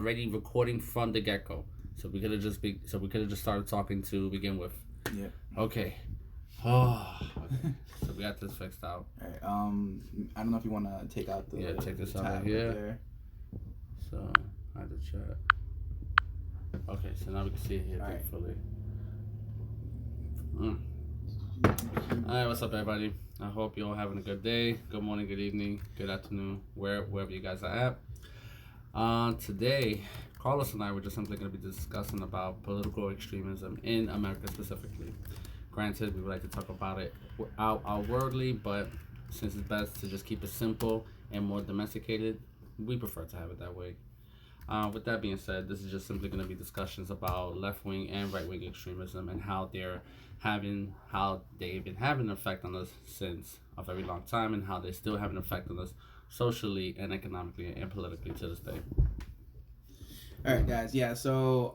already recording from the get go. We could have just started talking to begin with. Yeah. Okay. Oh, okay. So we got this fixed out. All right. I don't know if you want to take out the Take this the out tab right right here. there. So I had to chat. Okay, so now we can see it here fully. Alright, what's up, everybody? I hope you're all having a good day, good morning, good evening, good afternoon, wherever you guys are at. Today, Carlos and I were just simply going to be discussing about political extremism in America specifically. Granted, we would like to talk about it outwardly, but since it's best to just keep it simple and more domesticated, we prefer to have it that way. With that being said, this is just simply going to be discussions about left-wing and right-wing extremism and how they've been having an effect on us since a very long time, and how they still have an effect on us socially and economically and politically to this day. All right, guys. Yeah. So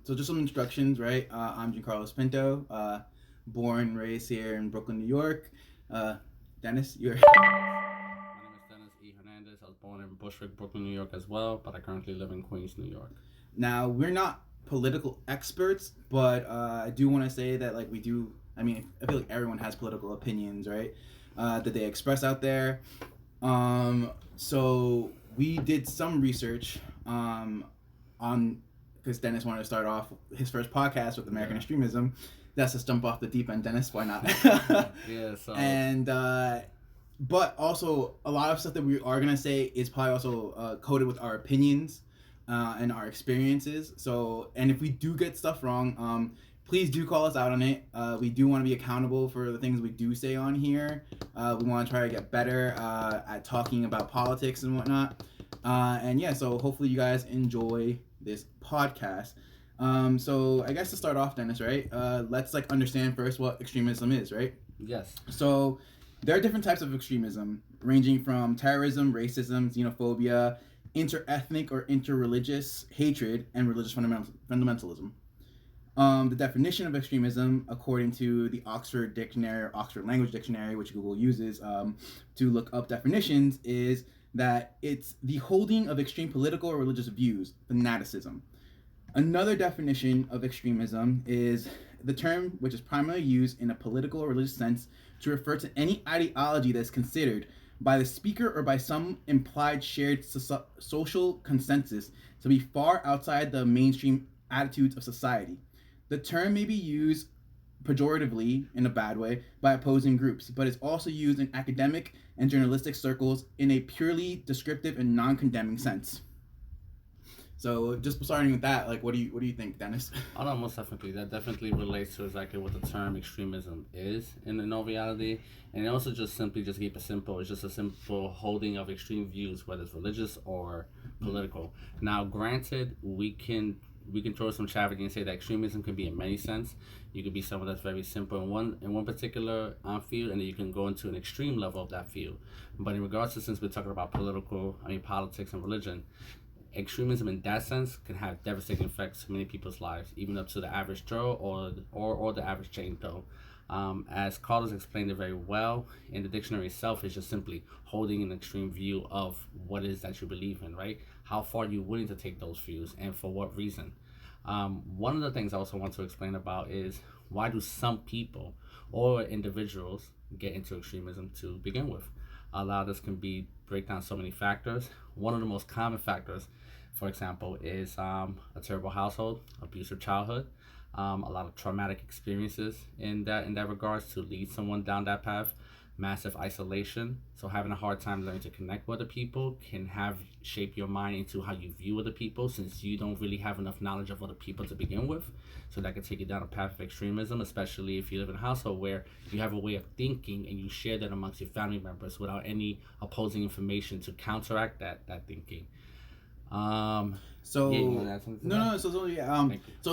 just some instructions, right? I'm Giancarlo Pinto, born and raised here in Brooklyn, New York. Dennis, you're. I was born in Bushwick, Brooklyn, New York as well, but I currently live in Queens, New York. Now, we're not political experts, but I do want to say that, like, we do, I mean, I feel like everyone has political opinions, right, that they express out there. So we did some research on, because Dennis wanted to start off his first podcast with American extremism. That's a jump off the deep end, Dennis. Why not? And but also a lot of stuff that we are gonna say is probably also coded with our opinions and our experiences. So, and if we do get stuff wrong, please do call us out on it. We do want to be accountable for the things we do say on here. We want to try to get better at talking about politics and whatnot. And yeah, so hopefully you guys enjoy this podcast. So I guess to start off, Dennis, right? Let's like understand first what extremism is, right? Yes. So there are different types of extremism, ranging from terrorism, racism, xenophobia, inter-ethnic or inter-religious hatred, and religious fundamentalism. The definition of extremism, according to the Oxford Dictionary or Oxford Language Dictionary, which Google uses to look up definitions, is that it's the holding of extreme political or religious views, fanaticism. Another definition of extremism is the term which is primarily used in a political or religious sense to refer to any ideology that is considered by the speaker or by some implied shared social consensus to be far outside the mainstream attitudes of society. The term may be used pejoratively in a bad way by opposing groups, but is also used in academic and journalistic circles in a purely descriptive and non-condemning sense. So just starting with that, like, what do you think, Dennis? Oh no, most definitely. That definitely relates to exactly what the term extremism is in all reality, and also just simply just keep it simple. It's just a simple holding of extreme views, whether it's religious or political. Now, granted, we can throw some charity and say that extremism can be in many sense. You could be someone that's very simple in one particular field, and then you can go into an extreme level of that field. But in regards to, since we're talking about politics and religion, extremism in that sense can have devastating effects to many people's lives, even up to the average Joe or the average Jane Doe. As Carlos explained it very well, in the dictionary itself, is just simply holding an extreme view of what it is that you believe in, right? How far are you willing to take those views and for what reason? One of the things I also want to explain about is why do some people or individuals get into extremism to begin with? A lot of this can break down so many factors. One of the most common factors, for example, is a terrible household, abusive childhood, a lot of traumatic experiences in that regards to lead someone down that path. Massive isolation, so having a hard time learning to connect with other people can shape your mind into how you view other people, since you don't really have enough knowledge of other people to begin with. So that can take you down a path of extremism, especially if you live in a household where you have a way of thinking and you share that amongst your family members without any opposing information to counteract that thinking. So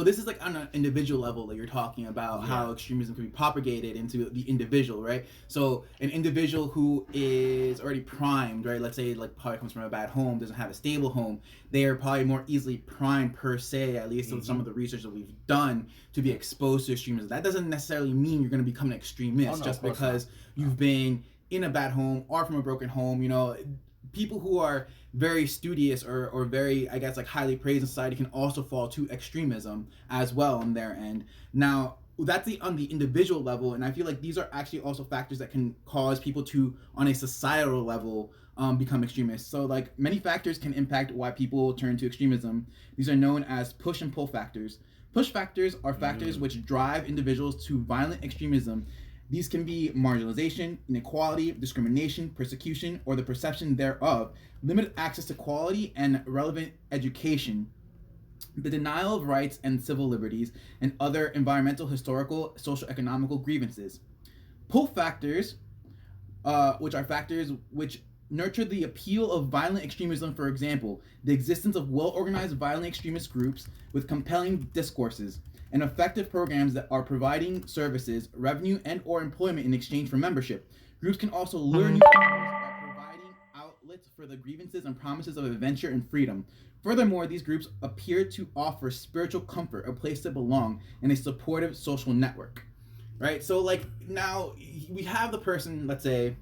this is like on an individual level that you're talking about, how extremism can be propagated into the individual, right? So an individual who is already primed, right? Let's say like probably comes from a bad home, doesn't have a stable home. They are probably more easily primed per se, at least in some of the research that we've done, to be exposed to extremism. That doesn't necessarily mean you're going to become an extremist just because you've been in a bad home or from a broken home. people who are very studious or very, I guess, like highly praised in society can also fall to extremism as well on their end. Now, that's on the individual level, and I feel like these are actually also factors that can cause people to, on a societal level, become extremists. So, like, many factors can impact why people turn to extremism. These are known as push and pull factors. Push factors are factors which drive individuals to violent extremism. These can be marginalization, inequality, discrimination, persecution, or the perception thereof, limited access to quality and relevant education, the denial of rights and civil liberties, and other environmental, historical, social, economical grievances. Pull factors, which are factors which nurture the appeal of violent extremism, for example, the existence of well-organized violent extremist groups with compelling discourses and effective programs that are providing services, revenue, and or employment in exchange for membership. Groups can also lure newcomers by providing outlets for the grievances and promises of adventure and freedom. Furthermore, these groups appear to offer spiritual comfort, a place to belong, and a supportive social network. Right? So, like, now we have the person, let's say,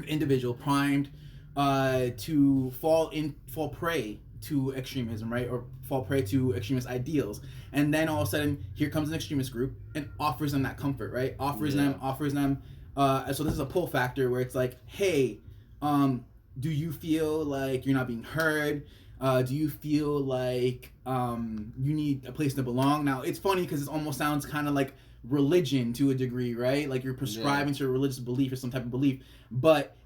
individual primed to fall prey to extremism, right, or fall prey to extremist ideals, and then all of a sudden here comes an extremist group and offers them that comfort, right? Offers them. So this is a pull factor where it's like, hey, do you feel like you're not being heard? Do you feel like you need a place to belong? Now it's funny because it almost sounds kind of like religion to a degree, right? Like you're prescribing to a religious belief or some type of belief. But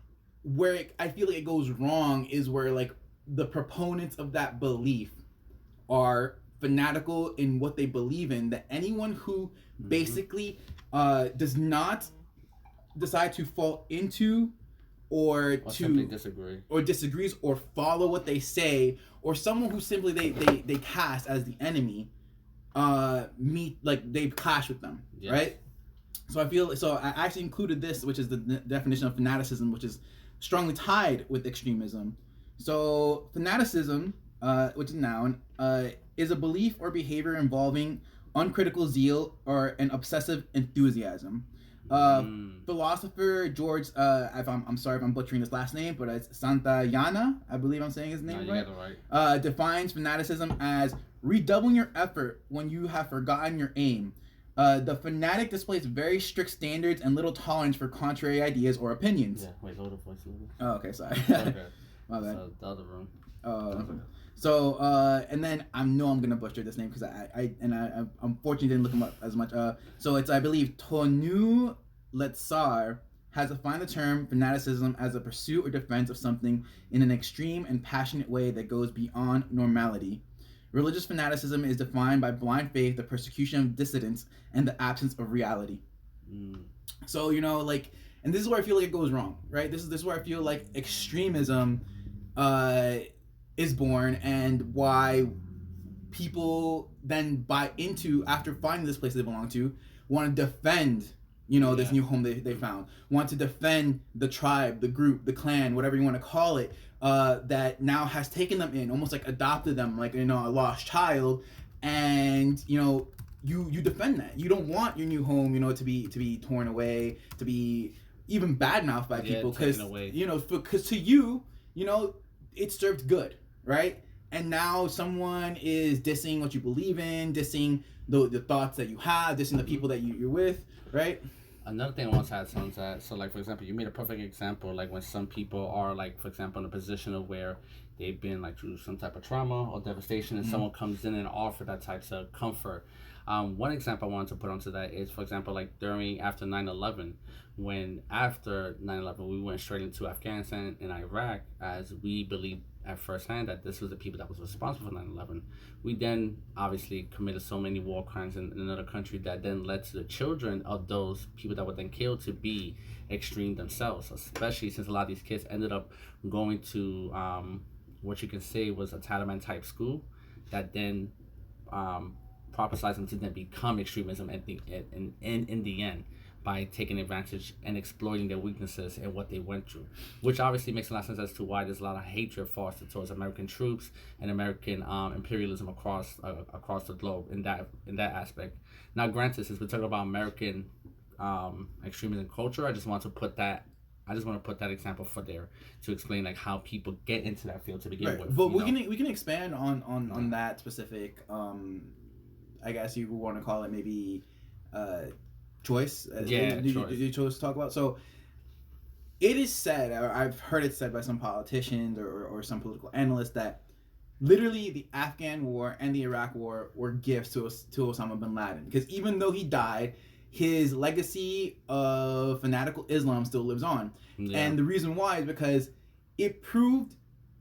where I feel like it goes wrong is where, like, the proponents of that belief are fanatical in what they believe in, that anyone who basically does not decide to fall into or simply disagree or disagrees or follow what they say, or someone who simply they cast as the enemy, they clash with them, yes. Right? So I actually included this, which is the definition of fanaticism, which is strongly tied with extremism. So fanaticism, which is a noun, is a belief or behavior involving uncritical zeal or an obsessive enthusiasm. Philosopher George, I'm sorry if I'm butchering this last name, but it's Santayana, I believe I'm saying his name right. Defines fanaticism as redoubling your effort when you have forgotten your aim. The fanatic displays very strict standards and little tolerance for contrary ideas or opinions. Yeah, wait, load the voice a little. Oh, okay, sorry. Okay. My bad. So, the other room. So, and then I know I'm gonna butcher this name because I unfortunately didn't look him up as much. So it's, I believe, Tonu Letsar has defined the term fanaticism as a pursuit or defense of something in an extreme and passionate way that goes beyond normality. Religious fanaticism is defined by blind faith, the persecution of dissidents, and the absence of reality. So, and this is where I feel like it goes wrong, right? This is where I feel like extremism is born, and why people then buy into, after finding this place they belong to, want to defend, this new home they found, want to defend the tribe, the group, the clan, whatever you want to call it, that now has taken them in, almost like adopted them, like, a lost child, and, you defend that. You don't want your new home, to be torn away, to be even badmouthed by people, because, because to you, it served good, right? And now someone is dissing what you believe in, dissing the thoughts that you have, dissing the people that you're with, right? Another thing I want to add on to that, so, like, for example, you made a perfect example, like, when some people are, like, for example, in a position of where they've been, like, through some type of trauma or devastation, and someone comes in and offer that type of comfort. One example I wanted to put onto that is, for example, like, after 9/11, when after 9/11 we went straight into Afghanistan and Iraq, as we believed at first hand that this was the people that was responsible for 9/11. We then obviously committed so many war crimes in another country that then led to the children of those people that were then killed to be extreme themselves, especially since a lot of these kids ended up going to what you can say was a Taliban type school that then prophesized them to then become extremism in the end, by taking advantage and exploiting their weaknesses and what they went through, which obviously makes a lot of sense as to why there's a lot of hatred fostered towards American troops and American imperialism across the globe in that aspect. Now, granted, since we're talking about American extremism culture, I just want to put that I just want to put that example for there to explain like how people get into that field to begin with. But we can expand on that specific I guess you want to call it maybe choice. Choice. You chose to talk about. So it is said, or I've heard it said by some politicians or some political analysts, that literally the Afghan war and the Iraq war were gifts to Osama bin Laden, because even though he died, his legacy of fanatical Islam still lives on. And the reason why is because it proved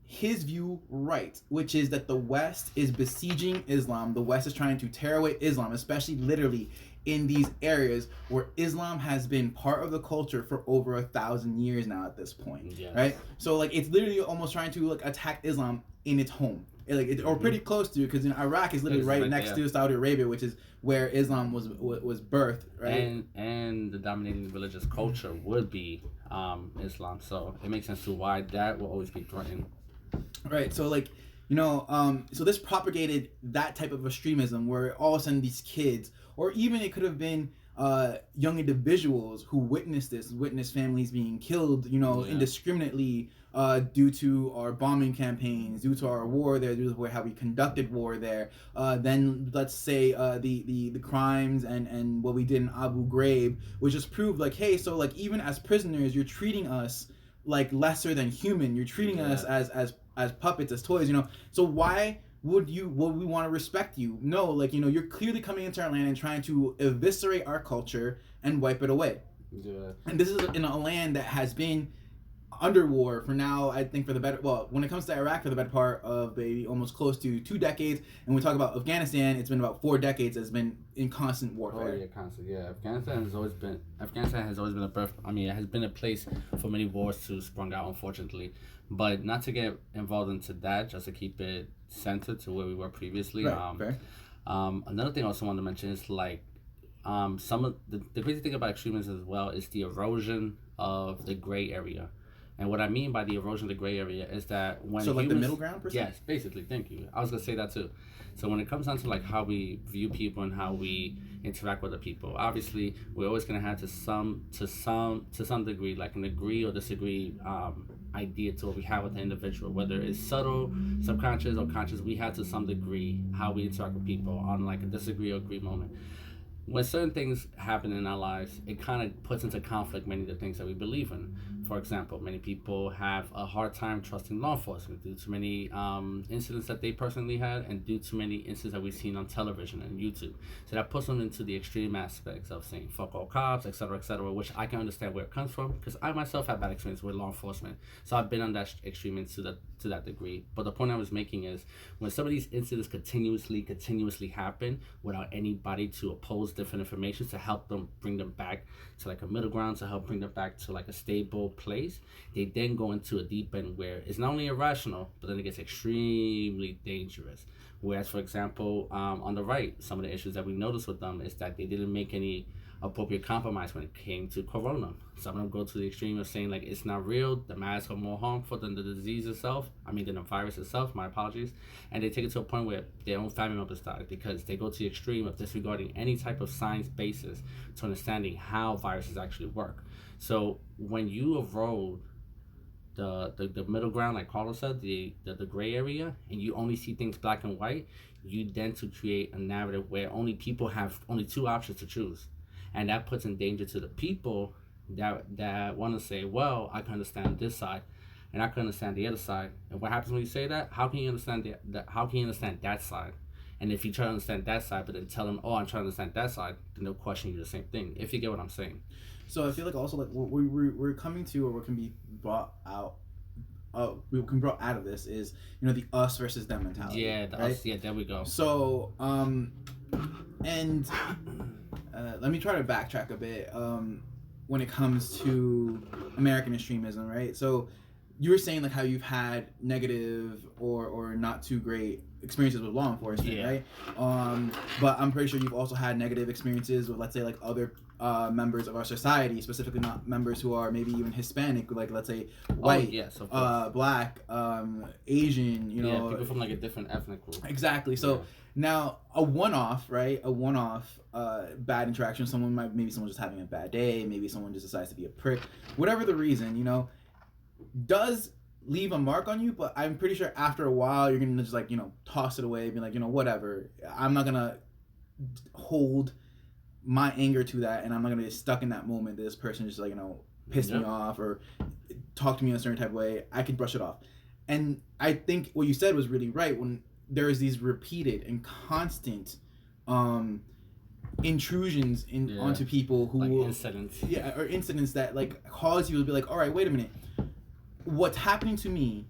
his view right, which is that the West is besieging Islam. The West is trying to tear away Islam, especially literally in these areas where Islam has been part of the culture for over 1,000 years now at this point, right? So like it's literally almost trying to like attack Islam in its home, or pretty close to, because in Iraq is literally right next to Saudi Arabia, which is where Islam was birthed, right? And the dominating religious culture would be Islam, so it makes sense to why that will always be threatened. Right. So like, so this propagated that type of extremism where all of a sudden these kids, or even it could have been young individuals who witnessed families being killed, indiscriminately due to our bombing campaigns, due to our war there, due to how we conducted war there. Then let's say the crimes and what we did in Abu Ghraib, which just proved like, hey, so like even as prisoners, you're treating us like lesser than human. You're treating us as puppets, as toys, So why would we want to respect you? No, like, you're clearly coming into our land and trying to eviscerate our culture and wipe it away. Yeah. And this is in a land that has been under war for now, I think, when it comes to Iraq, for the better part of almost close to 2 decades. And when we talk about Afghanistan, it's been about 4 decades that's been in constant warfare. Oh yeah, constant. Yeah, Afghanistan has always been it has been a place for many wars to sprung out, unfortunately. But not to get involved into that, just to keep it centered to where we were previously. Right, fair. Another thing I also want to mention is like some of the crazy thing about extremism as well is the erosion of the gray area. And what I mean by the erosion of the gray area is that when like the middle ground, per se? Yes, basically. Thank you. I was gonna say that too. So when it comes down to like how we view people and how we interact with the people, obviously we're always gonna have to some degree, like an agree or disagree idea to what we have with the individual, whether it's subtle, subconscious, or conscious. We have to some degree how we interact with people on like a disagree or agree moment. When certain things happen in our lives, it kind of puts into conflict many of the things that we believe in. For example, many people have a hard time trusting law enforcement due to many incidents that they personally had, and due to many incidents that we've seen on television and YouTube. So that puts them into the extreme aspects of saying fuck all cops, etc., which I can understand where it comes from, because I myself have bad experience with law enforcement. So I've been on that extreme end to that degree. But the point I was making is, when some of these incidents continuously happen without anybody to oppose different information to help them bring them back to like a middle ground, to help bring them back to like a stable place, they then go into a deep end where it's not only irrational, but then it gets extremely dangerous. Whereas, for example, on the right, some of the issues that we noticed with them is that they didn't make any appropriate compromise when it came to corona. Some of them go to the extreme of saying like it's not real, the masks are more harmful than the disease itself, than the virus itself, my apologies, and they take it to a point where their own family members die, because they go to the extreme of disregarding any type of science basis to understanding how viruses actually work. So when you erode the middle ground, like Carlos said, the gray area, and you only see things black and white, you then to create a narrative where only people have only 2 options to choose. And that puts in danger to the people that want to say, well, I can understand this side, and I can understand the other side. And what happens when you say that? How can you understand how can you understand that side? And if you try to understand that side, but then tell them, oh, I'm trying to understand that side, then they'll question you the same thing. If you get what I'm saying. So I feel like also like we're coming to, or what can be brought out. We can brought out of this is the us versus them mentality. Yeah, us. Yeah, there we go. So and let me try to backtrack a bit when it comes to American extremism, right? So you were saying like how you've had negative or not too great experiences with law enforcement, right? But I'm pretty sure you've also had negative experiences with, let's say, like other members of our society, specifically not members who are maybe even Hispanic, like let's say white, Black, Asian, people from like a different ethnic group. Exactly. So Now, a one-off, right? A one-off bad interaction. Maybe someone just having a bad day. Maybe someone just decides to be a prick. Whatever the reason, does leave a mark on you. But I'm pretty sure after a while, you're gonna just toss it away, be like, whatever. I'm not gonna hold my anger to that, and I'm not gonna get stuck in that moment that this person just pissed me off or talked to me in a certain type of way. I can brush it off. And I think what you said was really right. When there's these repeated and constant intrusions onto people who incidents. Or incidents that cause you to be like, all right, wait a minute, what's happening to me?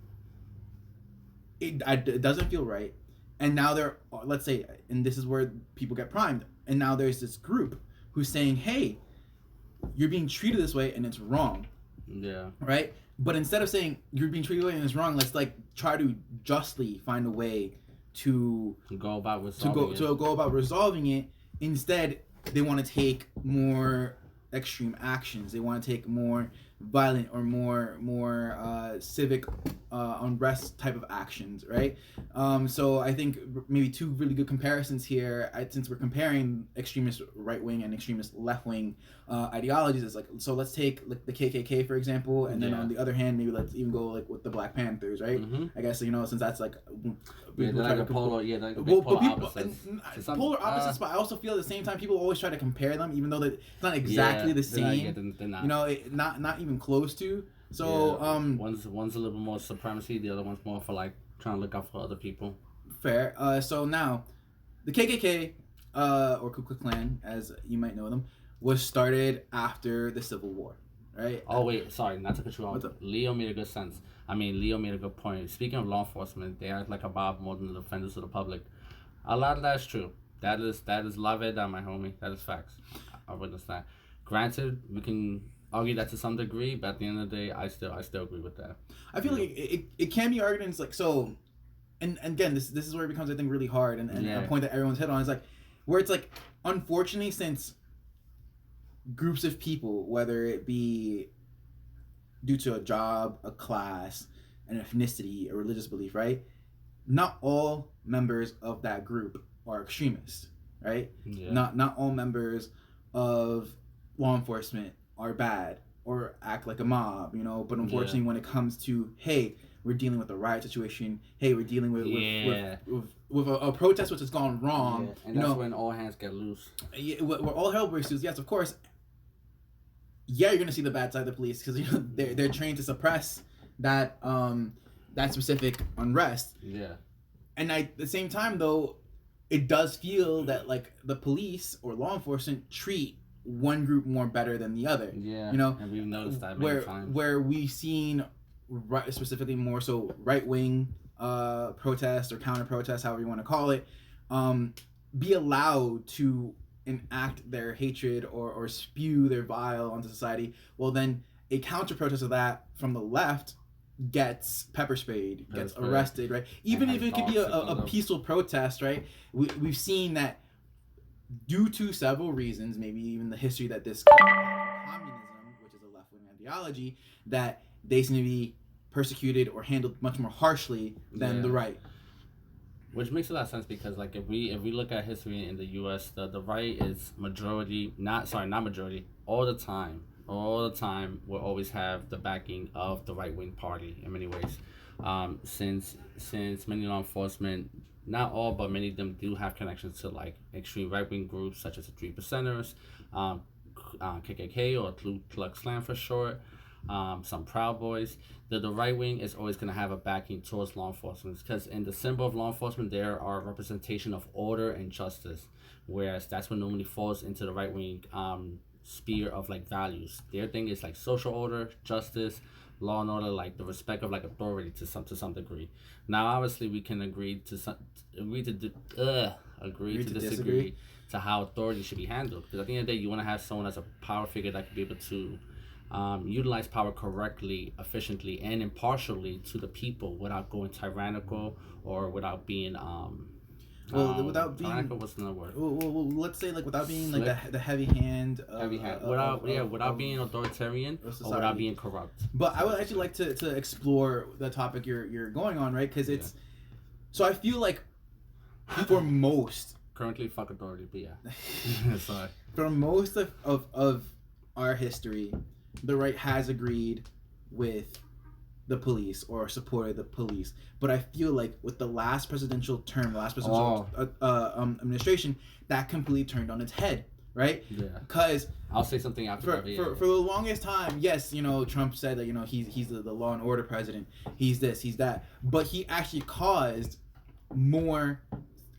It doesn't feel right. And now let's say, and this is where people get primed. And now there's this group who's saying, hey, you're being treated this way and it's wrong. Yeah. Right? But instead of saying you're being treated this way and it's wrong, let's try to justly find a way to go about resolving it. Instead, they want to take more extreme actions. They want to take more violent or more civic unrest type of actions, right? So I think maybe two really good comparisons here, since we're comparing extremist right wing and extremist left wing ideologies. Is so let's take the KKK for example, and then on the other hand, maybe let's even go with the Black Panthers, right? Mm-hmm. I guess since that's polar opposites, but I also feel at the same time people always try to compare them, even though it's not exactly the same. They're not. Not even close to. So one's a little more supremacy, the other one's more for trying to look out for other people. Fair. So now, the KKK or Ku Klux Klan, as you might know them, was started after the Civil War, right? Oh wait, sorry, not to cut you off. Leo made a good sense. Leo made a good point. Speaking of law enforcement, they act like a mob more than the defenders of the public. A lot of that's true. That is la verdad, my homie. That is facts. I witnessed that. Granted, we can argue that to some degree, but at the end of the day, I still agree with that. I feel like it can be arguments so, and again, this is where it becomes, I think, really hard, and a point that everyone's hit on is where it's unfortunately, since groups of people, whether it be due to a job, a class, an ethnicity, a religious belief, right? Not all members of that group are extremists, right? Yeah. Not all members of law enforcement are bad or act like a mob, but unfortunately when it comes to, hey, we're dealing with a riot situation, hey, we're dealing with a protest which has gone wrong, and that's when all hands get loose. Where all hell breaks loose. Yes, of course. You're gonna see the bad side of the police because they're trained to suppress that specific unrest. Yeah. And at the same time, though, it does feel that the police or law enforcement treat one group more better than the other. Yeah. And we've noticed that many times. Where we've seen specifically more so right wing protests or counter protests, however you want to call it, be allowed to enact their hatred or spew their bile onto society. Well, then a counter protest of that from the left gets pepper sprayed, gets arrested, right? Even if it could be a peaceful protest, right? We've seen that due to several reasons, maybe even the history that this communism, which is a left-wing ideology, that they seem to be persecuted or handled much more harshly than the right. Which makes a lot of sense because if we look at history in the U.S., the right is majority, not majority, all the time will always have the backing of the right-wing party in many ways. Since many law enforcement, not all, but many of them do have connections to extreme right-wing groups such as the 3%ers, KKK or Ku Klux Klan for short, some Proud Boys. The right wing is always going to have a backing towards law enforcement because in the symbol of law enforcement there are representation of order and justice, whereas that's what normally falls into the right wing sphere of values. Their thing is social order, justice, law and order, the respect of authority to some degree. Now obviously we can agree to disagree to how authority should be handled, because at the end of the day you want to have someone as a power figure that can be able to utilize power correctly, efficiently, and impartially to the people without going tyrannical or without being without being tyrannical. What's the word? Well, let's say without being the heavy hand. Without being authoritarian or without being corrupt. But I would actually like to explore the topic you're going on, right? Because it's so I feel for most Currently, fuck authority, but yeah. Sorry. for most of our history, the right has agreed with the police or supported the police. But I feel like with the last presidential term, the last presidential administration, that completely turned on its head, right? Yeah. Because I'll say something after for the longest time, yes, Trump said that he's the law and order president. He's this, he's that, but he actually caused more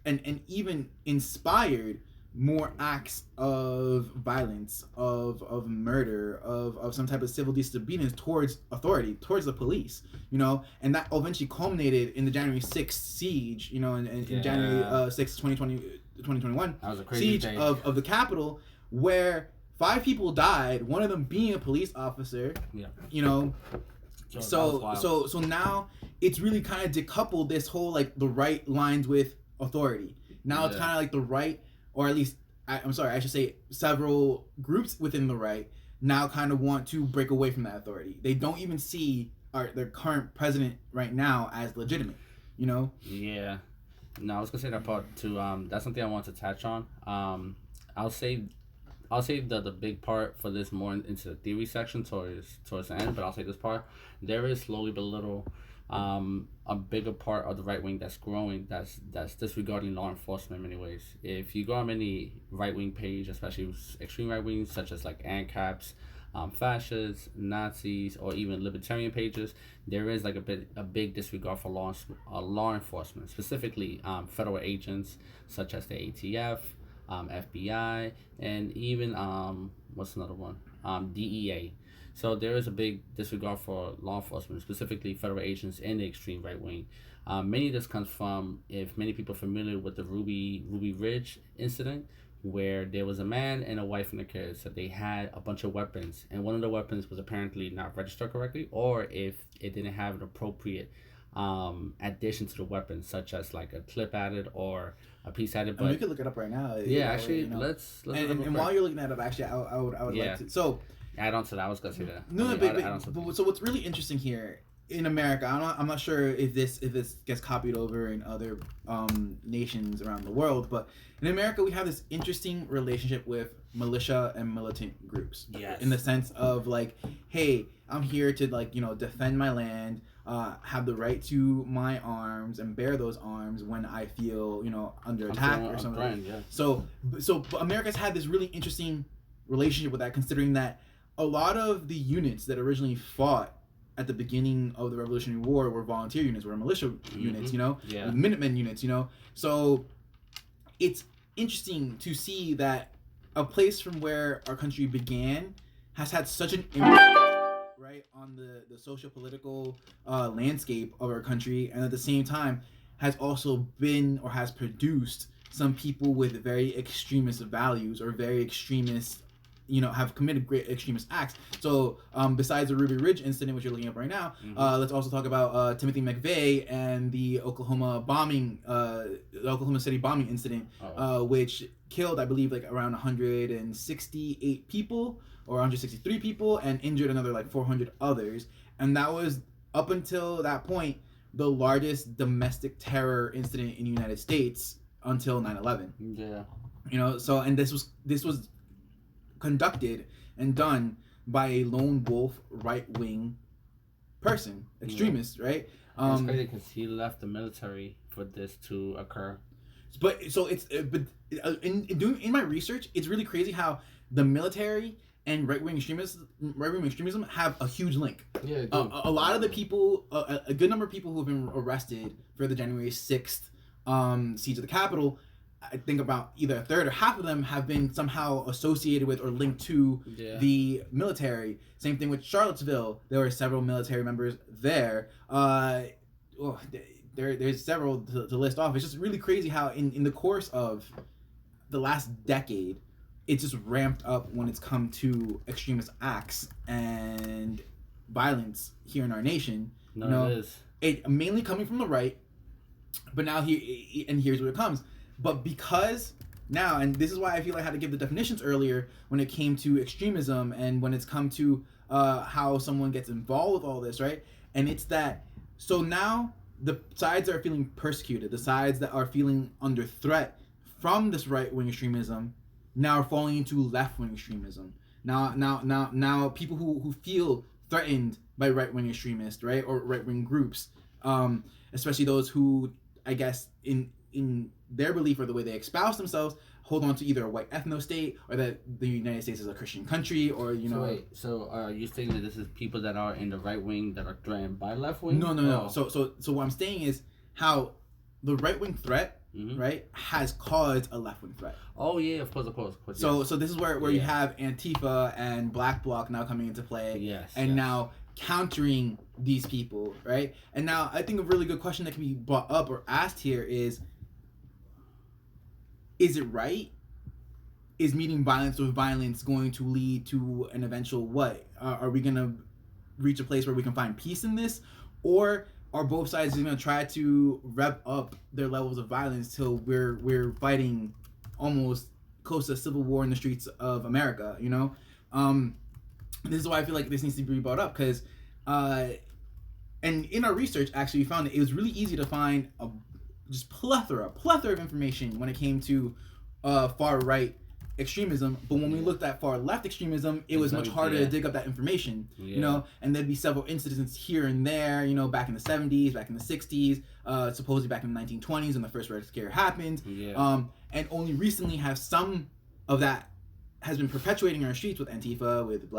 and even inspired more acts of violence, of murder, of some type of civil disobedience towards authority, towards the police, and that eventually culminated in the January 6th siege, in January 6th, 2021 that was a crazy siege of the Capitol, where 5 people died, one of them being a police officer. Yeah. So now it's really kind of decoupled this whole like the right lines with authority. Now it's kind of like the right, or at least I should say several groups within the right now kind of want to break away from that authority. They don't even see their current president right now as legitimate. Yeah. No, I was gonna say that part too. That's something I want to touch on. I'll say the big part for this more into the theory section towards the end, but I'll say this part. There is slowly but little a bigger part of the right wing that's growing, that's disregarding law enforcement in many ways. If you go on any right wing page, especially extreme right wing, such as like ANCAPs, fascists, Nazis, or even libertarian pages, there is like a big disregard for law enforcement, specifically federal agents such as the ATF, FBI, and even what's another one? DEA. So there is a big disregard for law enforcement, specifically federal agents in the extreme right wing. Many of this comes from, if many people are familiar with the Ruby Ridge incident, where there was a man and a wife and a kid, so they had a bunch of weapons, and one of the weapons was apparently not registered correctly, or if it didn't have an appropriate addition to the weapon, such as like a clip added or a piece added. But we could look it up right now. Actually, let's and while you're looking that up, actually, I would like to. So add on to that. I was gonna say that. But so what's really interesting here in America, I'm not sure if this gets copied over in other nations around the world, but in America we have this interesting relationship with militia and militant groups. Yes. In the sense of like, hey, I'm here to like defend my land, have the right to my arms and bear those arms when I feel under attack or something. So America's had this really interesting relationship with that, considering that a lot of the units that originally fought at the beginning of the Revolutionary War were volunteer units, were militia units, Minutemen units, So it's interesting to see that a place from where our country began has had such an impact, right, on the socio-political landscape of our country, and at the same time has also been or has produced some people with very extremist values or very extremist have committed great extremist acts. So besides the Ruby Ridge incident, which you're looking up right now, let's also talk about Timothy McVeigh and the Oklahoma City bombing incident, which killed, I believe, like around 168 people or 163 people and injured another like 400 others. And that was, up until that point, the largest domestic terror incident in the United States until 9/11. Yeah. So, and this was conducted and done by a lone wolf right-wing person, extremist, right? It's crazy because he left the military for this to occur. But so it's in my research, it's really crazy how the military and right-wing extremism have a huge link. Yeah, a lot of the people, a good number of people who have been arrested for the January 6th siege of the Capitol, I think about either a third or half of them have been somehow associated with or linked to the military. Same thing with Charlottesville. There were several military members there. There's several to list off. It's just really crazy how in the course of the last decade, it's just ramped up when it's come to extremist acts and violence here in our nation. It is. It mainly coming from the right, but now here's where it comes. But because now, and this is why I feel I had to give the definitions earlier when it came to extremism and when it's come to how someone gets involved with all this, right? And it's that, so now the sides that are feeling persecuted, the sides that are feeling under threat from this right-wing extremism, now are falling into left-wing extremism. Now, people who feel threatened by right-wing extremists, right, or right-wing groups, especially those who, I guess, in their belief or the way they espouse themselves, hold on to either a white ethno-state or that the United States is a Christian country, or So are you saying that this is people that are in the right wing that are threatened by left wing? No. So what I'm saying is how the right-wing threat, right, has caused a left-wing threat. Oh yeah, of course. So Yes. so this is where you have Antifa and Black Bloc now coming into play. Yes. And now countering these people, right? And now I think a really good question that can be brought up or asked here is it right? Is meeting violence with violence going to lead to an eventual what? Are we going to reach a place where we can find peace in this? Or are both sides going to try to rev up their levels of violence till we're fighting almost close to a civil war in the streets of America, you know? This is why I feel like this needs to be brought up, because and in our research, actually, we found that it was really easy to find a just plethora of information when it came to far right extremism, but when we looked at far left extremism, it was much harder to dig up that information, you know, and there'd be several incidents here and there, you know, back in the 70s, back in the 60s, supposedly back in the 1920s when the first Red Scare happened, and only recently have some of that has been perpetuating in our streets with Antifa, with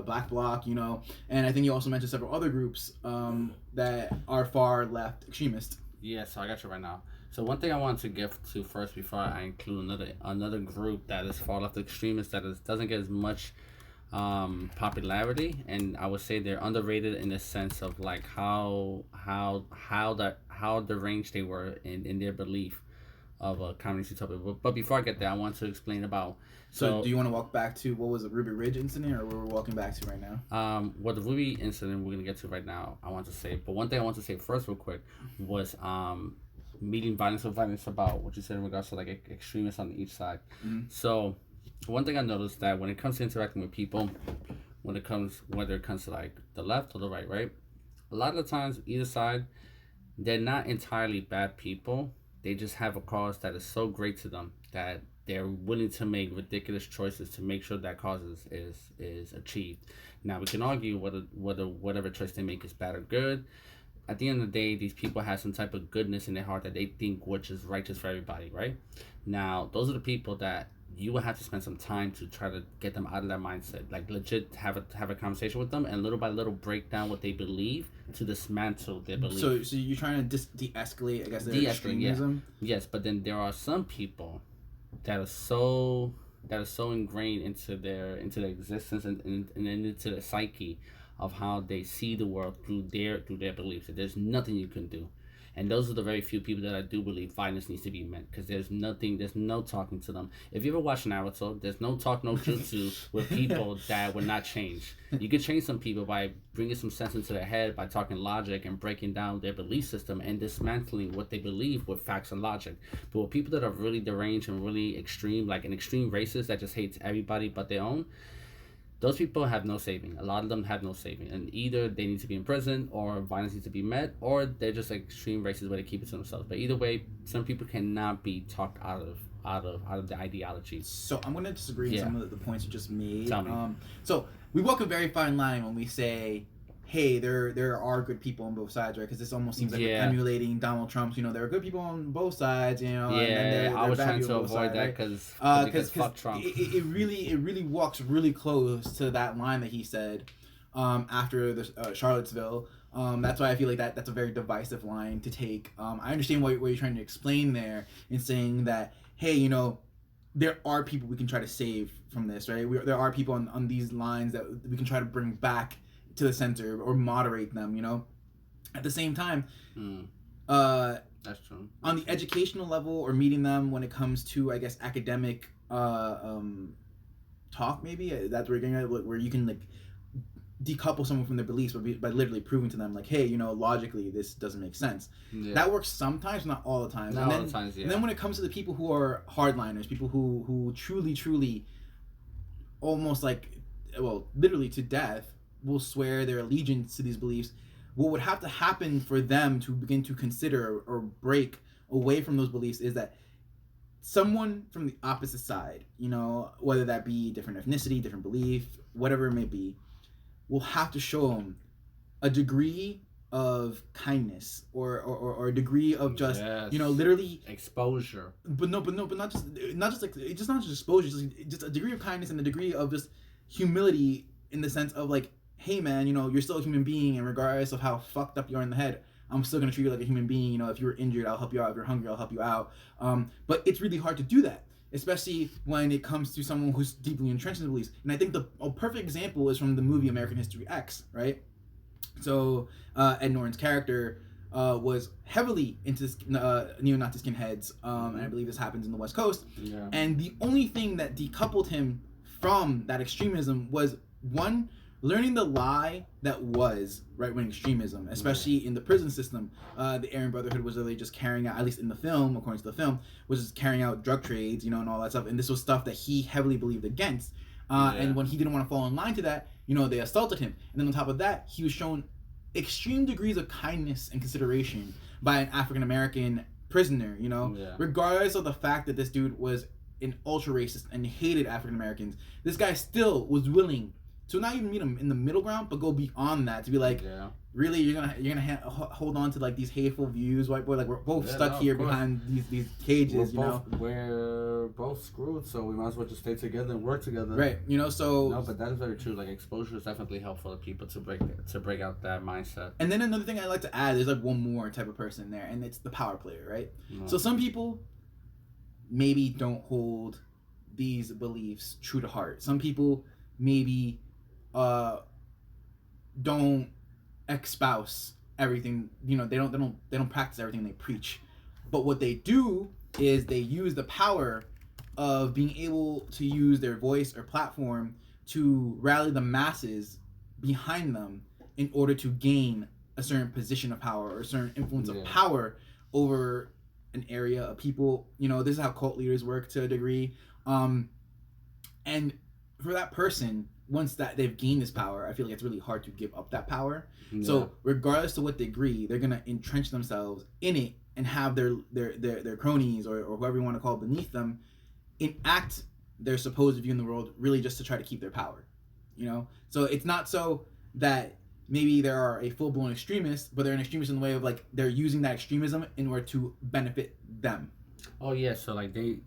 Black Bloc, you know, and I think you also mentioned several other groups that are far left extremist. Yeah, so I got you right now. So one thing I want to give to first before I include another group that is far left extremist doesn't get as much popularity, and I would say they're underrated in the sense of like how deranged they were in their belief of a communist utopia. But before I get there, I want to explain about. So do you want to walk back to what was the Ruby Ridge incident, or what we're walking back to right now? What the Ruby incident we're gonna get to right now, I want to say. But one thing I want to say first, real quick, was meeting violence with violence about what you said in regards to like extremists on each side. So one thing I noticed that when it comes to interacting with people, whether it comes to like the left or the right, a lot of the times either side, they're not entirely bad people. They just have a cause that is so great to them that they're willing to make ridiculous choices to make sure that cause is achieved. Now we can argue whether whatever choice they make is bad or good. At the end of the day, these people have some type of goodness in their heart that they think which is righteous for everybody, right? Now, those are the people that you will have to spend some time to try to get them out of that mindset. Like legit have a conversation with them and little by little break down what they believe to dismantle their belief. So you're trying to de-escalate, I guess, their extremism? Yeah. Yes, but then there are some people that are so ingrained into their existence and into their psyche of how they see the world through their beliefs. That there's nothing you can do, and those are the very few people that I do believe violence needs to be met, because there's no talking to them. If you ever watch Naruto, there's no talk, no jutsu with people that will not change. You can change some people by bringing some sense into their head, by talking logic and breaking down their belief system and dismantling what they believe with facts and logic. But with people that are really deranged and really extreme, like an extreme racist that just hates everybody but their own, those people have no saving. A lot of them have no saving, and either they need to be in prison, or violence needs to be met, or they're just like extreme racists where they keep it to themselves. But either way, some people cannot be talked out of the ideology. So I'm going to disagree on some of the points you just made. Tell me. So we walk a very fine line when we say, hey, there are good people on both sides, right? Because this almost seems like we're emulating Donald Trump's, you know, there are good people on both sides, you know. Yeah, and then I was trying to avoid that because fuck Trump. It really walks really close to that line that he said after the Charlottesville. That's why I feel like that's a very divisive line to take. I understand what you're trying to explain there in saying that, hey, you know, there are people we can try to save from this, right? There are people on these lines that we can try to bring back to the center or moderate them, you know. At the same time, that's true. On the educational level or meeting them when it comes to, I guess, academic talk, maybe that's where you're getting at, where you can like decouple someone from their beliefs by literally proving to them like, hey, you know, logically this doesn't make sense. That works sometimes, not all the time. Not all the times. And then when it comes to the people who are hardliners, people who truly almost like, well, literally to death, will swear their allegiance to these beliefs. what would have to happen for them to begin to consider or break away from those beliefs is that someone from the opposite side, whether that be different ethnicity, different belief, whatever it may be, will have to show them a degree of kindness or a degree of just literally exposure. But not just like it's just not just exposure, just a degree of kindness and a degree of just humility in the sense of like, hey man, you're still a human being, and regardless of how fucked up you are in the head, I'm still gonna treat you like a human being. If you're injured, I'll help you out. If you're hungry, I'll help you out. But it's really hard to do that, especially when it comes to someone who's deeply entrenched in the beliefs. And I think a perfect example is from the movie American History X, right? So Ed Norton's character was heavily into neo-Nazi skinheads, and I believe this happens in the West Coast. Yeah. And the only thing that decoupled him from that extremism was, one, learning the lie that was right-wing extremism, especially in the prison system. The Aryan Brotherhood was really just carrying out, at least in the film, according to the film, was just carrying out drug trades, and all that stuff. And this was stuff that he heavily believed against. And when he didn't want to fall in line to that, they assaulted him. And then on top of that, he was shown extreme degrees of kindness and consideration by an African-American prisoner, regardless of the fact that this dude was an ultra-racist and hated African-Americans. This guy still was willing to not even meet him in the middle ground, but go beyond that to be like, really, you're gonna hold on to like these hateful views, white boy? Like we're both stuck here behind these cages. We're both screwed, so we might as well just stay together and work together. Right. So no, but that is very true. Like exposure is definitely helpful to people to break out that mindset. And then another thing I like to add, there's like one more type of person there, and it's the power player, right? Mm-hmm. So some people maybe don't hold these beliefs true to heart. Some people maybe don't espouse everything, they don't practice everything they preach. But what they do is they use the power of being able to use their voice or platform to rally the masses behind them in order to gain a certain position of power or a certain influence of power over an area of people. This is how cult leaders work to a degree. And for that person, once that they've gained this power, I feel like it's really hard to give up that power. Yeah. So regardless to what degree, they're gonna entrench themselves in it and have their cronies or whoever you want to call it beneath them enact their supposed view in the world, really just to try to keep their power. So it's not so that maybe there are a full-blown extremist, but they're an extremist in the way of like they're using that extremism in order to benefit them. Oh yeah, so like they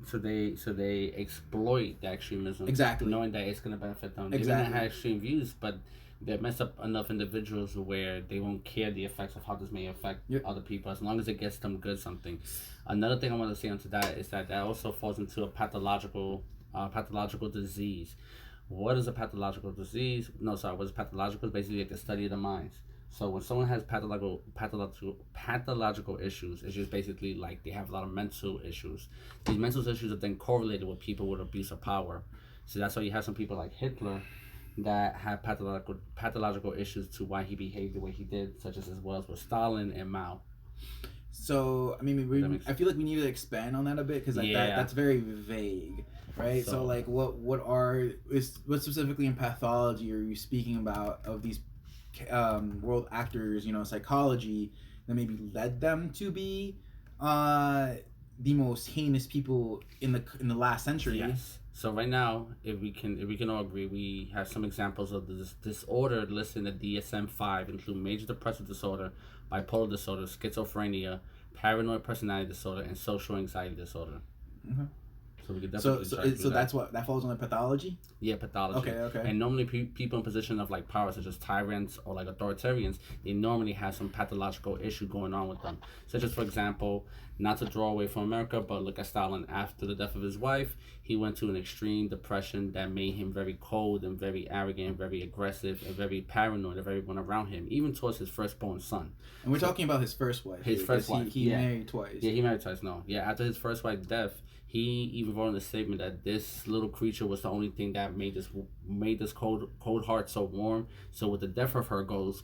exploit the extremism, exactly, knowing that it's gonna benefit them. Exactly. They're gonna have extreme views, but they mess up enough individuals where they won't care the effects of how this may affect other people, as long as it gets them good something. Another thing I want to say onto that is that also falls into a pathological disease. What is a pathological disease? What is pathological? It's basically like the study of the minds. So when someone has pathological issues, it's just basically like they have a lot of mental issues. These mental issues are then correlated with people with abuse of power. So that's why you have some people like Hitler that have pathological issues to why he behaved the way he did, such as well as with Stalin and Mao. So I mean, I feel like we need to expand on that a bit because that's very vague, right? So like, what specifically in pathology are you speaking about of these world actors, psychology that maybe led them to be the most heinous people in the last century? Yes. So right now, if we can all agree, we have some examples of this disorder listed in the DSM-5, include major depressive disorder, bipolar disorder, schizophrenia, paranoid personality disorder, and social anxiety disorder. Mm-hmm. So we could definitely so that's what that falls under pathology. Yeah, pathology. Okay. And normally people in position of like power, such as tyrants or like authoritarians, they normally have some pathological issue going on with them. Such as, for example, not to draw away from America, but look at Stalin. After the death of his wife, he went to an extreme depression that made him very cold and very arrogant, very aggressive, and very paranoid of everyone around him, even towards his firstborn son. And we're talking about his first wife. His first wife. He married twice. Yeah, he married twice. No, after his first wife's death, he even wrote in a statement that this little creature was the only thing that made this cold heart so warm. So with the death of her goes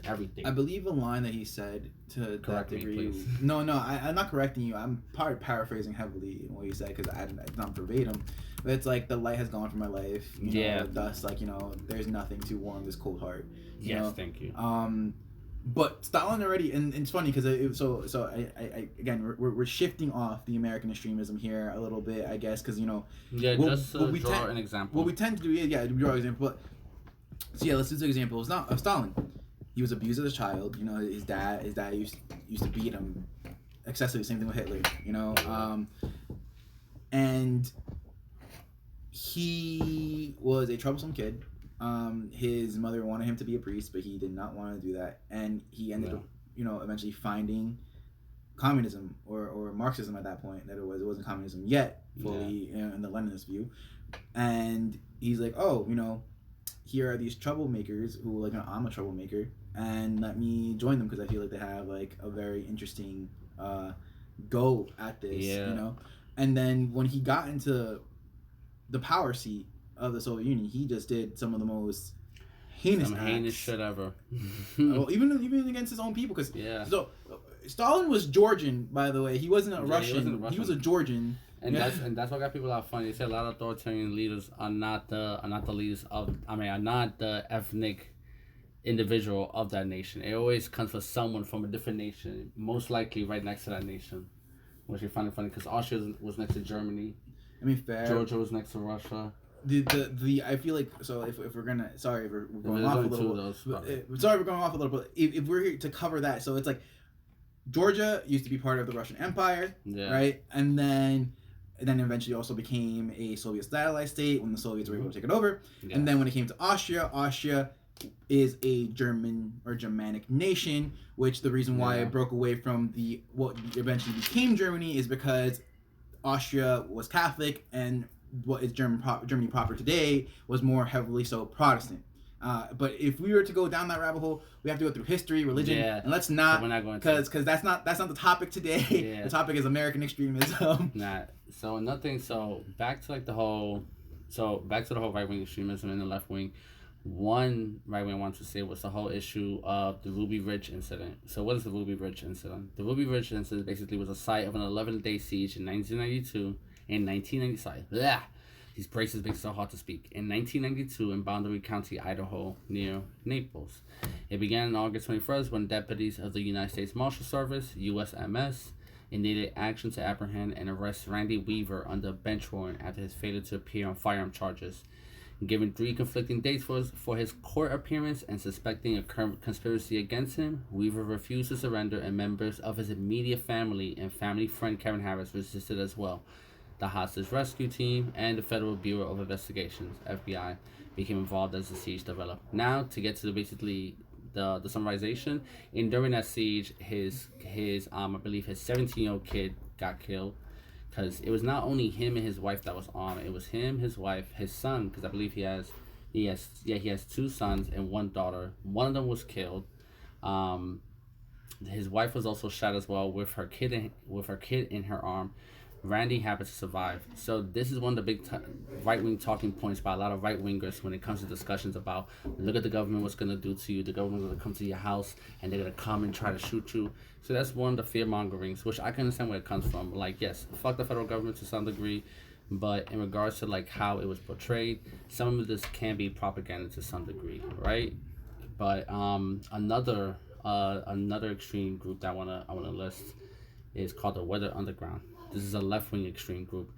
everything. I believe a line that he said to correct that degree. Me, please. No, I'm not correcting you. I'm probably paraphrasing heavily what he said because it's not verbatim. But it's like the light has gone from my life. Thus, like there's nothing to warm this cold heart. Yes, thank you. But Stalin already, and it's funny because I again we're shifting off the American extremism here a little bit, I guess, because Yeah, what, just what we draw tend an example. what we tend to do, yeah, to draw an example. But so yeah, let's do an example of Stalin. He was abused as a child. His dad used to beat him excessively. Same thing with Hitler. And he was a troublesome kid. His mother wanted him to be a priest, but he did not want to do that, and he ended up, eventually finding communism or Marxism at that point. That it wasn't communism yet, fully in the Leninist view, and he's like, oh, here are these troublemakers who like, I'm a troublemaker, and let me join them because I feel like they have like a very interesting go at this, and then when he got into the power seat of the Soviet Union, he just did some of the most heinous shit ever. Well, even against his own people, because so Stalin was Georgian, by the way. He wasn't a Russian. He was a Georgian. And that's what got people out funny. They say a lot of authoritarian leaders are not the leaders of, are not the ethnic individual of that nation. It always comes from someone from a different nation, most likely right next to that nation. Which you find it funny because Austria was next to Germany. Fair. Georgia was next to Russia. The I feel like, so if we're gonna, sorry if we're going off a little bit. Sorry we're going off a little bit. If we're here to cover that, so it's like Georgia used to be part of the Russian Empire, right? And then eventually also became a Soviet satellite state when the Soviets were able to take it over. Yeah. And then when it came to Austria is a German or Germanic nation, which the reason why it broke away from what eventually became Germany is because Austria was Catholic and what is Germany proper today was more heavily so Protestant. But if we were to go down that rabbit hole, we have to go through history, religion, and let's not, because that's not the topic today. Yeah. The topic is American extremism. So nothing. So back to the whole right wing extremism and the left wing. One right wing I want to say was the whole issue of the Ruby Ridge incident. So what is the Ruby Ridge incident? The Ruby Ridge incident basically was a site of an 11-day siege in 1992. In 1990, these braces make it so hard to speak. In 1992, in Boundary County, Idaho, near Naples. It began on August 21st when deputies of the United States Marshal Service, USMS, initiated action to apprehend and arrest Randy Weaver under a bench warrant after his failure to appear on firearm charges. Given 3 conflicting dates for his court appearance and suspecting a conspiracy against him, Weaver refused to surrender, and members of his immediate family and family friend Karen Harris resisted as well. The hostage rescue team and the Federal Bureau of Investigations (FBI) became involved as the siege developed. Now, to get to basically the summarization, during that siege, his I believe his 17-year-old kid got killed. Because it was not only him and his wife that was armed. It was him, his wife, his son. Because I believe he has 2 sons and 1 daughter. One of them was killed. His wife was also shot as well with her kid in her arm. Randy happened to survive. So this is one of the big right-wing talking points by a lot of right-wingers when it comes to discussions about, look at the government, what's going to do to you. The government's going to come to your house and they're going to come and try to shoot you. So that's one of the fear-mongerings, which I can understand where it comes from. Like, yes, fuck the federal government to some degree, but in regards to how it was portrayed, some of this can be propaganda to some degree, right? But another extreme group that I wanna list is called the Weather Underground. This is a left-wing extreme group.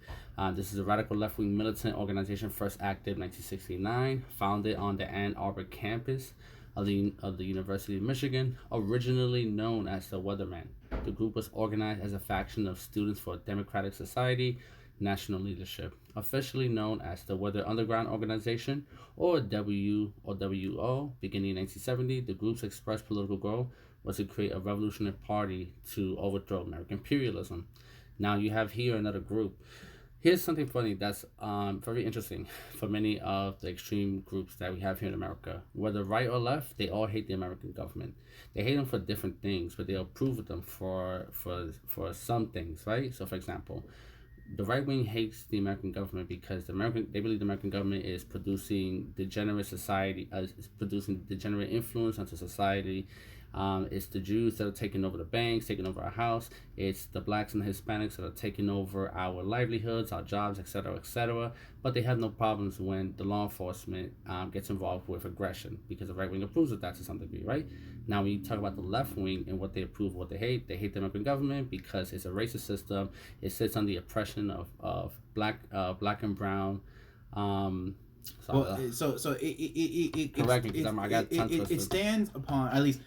This is a radical left-wing militant organization first active in 1969, founded on the Ann Arbor campus of the University of Michigan, originally known as the Weathermen. The group was organized as a faction of Students for a Democratic Society National Leadership, officially known as the Weather Underground Organization, or WO. Beginning in 1970, the group's expressed political goal was to create a revolutionary party to overthrow American imperialism. Now you have here another group. Here's something funny that's very interesting for many of the extreme groups that we have here in America. Whether right or left, they all hate the American government. They hate them for different things, but they approve of them for some things, right? So, for example, the right wing hates the American government because they believe the American government is producing degenerate society, is producing degenerate influence onto society. It's the Jews that are taking over the banks, taking over our house. It's the blacks and the Hispanics that are taking over our livelihoods, our jobs, etc., etc. But they have no problems when the law enforcement gets involved with aggression because the right wing approves of that to some degree, right? Now, when you talk about the left wing and what they approve, what they hate the American government because it's a racist system. It sits on the oppression of black and brown. Um, correct me because I got tongue twisted. It stands upon, at least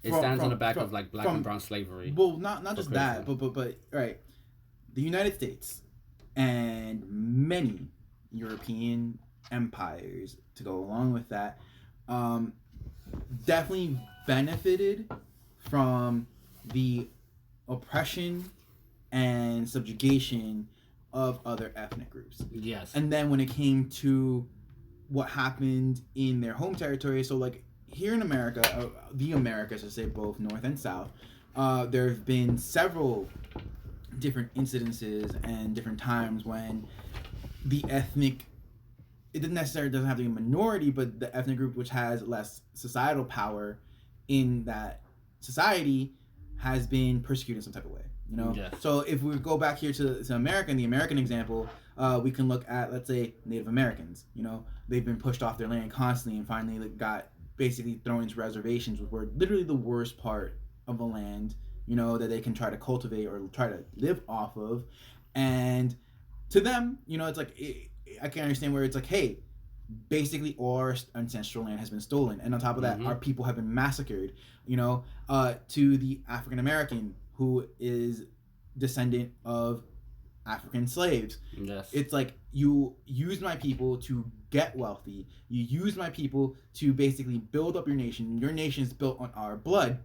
it stands on the back of like black and brown slavery. Well, not just that, but right, the United States and many European empires to go along with that, definitely benefited from the oppression and subjugation of other ethnic groups. Yes. And then when it came to what happened in their home territory, so like here in America, the Americas, I say both North and South, there have been several different incidences and different times when the ethnic, it doesn't have to be a minority, but the ethnic group which has less societal power in that society has been persecuted in some type of way. You know, yes. So if we go back here to America, in the American example, we can look at, let's say, Native Americans. You know, they've been pushed off their land constantly, and finally got basically thrown into reservations, which were literally the worst part of the land. You know, that they can try to cultivate or try to live off of, and to them, you know, it's like I can understand where it's like, hey, basically our ancestral land has been stolen, and on top of that, our people have been massacred. You know, to the African American who is descendant of African slaves. Yes. It's like, you used my people to get wealthy. You used my people to basically build up your nation. Your nation is built on our blood,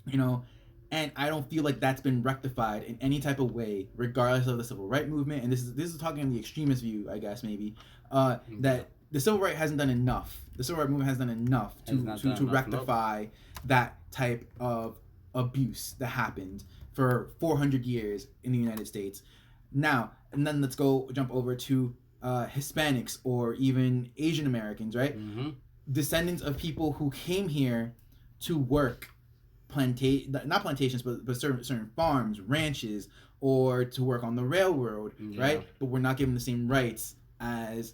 you know, and I don't feel like that's been rectified in any type of way, regardless of the civil rights movement. And this is talking in the extremist view, I guess, maybe, that the civil rights hasn't done enough. The civil rights movement hasn't done enough to rectify that type of abuse that happened for 400 years in the United States. Now, and then let's jump over to Hispanics or even Asian Americans, right? Descendants of people who came here to work not plantations, but certain farms, ranches, or to work on the railroad, right? But we're not given the same rights as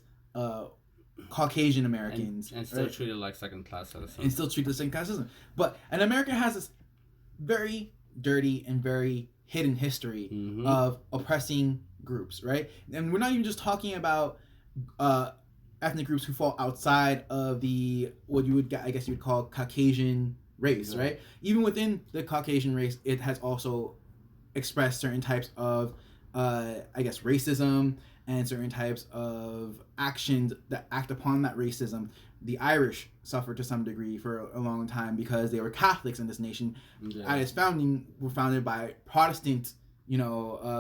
Caucasian Americans, and still treated like second-class citizens. And still treated like second-class citizens. But an America has this very dirty and very hidden history of oppressing groups, right? And we're not even just talking about ethnic groups who fall outside of the what you would call Caucasian race, right? Even within the Caucasian race, it has also expressed certain types of racism and certain types of actions that act upon that racism. The Irish suffered to some degree for a long time because they were Catholics in this nation. At its founding, were founded by Protestant,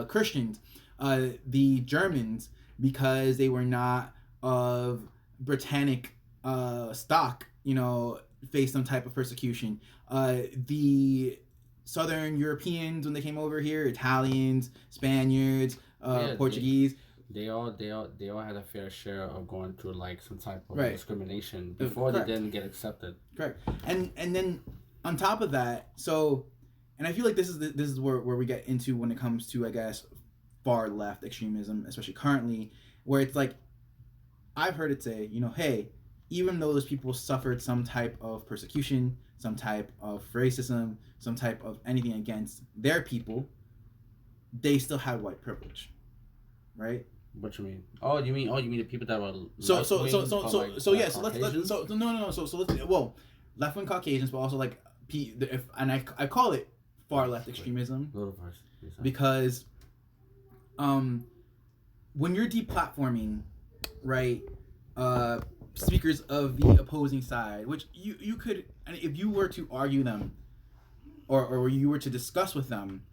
Christians. The Germans, because they were not of Britannic stock, faced some type of persecution. The Southern Europeans, when they came over here, Italians, Spaniards, Portuguese. They all had a fair share of going through like some type of discrimination before they didn't get accepted. Correct. And then on top of that, and I feel like this is where we get into when it comes to, I guess, far left extremism, especially currently, where it's like, I've heard it say, hey, even though those people suffered some type of persecution, some type of racism, some type of anything against their people, they still had white privilege, right? What you mean? You mean the people that were let's left wing Caucasians, but also like I call it far left extremism because when you're deplatforming, right, speakers of the opposing side, which you could, and if you were to argue them or you were to discuss with them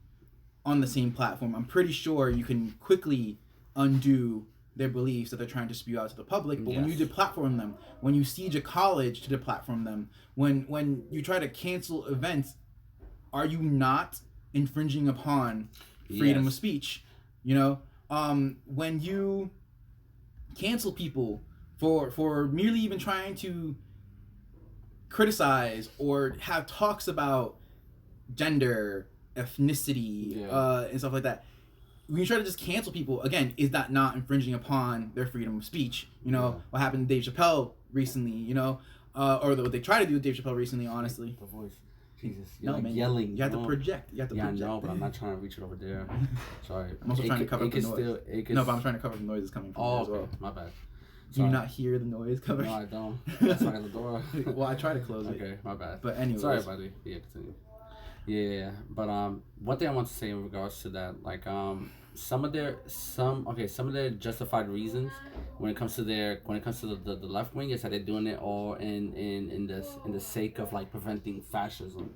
on the same platform, I'm pretty sure you can quickly undo their beliefs that they're trying to spew out to the public. But when you deplatform them, when you siege a college to deplatform them, when you try to cancel events, are you not infringing upon freedom of speech? When you cancel people for merely even trying to criticize or have talks about gender, ethnicity, and stuff like that, when you try to just cancel people, again, is that not infringing upon their freedom of speech? What happened to Dave Chappelle recently, or what they try to do with Dave Chappelle recently. Honestly, The voice. Jesus, no, you're man, yelling. You have to project. You have to yeah, project. I know, but I'm not trying to reach it over there. Sorry. I'm also trying to cover up the noise. No, but I'm trying to cover the noise that's coming from there as well. My bad. Do you not hear the noise coming? No, I don't. That's why I got the door. Well, I try to close it. Okay, my bad. But anyway. Sorry, buddy. Yeah, continue. Yeah, but one thing I want to say in regards to that, like some of their justified reasons when it comes to the left wing is that they're doing it all in the sake of like preventing fascism,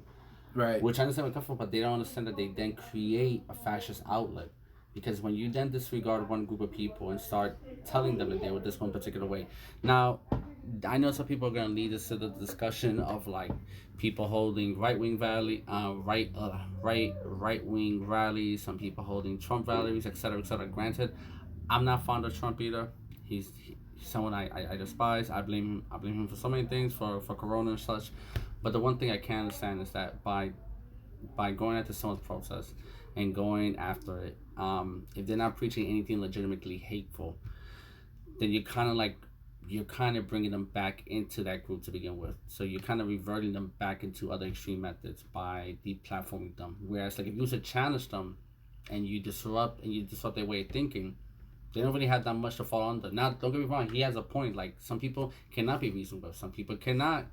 right? Which I understand where it comes from, but they don't understand that they then create a fascist outlet. Because when you then disregard one group of people and start telling them that they were this one particular way. Now, I know some people are going to lead us to the discussion of like people holding right wing rallies, some people holding Trump rallies, etc., etc. Granted, I'm not fond of Trump either. He's someone I despise. I blame him for so many things, for Corona and such. But the one thing I can understand is that by going after someone's protest and going after it, if they're not preaching anything legitimately hateful, then you're kind of bringing them back into that group to begin with. So you're kind of reverting them back into other extreme methods by deplatforming them. Whereas like if you was to challenge them and you disrupt their way of thinking, they don't really have that much to fall under. Now, don't get me wrong, he has a point. Like some people cannot be reasonable, some people cannot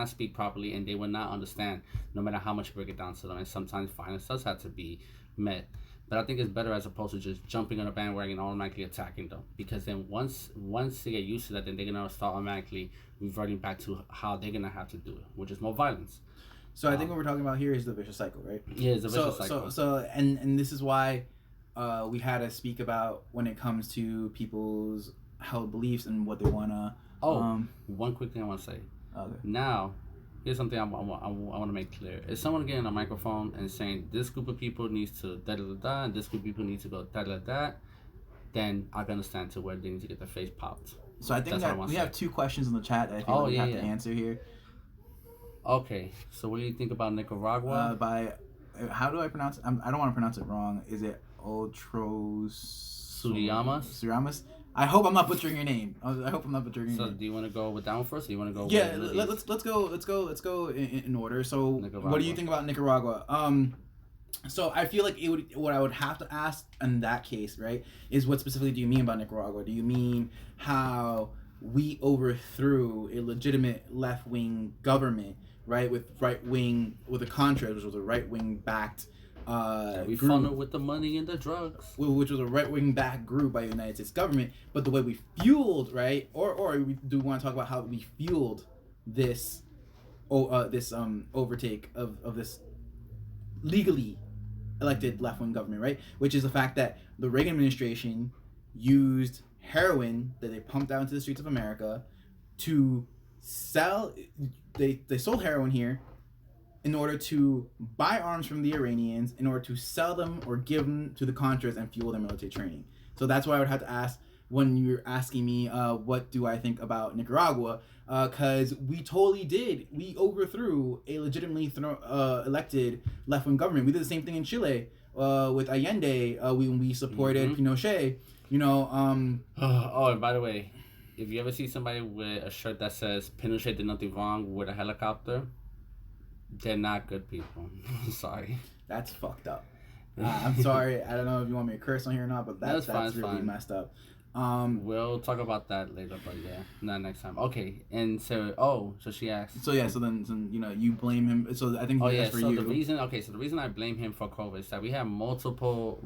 speak properly, and they will not understand no matter how much you break it down to them. And sometimes violence does have to be met. But I think it's better as opposed to just jumping on a bandwagon and automatically attacking them. Because then once they get used to that, then they're gonna start automatically reverting back to how they're gonna have to do it, which is more violence. So I think what we're talking about here is the vicious cycle, right? Yeah, it's a vicious cycle. So and this is why we had to speak about when it comes to people's held beliefs and what they wanna. One quick thing I want to say. Okay. Now, here's something I want to make clear. If someone getting a microphone and saying this group of people needs to da da da da and this group of people needs to go da da da, then I can understand to where they need to get their face popped. So I think that we have two questions in the chat that I think we have to answer here. Okay, so what do you think about Nicaragua? How do I pronounce it? I don't want to pronounce it wrong. Is it Suriyamas? I hope I'm not butchering your name. I hope I'm not butchering your name. So do you want to go with that one first, or you want to go? Yeah, let's go in order. So what do you think about Nicaragua? So I feel like what I would have to ask in that case, right, is what specifically do you mean by Nicaragua? Do you mean how we overthrew a legitimate left-wing government, right, with the Contras, which was a right-wing backed we funneled with the money and the drugs, which was a right-wing backed group by the United States government, but the way we fueled, right, or we do want to talk about how we fueled this overtake of this legally elected left-wing government, right, which is the fact that the Reagan administration used heroin that they pumped out into the streets of America to sell. They sold heroin here in order to buy arms from the Iranians, in order to sell them or give them to the Contras and fuel their military training. So that's why I would have to ask when you're asking me what do I think about Nicaragua, because we totally did. We overthrew a legitimately elected left-wing government. We did the same thing in Chile with Allende when we supported Pinochet. And by the way, if you ever see somebody with a shirt that says Pinochet did nothing wrong with a helicopter, they're not good people. Sorry. That's fucked up. I'm sorry. I don't know if you want me to curse on here or not, but that's really messed up. We'll talk about that later, but yeah, not next time. Okay, and so she asked. So then you blame him. So I think that's for you. The reason I blame him for COVID is that we have multiple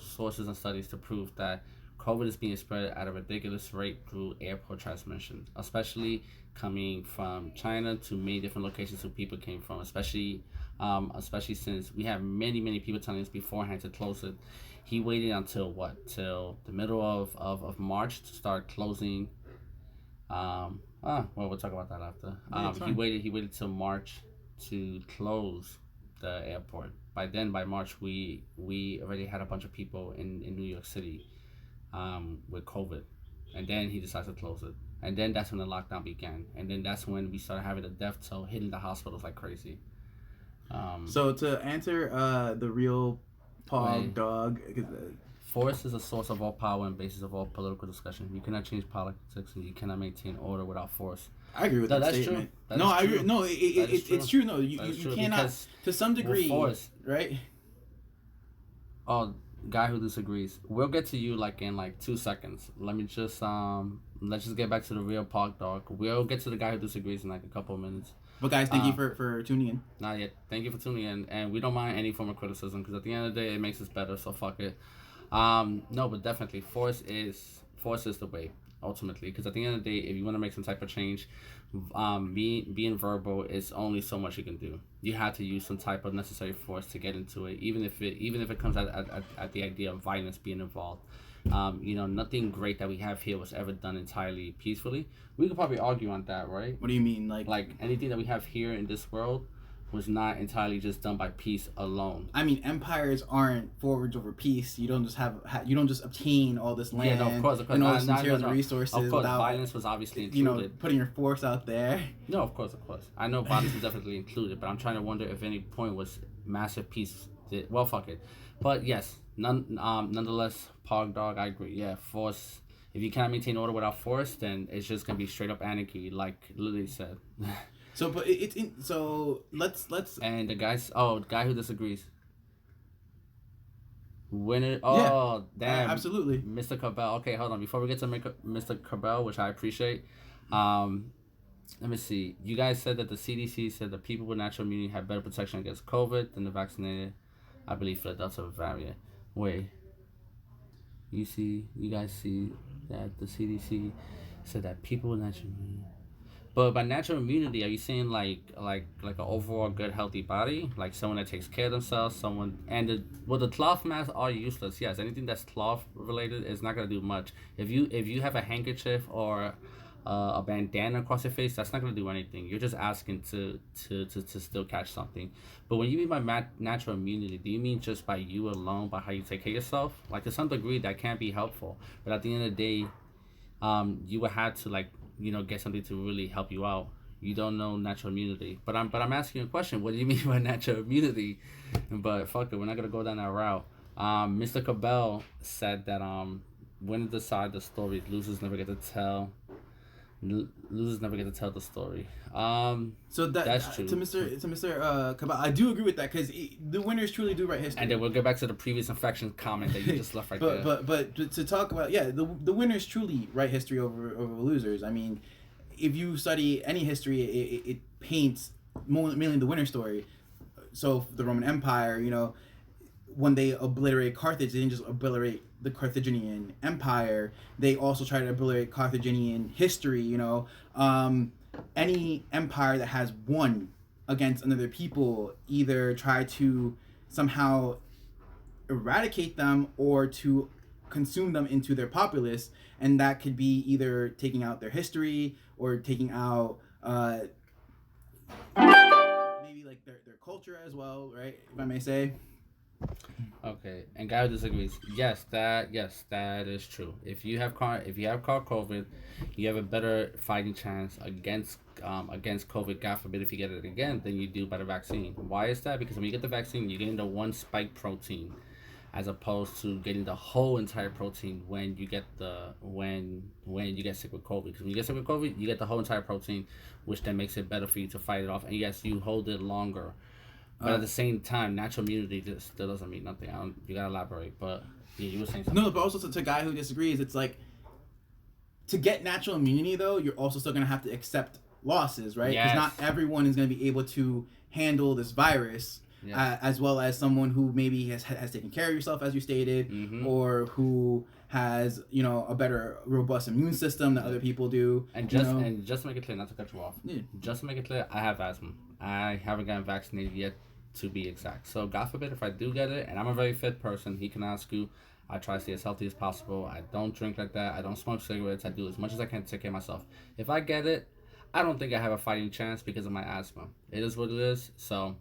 sources and studies to prove that COVID is being spread at a ridiculous rate through airport transmission, especially coming from China to many different locations where people came from, especially since we have many people telling us beforehand to close it. He waited until the middle of March to start closing. We'll talk about that after. He waited till March to close the airport. By March, we already had a bunch of people in New York City with COVID, and then he decided to close it. And then that's when the lockdown began. And then that's when we started having the death toll hitting the hospitals like crazy. So to answer the real dog. Force is a source of all power and basis of all political discussion. You cannot change politics and you cannot maintain order without force. I agree with No, that that's statement. true. That No, is I agree. true. No, That is it's true. No, That is you true, cannot, because to some degree, force. right? Oh, guy who disagrees. We'll get to you like in like 2 seconds. Let's just get back to the real Pog Dog. We'll get to the guy who disagrees in like a couple of minutes. But guys, thank you for tuning in. Not yet. Thank you for tuning in, and we don't mind any form of criticism because at the end of the day, it makes us better. So fuck it. No, but definitely, force is the way ultimately. Because at the end of the day, if you want to make some type of change, being verbal is only so much you can do. You have to use some type of necessary force to get into it, even if it comes at the idea of violence being involved. Nothing great that we have here was ever done entirely peacefully. We could probably argue on that, right? What do you mean, Like anything that we have here in this world was not entirely just done by peace alone. I mean, empires aren't forwards over peace. You don't just obtain all this land. Yeah, no, of course. And all these materials and resources. Of course, without, violence was obviously included. putting your force out there. No, of course. I know violence is definitely included, but I'm trying to wonder if any point was massive peace. Well, fuck it. But yes, nonetheless, Pog Dog, I agree. Yeah, force. If you cannot maintain order without force, then it's just gonna be straight up anarchy, like Lily said. So, but let's. And the guy who disagrees. Winner. Oh, damn. Absolutely. Mr. Cabell. Okay, hold on. Before we get to Mr. Cabell, which I appreciate, let me see. You guys said that the CDC said that people with natural immunity have better protection against COVID than the vaccinated. I believe for the Delta variant. Wait. You guys see that the CDC said that people with natural immunity. But by natural immunity, are you saying like an overall good healthy body, like someone that takes care of themselves, the cloth masks are useless. Yes, anything that's cloth related is not gonna do much. If you have a handkerchief or a bandana across your face, that's not gonna do anything. You're just asking to still catch something. But when you mean by natural immunity, do you mean just by you alone, by how you take care of yourself? Like to some degree, that can be helpful. But at the end of the day, you would have to get something to really help you out. You don't know natural immunity, but I'm asking you a question. What do you mean by natural immunity? But fuck it, we're not gonna go down that route. Mr. Cabell said that winners decide the story, losers never get to tell. Losers never get to tell the story. So that's true. To Mr. Cabal, I do agree with that because the winners truly do write history. And then we'll go back to the previous infection comment that you just left right there. But to talk about the winners truly write history over losers. I mean, if you study any history, it paints mainly the winner story. So the Roman Empire, when they obliterate Carthage, they didn't just obliterate the Carthaginian Empire. They also tried to obliterate Carthaginian history. Any empire that has won against another people either try to somehow eradicate them or to consume them into their populace, and that could be either taking out their history or taking out maybe like their culture as well, right? If I may say. Okay, and guy who disagrees. Yes, that is true. If you have caught COVID, you have a better fighting chance against COVID. God forbid if you get it again, than you do by the vaccine. Why is that? Because when you get the vaccine, you're getting the one spike protein, as opposed to getting the whole entire protein when you get you get sick with COVID. Because when you get sick with COVID, you get the whole entire protein, which then makes it better for you to fight it off. And yes, you hold it longer. But at the same time, natural immunity still doesn't mean nothing. You gotta elaborate. But yeah, you were saying something. No, but also to a guy who disagrees, it's like to get natural immunity though, you're also still gonna have to accept losses, right? Because not everyone is gonna be able to handle this virus, as well as someone who maybe has taken care of yourself, as you stated, or who has a better robust immune system than other people do. And just to make it clear, not to cut you off. Yeah. Just to make it clear, I have asthma. I haven't gotten vaccinated yet, to be exact. So God forbid if I do get it, and I'm a very fit person, he can ask you. I try to stay as healthy as possible. I don't drink like that. I don't smoke cigarettes. I do as much as I can to take care of myself. If I get it, I don't think I have a fighting chance because of my asthma. It is what it is. So,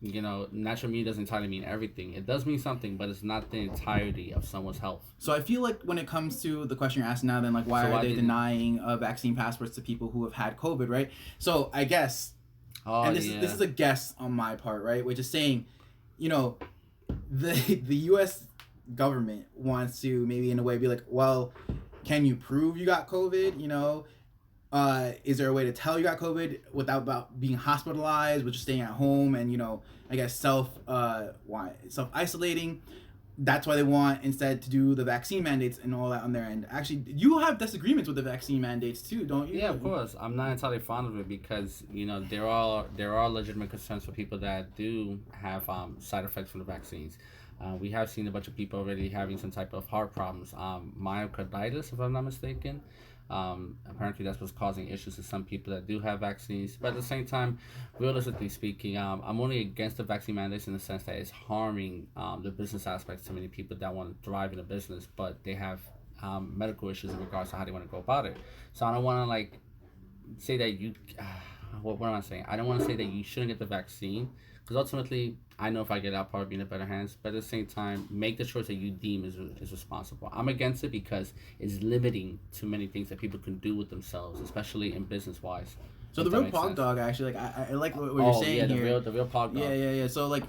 natural immunity doesn't entirely mean everything. It does mean something, but it's not the entirety of someone's health. So I feel like when it comes to the question you're asking now, then why are they denying vaccine passports to people who have had COVID, right? So I guess, this is a guess on my part, right? Which is saying, the U.S. government wants to maybe in a way be like, well, can you prove you got COVID? Is there a way to tell you got COVID without about being hospitalized, with just staying at home and I guess self isolating? That's why they want instead to do the vaccine mandates and all that on their end. Actually, you have disagreements with the vaccine mandates too, don't you? Yeah, of course. I'm not entirely fond of it because there are legitimate concerns for people that do have side effects from the vaccines. We have seen a bunch of people already having some type of heart problems, myocarditis, if I'm not mistaken. Apparently, that's what's causing issues to some people that do have vaccines. But at the same time, realistically speaking, I'm only against the vaccine mandates in the sense that it's harming the business aspects to many people that want to thrive in a business, but they have medical issues in regards to how they want to go about it. So I don't want to like say that you. What am I saying? I don't want to say that you shouldn't get the vaccine because ultimately, I know if I get out, I'll probably be in a better hands. But at the same time, make the choice that you deem is responsible. I'm against it because it's limiting to many things that people can do with themselves, especially in business wise. So the real pog dog, actually, like I like what you're saying yeah, here. The real pog dog. Yeah. So like,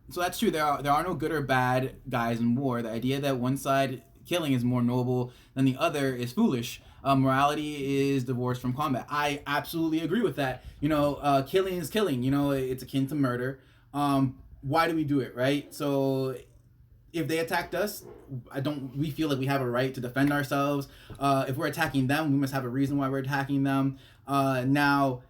so that's true. There are no good or bad guys in war. The idea that one side killing is more noble than the other is foolish. Morality is divorced from combat. I absolutely agree with that. Killing is killing. It's akin to murder. Why do we do it, right? So if they attacked us, we feel like we have a right to defend ourselves. If we're attacking them, we must have a reason why we're attacking them. Now,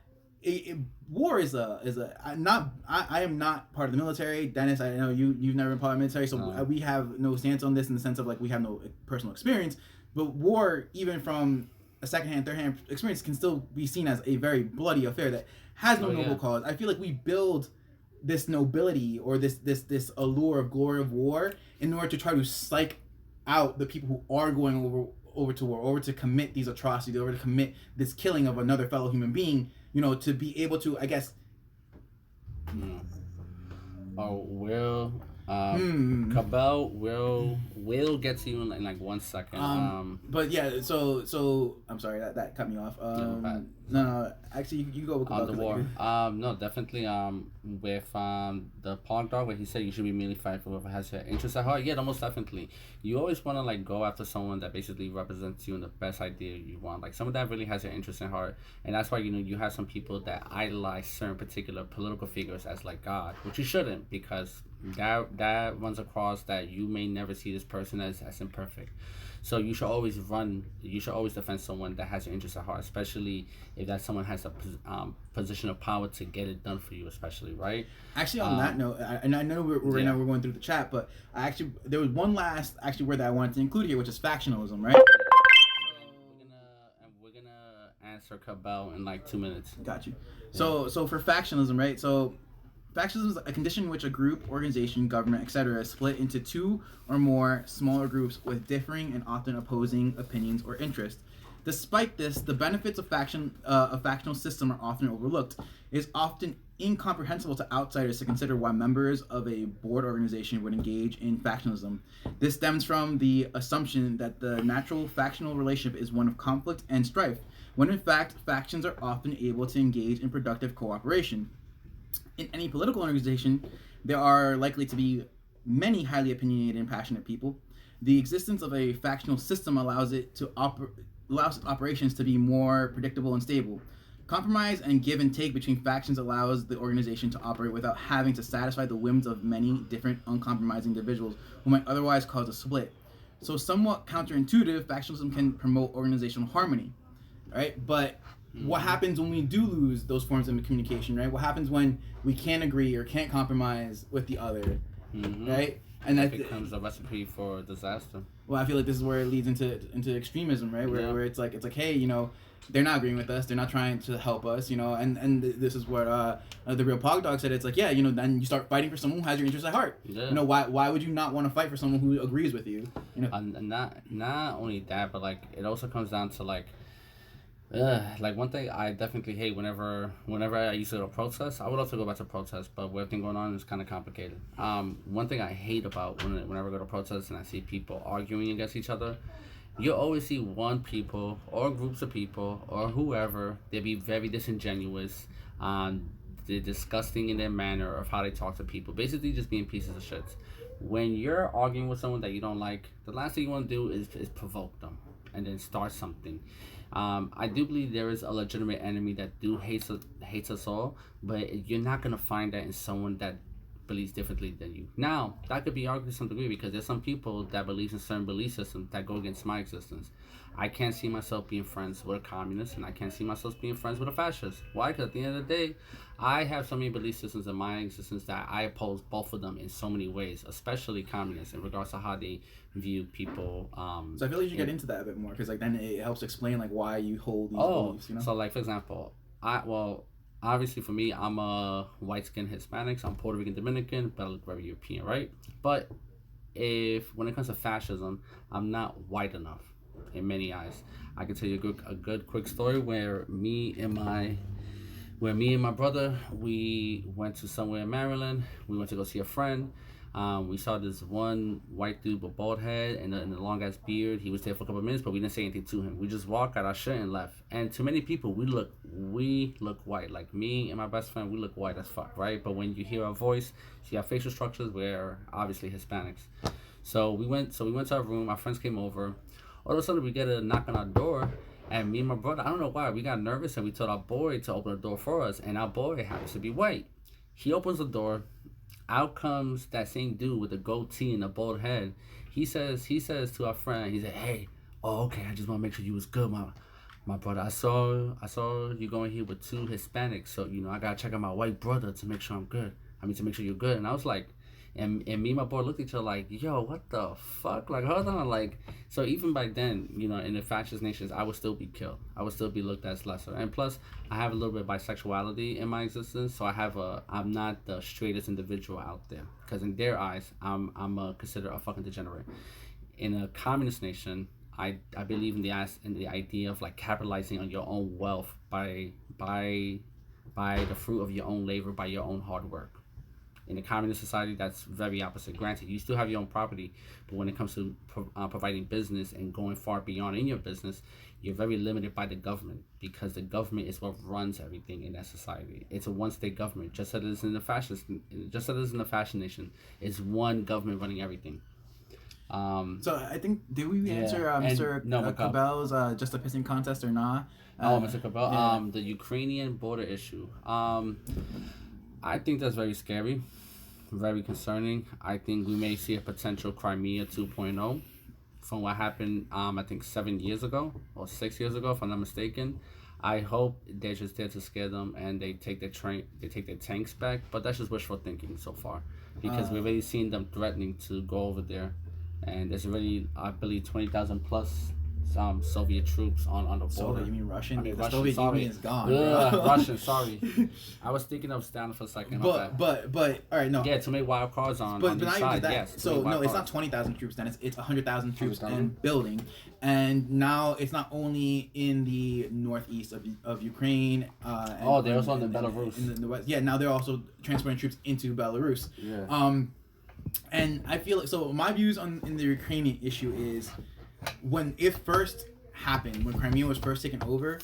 war is I am not part of the military. Dennis, I know you've never been part of the military, so we have no stance on this in the sense of like we have no personal experience. But war, even from a secondhand, thirdhand experience, can still be seen as a very bloody affair that has no noble cause. I feel like we build this nobility or this allure of glory of war in order to try to psych out the people who are going over to war, over to commit these atrocities, over to commit this killing of another fellow human being, to be able to, I guess. Cabell will get to you in like 1 second. But yeah, so I'm sorry that cut me off. No, actually you go with Cabell. The war. No, definitely. With the pog dog, where he said you should be mainly fighting for whoever has your interest at heart. Yeah, most definitely. You always want to like go after someone that basically represents you and the best idea you want, like someone that really has your interest at heart. And that's why you have some people that idolize certain particular political figures as like God, which you shouldn't, because that runs across that you may never see this person as imperfect. So you should always defend someone that has your interest at heart, especially if that someone has a position of power to get it done for you, especially, right? Actually, on that note, and I know right now we're going through the chat, but there was one last word that I wanted to include here, which is factionalism, right? We're gonna answer Cabell in like 2 minutes. Got you. So for factionalism, right? So factionalism is a condition in which a group, organization, government, etc. is split into two or more smaller groups with differing and often opposing opinions or interests. Despite this, the benefits of a factional system are often overlooked. It is often incomprehensible to outsiders to consider why members of a board organization would engage in factionalism. This stems from the assumption that the natural factional relationship is one of conflict and strife, when in fact factions are often able to engage in productive cooperation. In any political organization, there are likely to be many highly opinionated and passionate people. The existence of a factional system allows operations to be more predictable and stable. Compromise and give and take between factions allows the organization to operate without having to satisfy the whims of many different uncompromising individuals who might otherwise cause a split. So somewhat counterintuitive, factionalism can promote organizational harmony, right? But what happens when we do lose those forms of communication, right? What happens when we can't agree or can't compromise with the other, right? And that becomes a recipe for disaster. Well, I feel like this is where it leads into extremism, right? Where it's like, hey, they're not agreeing with us, they're not trying to help us, and this is what the real Pog Dog said. It's like, then you start fighting for someone who has your interests at heart. Yeah. Why would you not want to fight for someone who agrees with you? And not only that, but like it also comes down to like one thing I definitely hate whenever I used to go to protests. I would love to go back to protests, but with everything going on, it's kind of complicated. One thing I hate about whenever I go to protests and I see people arguing against each other, you always see one people or groups of people or whoever, they be very disingenuous. They're disgusting in their manner of how they talk to people, basically just being pieces of shit. When you're arguing with someone that you don't like, the last thing you want to do is provoke them. and then start something. I do believe there is a legitimate enemy that hates us all, but you're not gonna find that in someone that believes differently than you. Now, that could be argued to some degree because there's some people that believe in certain belief systems that go against my existence. I can't see myself being friends with a communist, and I can't see myself being friends with a fascist. Why? Because at the end of the day, I have so many belief systems in my existence that I oppose both of them in so many ways, especially communists, in regards to how they view people. So I feel like you should get into that a bit more, because like then it helps explain like why you hold these beliefs. You know. So like for example, obviously for me, I'm a white skinned Hispanic, so I'm Puerto Rican Dominican, but I look very European, right? But when it comes to fascism, I'm not white enough in many eyes. I can tell you a good quick story where me and my brother, we went to somewhere in Maryland. We went to go see a friend. We saw this one white dude with bald head and a long ass beard. He was there for a couple of minutes, but we didn't say anything to him. We just walked out our shit and left. And to many people, we look white. Like me and my best friend, we look white as fuck, right? But when you hear our voice, see our facial structures, we're obviously Hispanics. So we went to our room. Our friends came over. All of a sudden, we get a knock on our door, and me and my brother, I don't know why, we got nervous, and we told our boy to open the door for us, and our boy happens to be white. He opens the door. Out comes that same dude with a goatee and a bald head. He says to our friend, he said, "Hey, okay, I just want to make sure you was good, my brother. I saw you going here with two Hispanics, so I gotta check out my white brother to make sure I'm good. To make sure you're good." And I was like, and me and my boy looked at each other like, yo, what the fuck? Like, hold on. Like, so even back then, in the fascist nations, I would still be killed. I would still be looked at as lesser. And plus, I have a little bit of bisexuality in my existence, so I'm not the straightest individual out there. Because in their eyes, I'm considered a fucking degenerate. In a communist nation, I believe in the idea of like capitalizing on your own wealth by the fruit of your own labor, by your own hard work. In a communist society, that's very opposite. Granted, you still have your own property, but when it comes to providing business and going far beyond in your business, you're very limited by the government, because the government is what runs everything in that society. It's a one-state government, just as it is in the fascist nation. It's one government running everything. So I think, did we answer Mr. Cabell's just a pissing contest or not? Mr. Cabell, the Ukrainian border issue. I think that's very scary, very concerning. I think we may see a potential Crimea 2.0 from what happened, I think 7 years ago or 6 years ago, if I'm not mistaken. I hope they're just there to scare them and they take their tanks back. But that's just wishful thinking so far, because we've already seen them threatening to go over there, and there's already, I believe, 20,000 plus Soviet troops on the border. Soviet, you mean Russian? The Russian, Soviet sorry. Union is gone. Russian, sorry. I was thinking of standing for a second. But all right, no. Yeah, to make wild cards on But the not side. even that. Yes, So no, it's not 20,000 troops. Then it's 100,000 troops and building. And now it's not only in the northeast of Ukraine. They're also in Belarus. In the west. Yeah, now they're also transporting troops into Belarus. Yeah. And I feel like, so my views in the Ukrainian issue is, when it first happened, when Crimea was first taken over,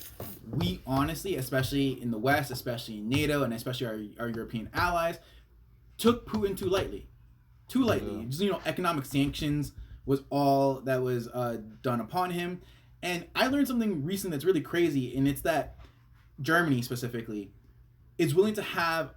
we honestly, especially in the West, especially in NATO, and especially our European allies, took Putin too lightly. Yeah. Just, economic sanctions was all that was done upon him. And I learned something recent that's really crazy, and it's that Germany specifically is willing to have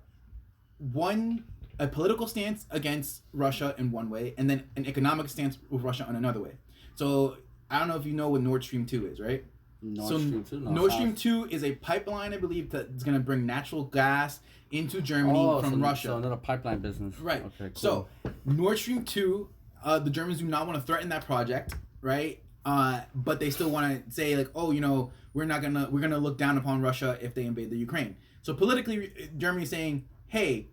a political stance against Russia in one way, and then an economic stance with Russia in another way. So I don't know if you know what Nord Stream 2 is, right? Nord Stream 2 is a pipeline, I believe, that's going to bring natural gas into Germany from Russia. So another pipeline business. Right. Okay, cool. So Nord Stream 2, the Germans do not want to threaten that project, right? But they still want to say, like, we're gonna look down upon Russia if they invade the Ukraine. So politically, Germany's saying, hey,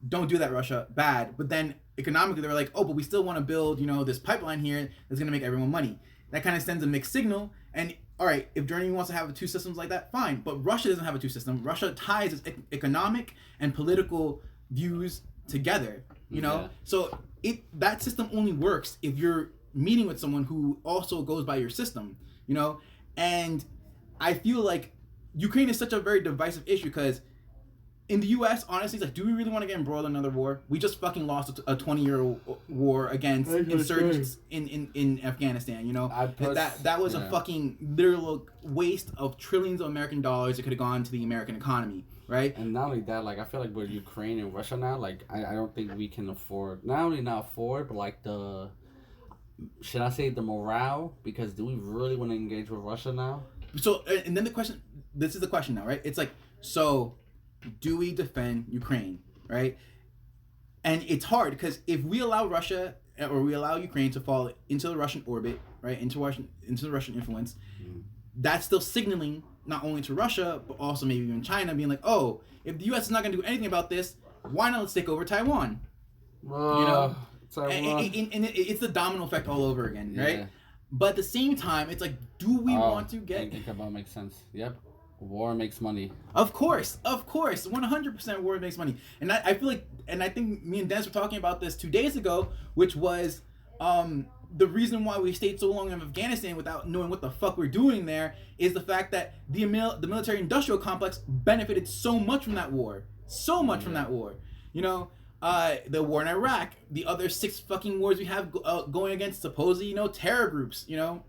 don't do that, Russia, bad. But then economically, they're like, oh, but we still want to build, this pipeline here that's going to make everyone money. That kind of sends a mixed signal. And all right, if Germany wants to have two systems like that, fine. But Russia doesn't have a two system. Russia ties its economic and political views together, know? So that system only works if you're meeting with someone who also goes by your system, And I feel like Ukraine is such a very divisive issue, because in the U.S., honestly, it's like, do we really want to get embroiled in another war? We just fucking lost a 20-year war against insurgents in Afghanistan. You know, that was a fucking literal waste of trillions of American dollars that could have gone to the American economy, right? And not only that, like I feel like with Ukraine and Russia now, like I don't think we can afford not afford, but like should I say the morale? Because do we really want to engage with Russia now? So, and then this is the question now, right? It's like, so do we defend Ukraine, right? And it's hard because if we allow Russia or we allow Ukraine to fall into the Russian orbit, right, into the Russian influence, that's still signaling not only to Russia but also maybe even China, being like, oh, if the U.S. is not going to do anything about this, why not let's take over Taiwan? You know, and it's the domino effect all over again, right? Yeah. But at the same time, it's like, do we want to get? I think about makes sense. Yep. War makes money. Of course, 100% war makes money. And I feel like, and I think me and Dennis were talking about this 2 days ago, which was the reason why we stayed so long in Afghanistan without knowing what the fuck we're doing there is the fact that the military-industrial complex benefited so much from that war. So much from that war. You know, the war in Iraq, the other 6 fucking wars we have going against supposedly, you know, terror groups, you know.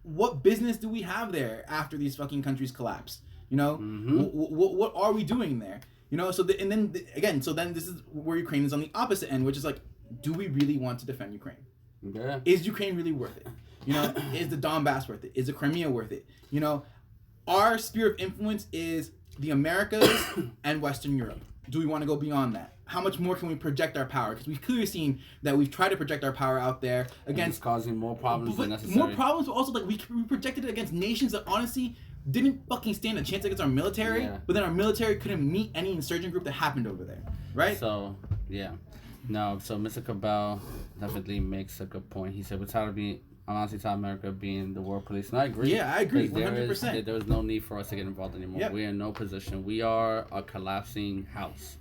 What business do we have there after these fucking countries collapse? You know, what are we doing there? You know, so then this is where Ukraine is on the opposite end, which is like, do we really want to defend Ukraine? Yeah. Is Ukraine really worth it? You know, is the Donbass worth it? Is the Crimea worth it? You know, our sphere of influence is the Americas and Western Europe. Do we want to go beyond that? How much more can we project our power? Because we've clearly seen that we've tried to project our power out there against causing more problems than necessary. More problems, but also like we projected it against nations that honestly didn't fucking stand a chance against our military. Yeah. But then our military couldn't meet any insurgent group that happened over there, right? So yeah, no. So Mr. Cabell definitely makes a good point. He said we're tired of being. I'm honestly tired of America being the world police, and I agree. Yeah, I agree, 100%. There is no need for us to get involved anymore. Yep. We're in no position. We are a collapsing house.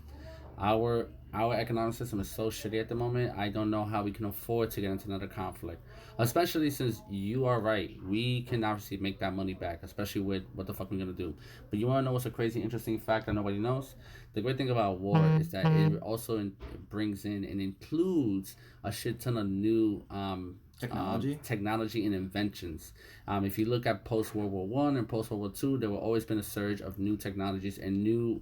Our economic system is so shitty at the moment. I don't know how we can afford to get into another conflict, especially since you are right. We can obviously make that money back, especially with what the fuck we're gonna do. But you want to know what's a crazy, interesting fact that nobody knows? The great thing about war is that it also brings in and includes a shit ton of new technology and inventions. If you look at post World War I and post World War II, there will always been a surge of new technologies and new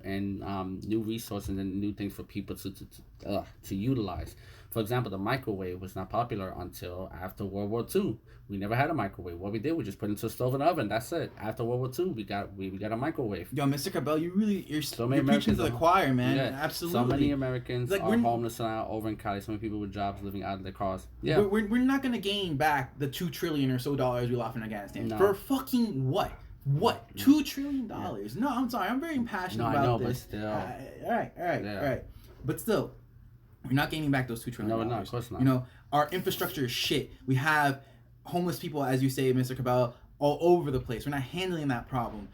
resources and new things for people to utilize. For example, the microwave was not popular until after World War II. We never had a microwave. What we did, we just put it into a stove and oven. That's it. After World War II, we got a microwave. Yo, Mr. Cabell, you're preaching to the choir, man. Yeah, absolutely. So many Americans are homeless now over in Cali. So many people with jobs living out of their cars. Yeah, we're not gonna gain back the $2 trillion or so we lost in Afghanistan. No. For fucking what? What? $2 trillion? Yeah. No, I'm sorry. I'm very passionate about this. But still. All right. But still, we're not gaining back those $2 trillion. No, of course not. You know, our infrastructure is shit. We have homeless people, as you say, Mr. Cabell, all over the place. We're not handling that problem.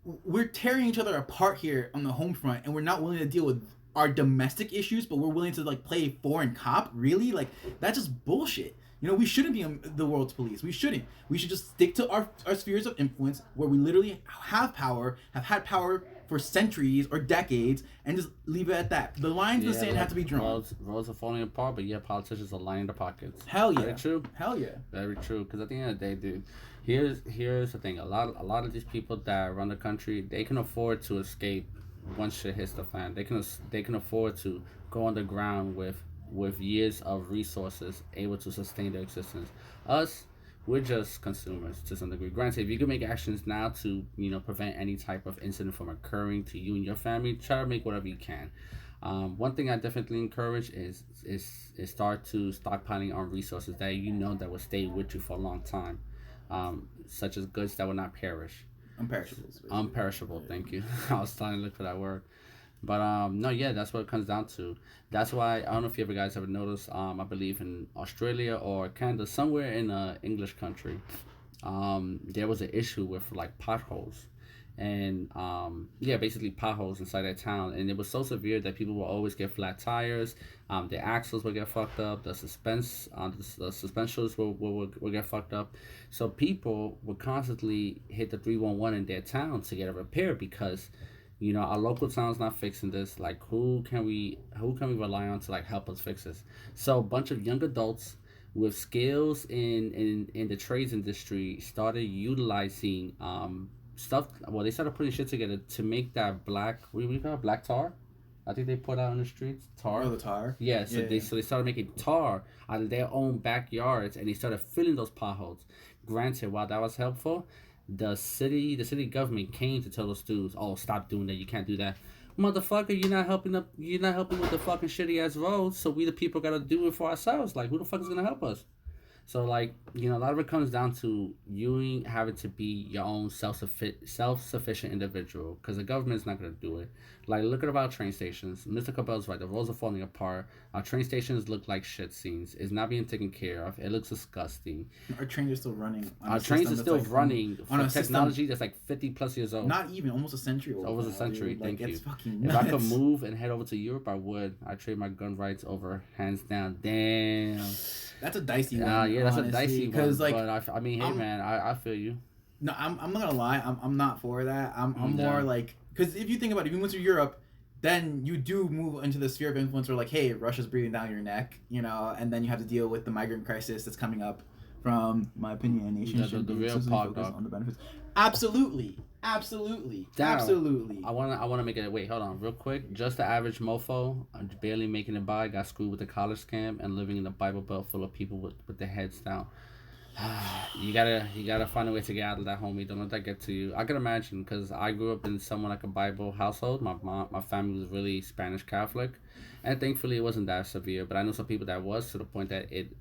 We're tearing each other apart here on the home front, and we're not willing to deal with our domestic issues, but we're willing to like play foreign cop. Really? Like, that's just bullshit. You know, we shouldn't be the world's police. We shouldn't. We should just stick to our spheres of influence where we literally have power, have had power for centuries or decades, and just leave it at that. The lines in the sand have to be drawn. Roads are falling apart, but yeah, politicians are lining the pockets. Hell yeah. Very true. Hell yeah. Very true. Because at the end of the day, dude, here's the thing. A lot of these people that run the country, they can afford to escape once shit hits the fan. They can afford to go underground with years of resources able to sustain their existence. Us, we're just consumers to some degree. Granted, if you can make actions now to, you know, prevent any type of incident from occurring to you and your family, try to make whatever you can. One thing I definitely encourage is start to stockpiling on resources that you know that will stay with you for a long time, such as goods that will not perish. Unperishable. Thank you. I was trying to look for that word. But no, yeah, that's what it comes down to. That's why, I don't know if you guys ever noticed, I believe in Australia or Canada, somewhere in a English country, there was an issue with like potholes. And basically potholes inside that town, and it was so severe that people will always get flat tires. The axles will get fucked up. The suspensions will get fucked up. So people would constantly hit the 311 in their town to get a repair because You know, our local town's not fixing this. Like, who can we rely on to like help us fix this? So a bunch of young adults with skills in the trades industry started utilizing stuff. Well, they started putting shit together to make that black, what do we call it, black tar. I think they put out on the streets tar. Oh, the tar. Yeah, so Yeah. they started making tar out of their own backyards, and they started filling those potholes. Granted, while that was helpful, the city government came to tell those dudes, "Oh, stop doing that. You can't do that, motherfucker. You're not helping up. You're not helping with the fucking shitty ass roads. So we the people gotta do it for ourselves. Like, who the fuck is gonna help us?" So like, you know, a lot of it comes down to you having to be your own self sufficient individual, because the government's not gonna do it. Like, look at our train stations. Mr. Cabell's right. The roads are falling apart. Our train stations look like shit scenes. It's not being taken care of. It looks disgusting. Our trains are still running. Our trains are still running on a technology that's like 50 plus years old. Not even, almost a century old. Almost a century. Dude. Like, Thank it's you. fucking If nuts. I could move and head over to Europe, I would. I'd trade my gun rights over hands down. Damn. That's a dicey one. Yeah, that's honestly, a dicey one. because like, But I mean, hey man, I feel you. no, I'm not gonna lie. I'm not for that. I'm Yeah. more like, because if you think about it, if you went to Europe, then you do move into the sphere of influence where like, hey, Russia's breathing down your neck, you know, and then you have to deal with the migrant crisis that's coming up. From my opinion, nations should the be real exclusively pog focused dog. on the benefits. Absolutely. Damn. Absolutely. I wanna make it. Wait, hold on, real quick. Just the average mofo, barely making it by, got screwed with the college scam, and living in a Bible Belt full of people with their heads down. You gotta find a way to get out of that, homie. Don't let that get to you. I can imagine, because I grew up in somewhat like a Bible household. My family was really Spanish Catholic, and thankfully it wasn't that severe. But I know some people that was, to the point that it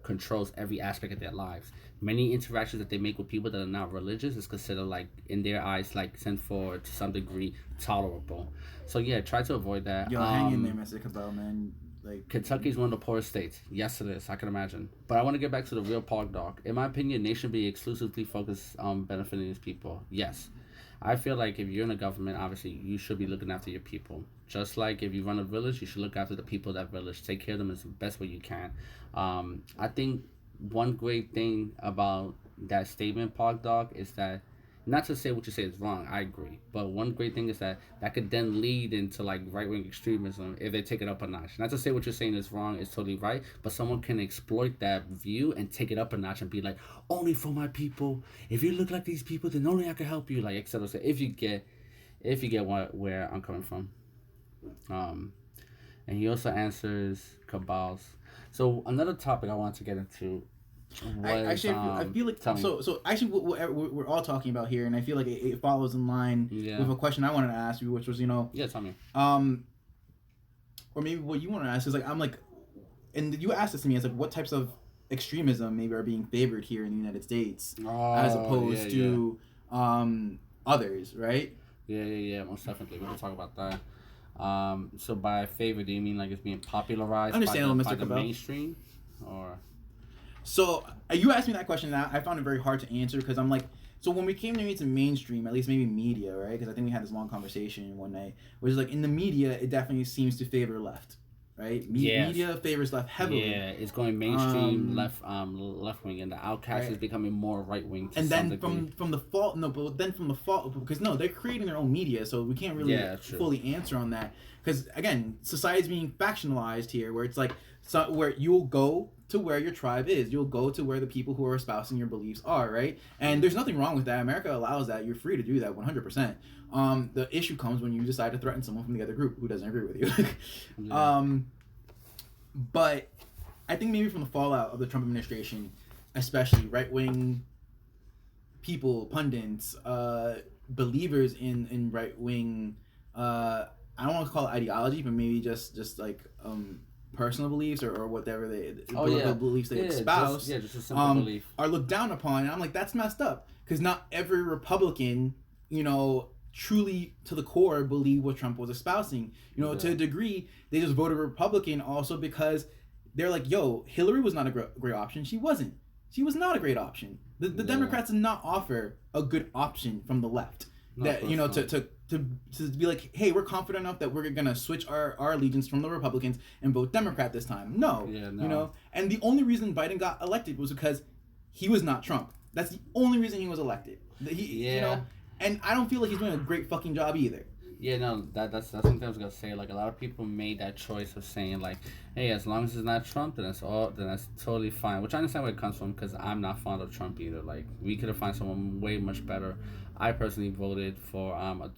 controls every aspect of their lives. Many interactions that they make with people that are not religious is considered, like, in their eyes, like, sinful, to some degree tolerable. So yeah, try to avoid that. Yo, hang in there, Mr. Cabell, man. Like, Kentucky's one of the poorest states. Yes, it is. I can imagine. But I want to get back to the real pog dog. In my opinion, they should be exclusively focused on benefiting these people. Yes. I feel like if you're in a government, obviously, you should be looking after your people. Just like if you run a village, you should look after the people of that village. Take care of them as the best way you can. I think one great thing about that statement, pog dog, is that, not to say what you say is wrong, I agree. But one great thing is that could then lead into like right-wing extremism if they take it up a notch. Not to say what you're saying is wrong, is totally right, but someone can exploit that view and take it up a notch and be like, only for my people. If you look like these people, then only I can help you. Like, etc. If you get where I'm coming from. And he also answers Cabal's. So another topic I want to get into. Actually, I feel like so. Actually, what we're all talking about here, and I feel like it follows in line with a question I wanted to ask you, which was, yeah, tell me. Or maybe what you want to ask is like, I'm like, and you asked this to me, it's like, what types of extremism maybe are being favored here in the United States as opposed to others, right? Yeah, most definitely. We're gonna talk about that. So by favor, do you mean like it's being popularized by the mainstream, or? So you asked me that question, and I found it very hard to answer, because I'm like, so when we came to mainstream, at least maybe media, right? Because I think we had this long conversation one night, which is like, in the media, it definitely seems to favor left, right? Media favors left heavily. Yeah, it's going mainstream left wing, and the outcast is becoming more right wing. And then from the fault, because no, they're creating their own media, so we can't really fully answer on that. Because again, society's being factionalized here, where it's like, where you'll go to where your tribe is. You'll go to where the people who are espousing your beliefs are, right? And there's nothing wrong with that. America allows that. You're free to do that 100%. The issue comes when you decide to threaten someone from the other group who doesn't agree with you. But I think maybe from the fallout of the Trump administration, especially right-wing people, pundits, believers in right-wing, I don't want to call it ideology, but maybe just like personal beliefs or whatever political beliefs they espouse, just a simple belief, are looked down upon. And I'm like, that's messed up, because not every Republican, truly to the core believe what Trump was espousing. To a degree, they just voted Republican also because they're like, yo, Hillary was not a great option. She wasn't. She was not a great option. The Democrats did not offer a good option from the left. To be like, hey, we're confident enough that we're gonna switch our allegiance from the Republicans and vote Democrat this time. No. And the only reason Biden got elected was because he was not Trump. That's the only reason he was elected. And I don't feel like he's doing a great fucking job either. Yeah, no, that's something I was gonna say. Like a lot of people made that choice of saying like, hey, as long as it's not Trump, then that's totally fine. Which I understand where it comes from because I'm not fond of Trump either. Like we could have found someone way much better. I personally voted for a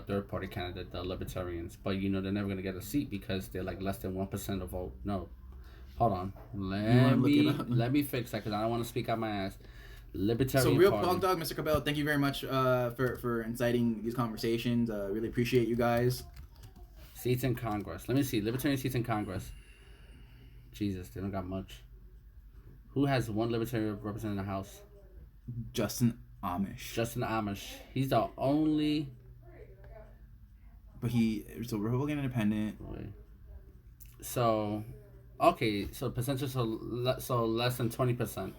third party candidate, the Libertarians, but they're never gonna get a seat because they're like less than 1% of vote. No, hold on, You want let to look it me up? let me fix that because I don't want to speak out my ass. So, Libertarian real Party. Pog Dog, Mr. Cabell, thank you very much for inciting these conversations. Really appreciate you guys. Seats in Congress. Let me see. Libertarian seats in Congress. Jesus, they don't got much. Who has one libertarian representing the House? Justin Amish. Justin Amish. He's the only. But so Republican Independent. Wait. So, okay. So percentage, so less than 20%.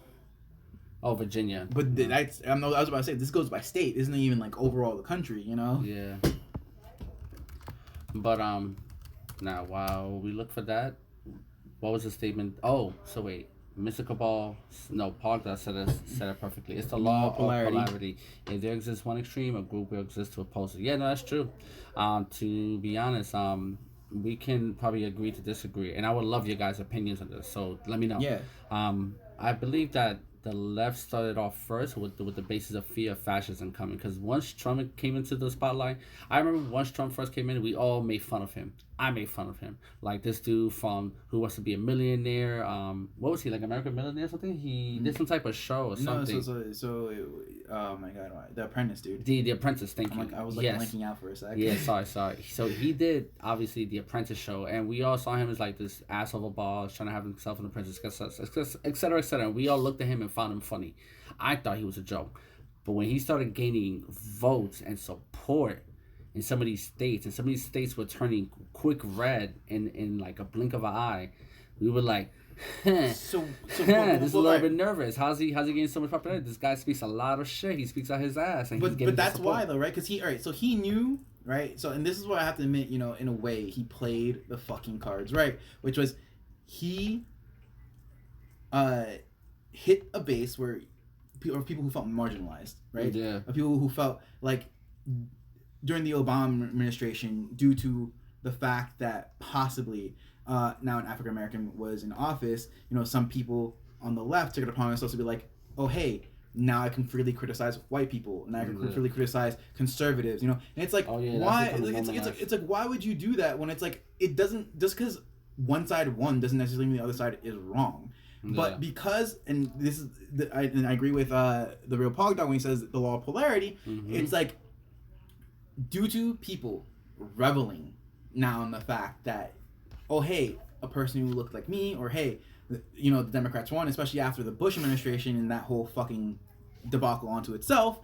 Oh, Virginia. But that's I was about to say this goes by state, isn't it? Even like overall the country, Yeah. But now while we look for that, what was the statement? Oh, so wait. Mr. Cabal, no, Pogda said it perfectly. It's the law of polarity. If there exists one extreme, a group will exist to oppose it. Yeah, no, that's true. To be honest, we can probably agree to disagree, and I would love your guys' opinions on this. So let me know. Yeah. I believe that the left started off first with the basis of fear of fascism coming, because once Trump came into the spotlight, I remember once Trump first came in, we all made fun of him. I made fun of him, like this dude from Who Wants to Be a Millionaire. What was he, like American Millionaire or something? He did some type of show or something. Oh my God, The Apprentice, dude. The Apprentice. Thank you. I was like yes. blanking out for a second. Yeah, sorry. So he did obviously the Apprentice show, and we all saw him as like this asshole of a boss trying to have himself an apprentice, etc., etc. And we all looked at him and found him funny. I thought he was a joke, but when he started gaining votes and support in some of these states, and some of these states were turning quick red in like a blink of an eye, we were like, this is a little bit nervous. How's he getting so much popularity? This guy speaks a lot of shit. He speaks out his ass, and but that's why though, right? Because he knew, right? So, and this is what I have to admit, in a way, he played the fucking cards right, which was he hit a base where people who felt marginalized, right? Yeah. People who felt like during the Obama administration, due to the fact that possibly now an African American was in office, some people on the left took it upon themselves to be like, oh hey, now I can freely criticize white people, and I can freely criticize conservatives, and it's like, why? It's like why would you do that when it's like it doesn't, just because one side won doesn't necessarily mean the other side is wrong. Yeah. But because, and this is, I agree with the real Pog Dog when he says the law of polarity. Mm-hmm. It's like, due to people reveling now in the fact that, oh hey, a person who looked like me, or hey, the Democrats won, especially after the Bush administration and that whole fucking debacle onto itself.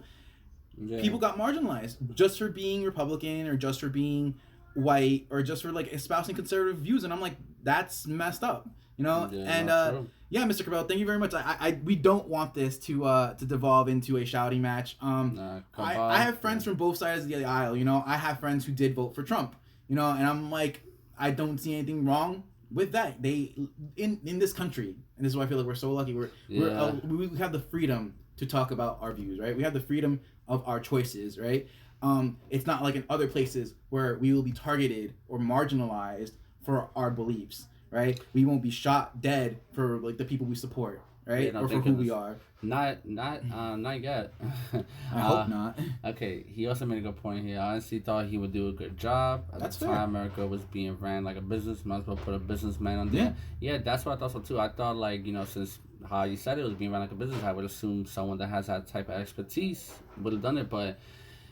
Yeah. People got marginalized just for being Republican, or just for being white, or just for like espousing conservative views, and I'm like, that's messed up, Yeah, and yeah, Mr. Cabell, thank you very much. We don't want this to devolve into a shouting match. I have friends from both sides of the aisle. I have friends who did vote for Trump. And I'm like, I don't see anything wrong with that. They in this country, and this is why I feel like we're so lucky. We have the freedom to talk about our views, right? We have the freedom of our choices, right? It's not like in other places where we will be targeted or marginalized for our beliefs, right? We won't be shot dead for like the people we support, right? Or for who we are. Not yet. I hope not. Okay, he also made a good point here. I honestly thought he would do a good job. At the time, America was being ran like a business. Might as well put a businessman on there. Yeah, that's what I thought so too. I thought like, since how you said it was being ran like a business, I would assume someone that has that type of expertise would have done it. But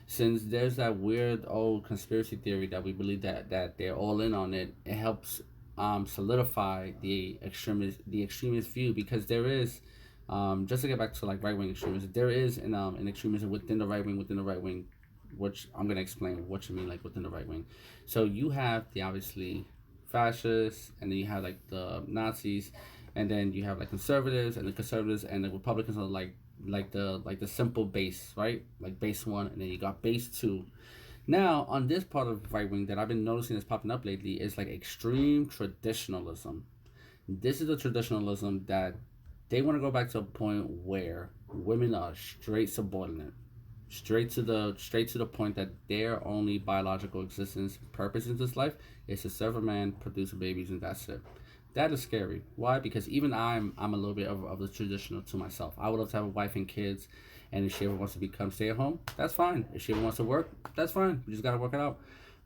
since there's that weird old conspiracy theory that we believe that they're all in on it, it helps solidify the extremist view, because there is, just to get back to like right wing extremism, there is an extremism within the right wing, which I'm gonna explain what you mean like within the right wing. So you have the obviously fascists, and then you have like the Nazis, and then you have like conservatives, and the Republicans are like the simple base, right? Like base 1, and then you got base 2. Now, on this part of right wing that I've been noticing is popping up lately is like extreme traditionalism. This is the traditionalism that they want to go back to a point where women are straight subordinate. straight to the point that their only biological existence purpose in this life is to serve a man, produce babies, and that's it. That is scary. Why? Because even I'm a little bit of the traditional to myself. I would love to have a wife and kids, and if she ever wants to become stay at home, that's fine. If she ever wants to work, that's fine. We just gotta work it out.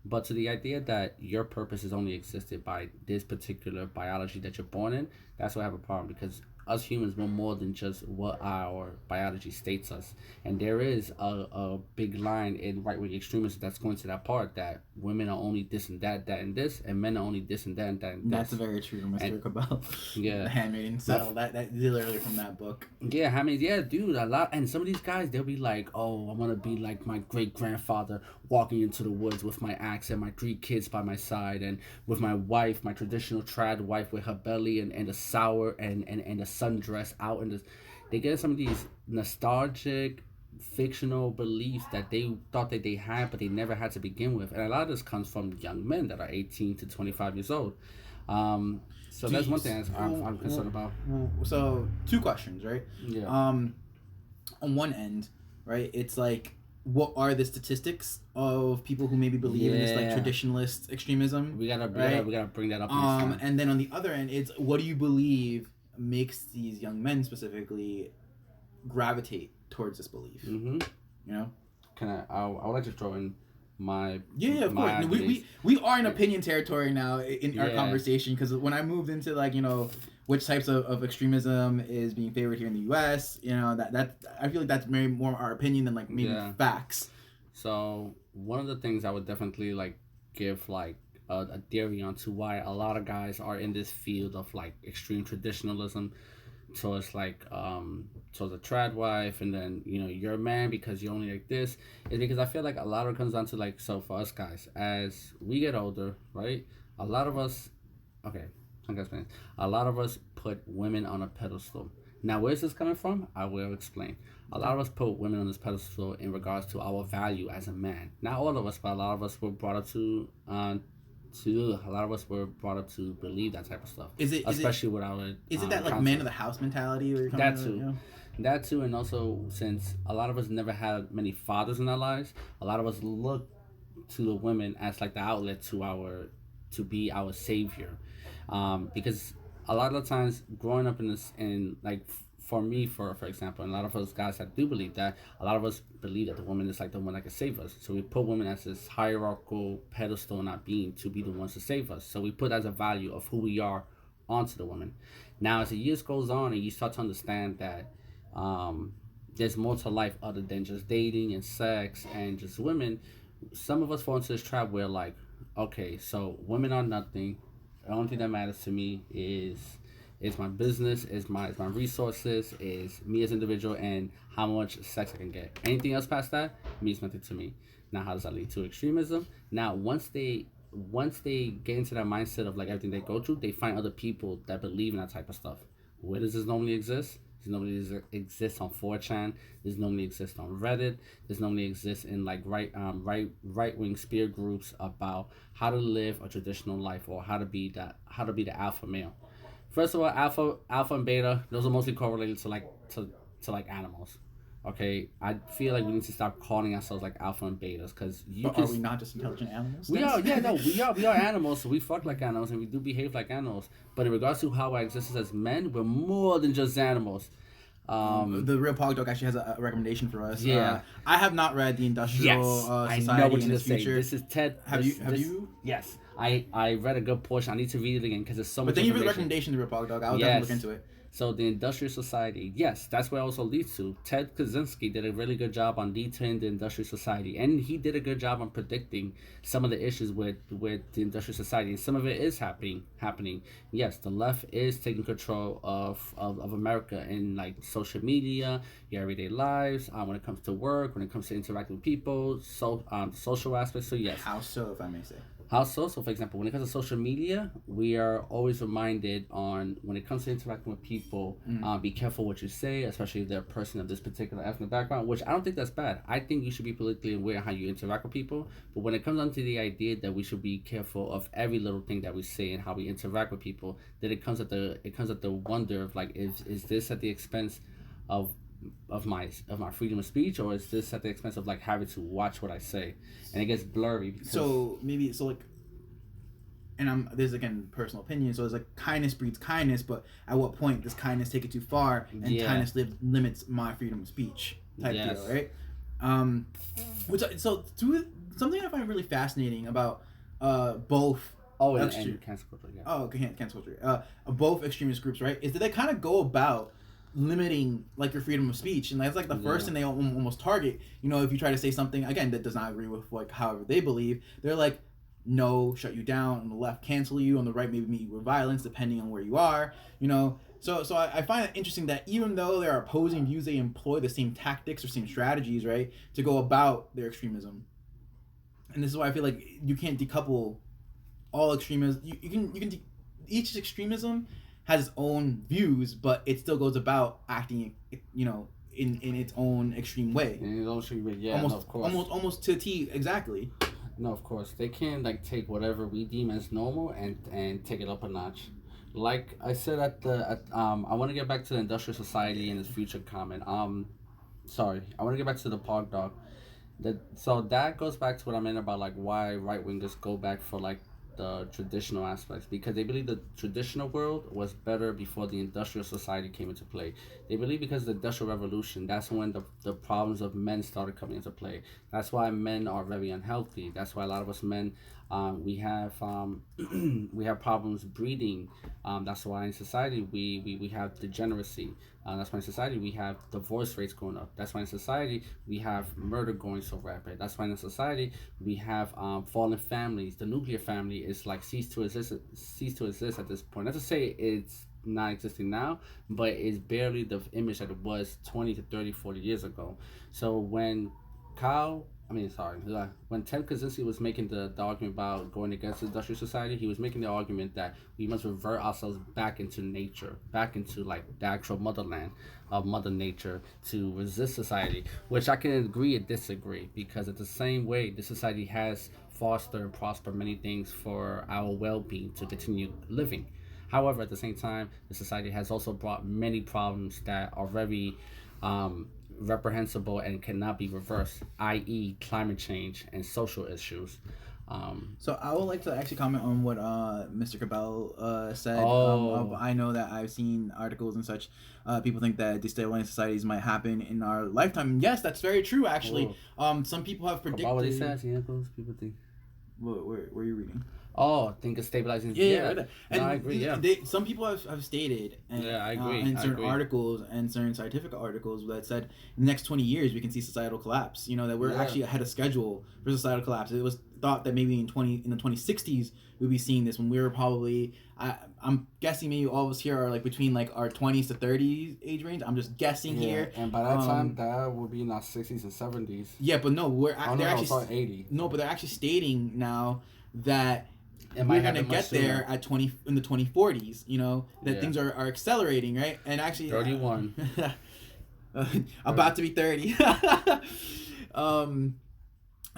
But to the idea that your purpose is only existed by this particular biology that you're born in, that's why I have a problem, because us humans, we're more than just what our biology states us. And there is a big line in right wing extremism that's going to that part that women are only this and that, that and this, and men are only this and that and that and this. That's very true, Mr. Cabell. Yeah. The Handmaiden. So that literally from that book. Yeah, I mean, yeah, dude, a lot. And some of these guys, they'll be like, "Oh, I want to be like my great grandfather, walking into the woods with my axe and my 3 kids by my side, and with my wife, my traditional trad wife with her belly and the sour and the sundress out." And they get some of these nostalgic, fictional beliefs that they thought that they had, but they never had to begin with. And a lot of this comes from young men that are 18 to 25 years old. So that's one thing I'm concerned about. So 2 questions, right? Yeah. On one end, right, it's like, what are the statistics of people who maybe believe in this like traditionalist extremism? We gotta bring that up. And then on the other end, it's what do you believe makes these young men specifically gravitate towards this belief? Mm-hmm. You know? I would like to throw in my of course. No, we are in opinion territory now in our conversation, because when I moved into like, you know, which types of extremism is being favored here in the U.S., you know, that I feel like that's maybe more our opinion than like maybe facts. So one of the things I would definitely like give like a theory onto why a lot of guys are in this field of like extreme traditionalism towards like towards a trad wife, and then, you know, you're a man because you're only like this, is because I feel like a lot of it comes down to like, so for us guys, as we get older, right, a lot of us, okay, I'm gonna explain. A lot of us put women on a pedestal. Now, where's this coming from? I will explain. A lot of us put women on this pedestal in regards to our value as a man. Not all of us, but a lot of us were brought up to believe that type of stuff. Especially with our is it that like man of the house mentality? Or that too. You know? That too, and also since a lot of us never had many fathers in our lives, a lot of us look to the women as like the outlet to be our savior. Because a lot of the times growing up in this, and like for me, for example, and a lot of us guys that do believe that, a lot of us believe that the woman is like the one that can save us. So we put women as this hierarchical pedestal in our being to be the ones to save us. So we put as a value of who we are onto the woman. Now, as the years goes on and you start to understand that there's more to life other than just dating and sex and just women, some of us fall into this trap where like, okay, so women are nothing. The only thing that matters to me is my business, is my resources, is me as an individual, and how much sex I can get. Anything else past that means nothing to me. Now, how does that lead to extremism? Now, once they get into that mindset of like everything they go through, they find other people that believe in that type of stuff. Where does this normally exist? This normally exists on 4chan. This normally exists on Reddit. This normally exists in like right wing spear groups about how to live a traditional life, or how to be the alpha male. First of all, alpha and beta, those are mostly correlated to like animals. Okay, I feel like we need to stop calling ourselves like alpha and betas, because are we not just intelligent animals? We are, yeah, no, we are animals, so we fuck like animals and we do behave like animals. But in regards to how our existence as men, we're more than just animals. The Real Pog Dog actually has a recommendation for us. Yeah, I have not read the Industrial Society. I know what in you're its future. This is Ted. Have you? Yes, I read a good portion. I need to read it again because it's so much. But thank you for the recommendation, the Real Pog Dog. I'll definitely look into it. So the Industrial Society, yes, that's where it also leads to. Ted Kaczynski did a really good job on detailing the Industrial Society, and he did a good job on predicting some of the issues with the Industrial Society, and some of it is happening. Yes, the left is taking control of America in like social media, your everyday lives, when it comes to work, when it comes to interacting with people, so social aspects. So yes. How so, if I may say? How so? So, for example, when it comes to social media, we are always reminded on when it comes to interacting with people, be careful what you say, especially if they're a person of this particular ethnic background, which I don't think that's bad. I think you should be politically aware of how you interact with people. But when it comes down to the idea that we should be careful of every little thing that we say and how we interact with people, then it comes at the wonder of like, is this at the expense of of my freedom of speech, or is this at the expense of like having to watch what I say, and it gets blurry. Because, So maybe so like, and there's again personal opinion. So it's like kindness breeds kindness, but at what point does kindness take it too far, and Yeah. kindness limits my freedom of speech type Yes. deal, right? Which something I find really fascinating about both. and cancel culture, yeah. Oh, okay, cancel culture. Both extremist groups, right? Is that they kind of go about limiting like your freedom of speech, and that's like the first thing they almost target. You know, if you try to say something again that does not agree with like however they believe, they're like, no, shut you down. On the left, cancel you. On the right, maybe meet you with violence, depending on where you are. You know, so I find it interesting that even though there are opposing views, they employ the same tactics or same strategies, right, to go about their extremism. And this is why I feel like you can't decouple all extremism. You can each extremism has its own views, but it still goes about acting, you know, in its own extreme way. In its own extreme way, yeah. Almost, no, of course. almost to a T, exactly. No, of course. They can like take whatever we deem as normal and take it up a notch. Like I said I want to get back to the industrial society and its future comment. Sorry, I want to get back to the Pog Dog. So that goes back to what I meant about like why right wingers go back for like the traditional aspects, because they believe the traditional world was better before the industrial society came into play. They believe because of the industrial revolution, that's when the problems of men started coming into play. That's why men are very unhealthy. That's why a lot of us men, we have we have problems breeding. That's why in society we have degeneracy. That's why in society we have divorce rates going up. That's why in society we have murder going so rapid. That's why in society we have fallen families. The nuclear family is like ceased to exist at this point. Not to say it's not existing now, but it's barely the image that it was 20 to 30, 40 years ago. So when when Ted Kaczynski was making the argument about going against the industrial society, he was making the argument that we must revert ourselves back into nature, back into like the actual motherland of Mother Nature to resist society, which I can agree and disagree, because at the same way, the society has fostered and prospered many things for our well-being to continue living. However, at the same time, the society has also brought many problems that are very reprehensible and cannot be reversed, i.e., climate change and social issues. So I would like to actually comment on what Mr. Cabell said. I know that I've seen articles and such. People think that destabilizing societies might happen in our lifetime. Yes, that's very true. Actually, some people have predicted. What he says, people think. Where are you reading? Oh, think of stabilizing. Yeah. And no, I agree. Yeah. Some people have stated, and, I agree. in certain articles and certain scientific articles that said in the next 20 years we can see societal collapse. You know, that we're actually ahead of schedule for societal collapse. It was thought that maybe in the 2060s we'd be seeing this, when we were probably I'm guessing maybe all of us here are like between like our 20s to 30s age range. I'm just guessing here. And by that time that would be in our 60s and 70s. Yeah, but no, they're actually 80. No, but they're actually stating now that we're gonna get there at in the 2040s. You know that things are accelerating, right? And actually, 31. About to be 30.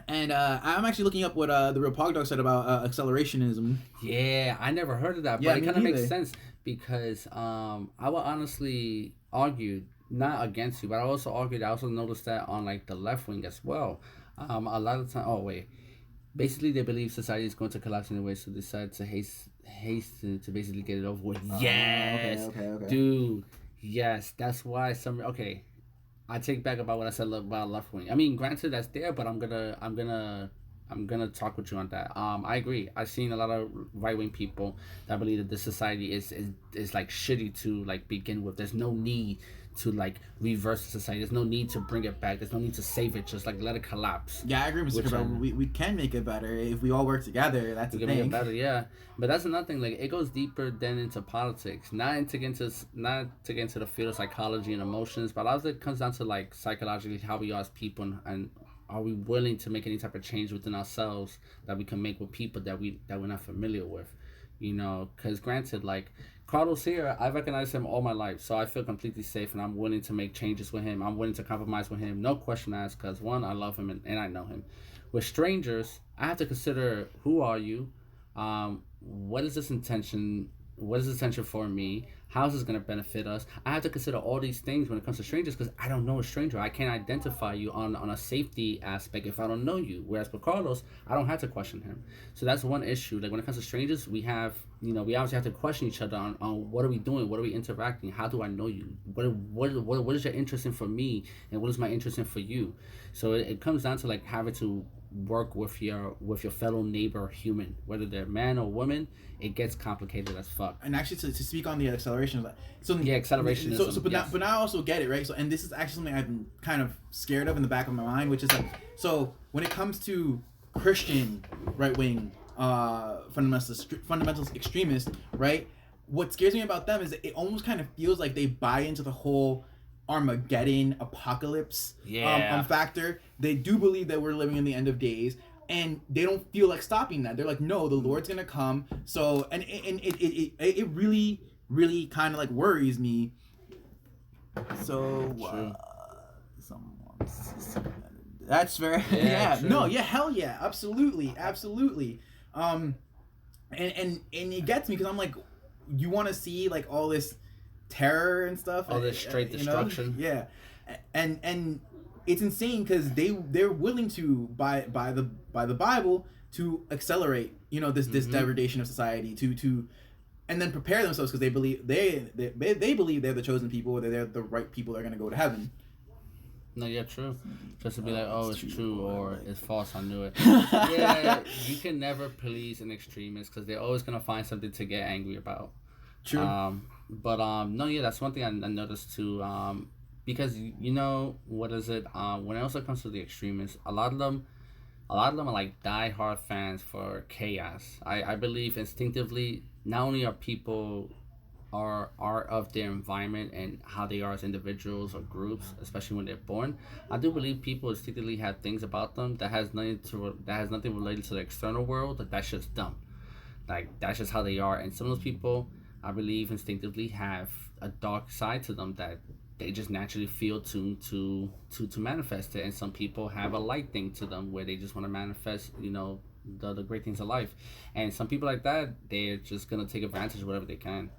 And I'm actually looking up what the real Pog Dog said about accelerationism. Yeah, I never heard of that, but it kind of makes sense, because I would honestly argue, not against you, but I also argued, I also noticed that on like the left wing as well. A lot of time. Basically, they believe society is going to collapse anyway, so they decide to hasten to basically get it over with. Yes, okay. Dude. Yes, that's why I take back about what I said about left wing. I mean, granted that's there, but I'm gonna talk with you on that. I agree. I've seen a lot of right wing people that believe that this society is like shitty to like begin with. There's no need to like reverse the society. There's no need to bring it back. There's no need to save it. Just like let it collapse. Yeah, I agree, Mr. Cabell. We can make it better if we all work together. That's the thing. We can make it better, yeah. But that's another thing. Like it goes deeper than into politics. Not to get into the field of psychology and emotions, but also it comes down to like psychologically how we are as people, and are we willing to make any type of change within ourselves that we can make with people that we're not familiar with. You know, because granted, like Carlos here, I've recognized him all my life, so I feel completely safe, and I'm willing to make changes with him. I'm willing to compromise with him, no question asked, because one, I love him and I know him. With strangers, I have to consider, who are you? What is this intention what is essential for me? How is this going to benefit us? I have to consider all these things when it comes to strangers because I don't know a stranger. I can't identify you on a safety aspect if I don't know you. Whereas with Carlos, I don't have to question him. So that's one issue. Like when it comes to strangers, we have, we obviously have to question each other on what are we doing? What are we interacting? How do I know you? What is your interest in for me? And what is my interest in for you? So it comes down to like having to work with your fellow neighbor human, whether they're man or woman. It gets complicated as fuck. And actually, to speak on the acceleration, so yeah, acceleration. But now I also get it, right? So, and this is actually something I've been kind of scared of in the back of my mind, which is like, so when it comes to Christian right wing fundamentalist extremists, right? What scares me about them is that it almost kind of feels like they buy into the whole Armageddon apocalypse factor. They do believe that we're living in the end of days, and they don't feel like stopping that. They're like, no, the Lord's gonna come. So and it really, really kind of like worries me. So that's very hell yeah, absolutely. And it gets me because I'm like, you want to see like all this terror and stuff, all this straight destruction. Yeah, and it's insane because they're willing to by the Bible to accelerate this degradation of society to and then prepare themselves because they believe they believe they're the chosen people, or they're the right people that are going to go to heaven. No, yeah, true. Just to be like, oh, it's true or it's false. I knew it. Yeah, you can never police an extremist because they're always gonna find something to get angry about. True. No, yeah, that's one thing I noticed too. Because what is it? When it also comes to the extremists, a lot of them are like die-hard fans for chaos. I believe instinctively, not only are people are of their environment and how they are as individuals or groups, especially when they're born. I do believe people instinctively have things about them that has nothing related to the external world. That's just dumb. Like that's just how they are. And some of those people, I believe, instinctively have a dark side to them that they just naturally feel tuned to manifest it. And some people have a light thing to them where they just want to manifest, the great things of life. And some people like that, they're just gonna take advantage of whatever they can.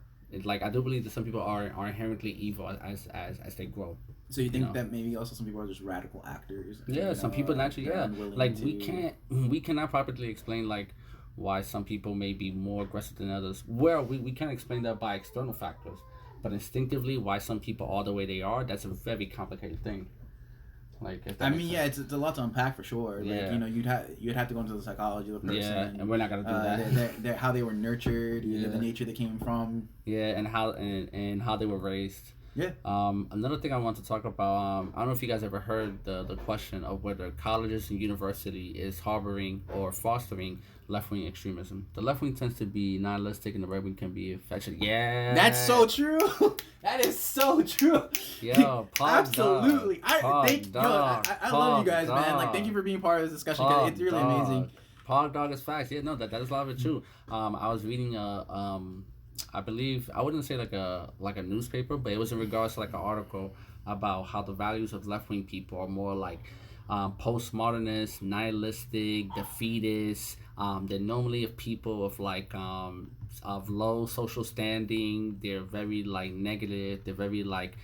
Like I do believe that some people are inherently evil as they grow. So you think that maybe also some people are just radical actors? Yeah, some people naturally, like we cannot properly explain like why some people may be more aggressive than others. Well, we can't explain that by external factors, but instinctively why some people are the way they are. That's a very complicated thing. Like it's a lot to unpack for sure. Yeah. Like you'd have to go into the psychology of the person. Yeah, and we're not gonna do that. How they were nurtured, the nature they came from. Yeah, and how they were raised. Yeah. Another thing I want to talk about. I don't know if you guys ever heard the question of whether colleges and university is harboring or fostering left-wing extremism. The left wing tends to be nihilistic, and the right wing can be affectionate. Yeah. That's so true. That is so true. Yo, absolutely. I love you guys, man. Like, thank you for being part of this discussion. It's really amazing. Pog dog is facts. Yeah, no, that is a lot of it true. I was reading I believe I wouldn't say like a newspaper, but it was in regards to like an article about how the values of left wing people are more like postmodernist, nihilistic, defeatist. They're normally of people of like of low social standing. They're very like negative. They're very like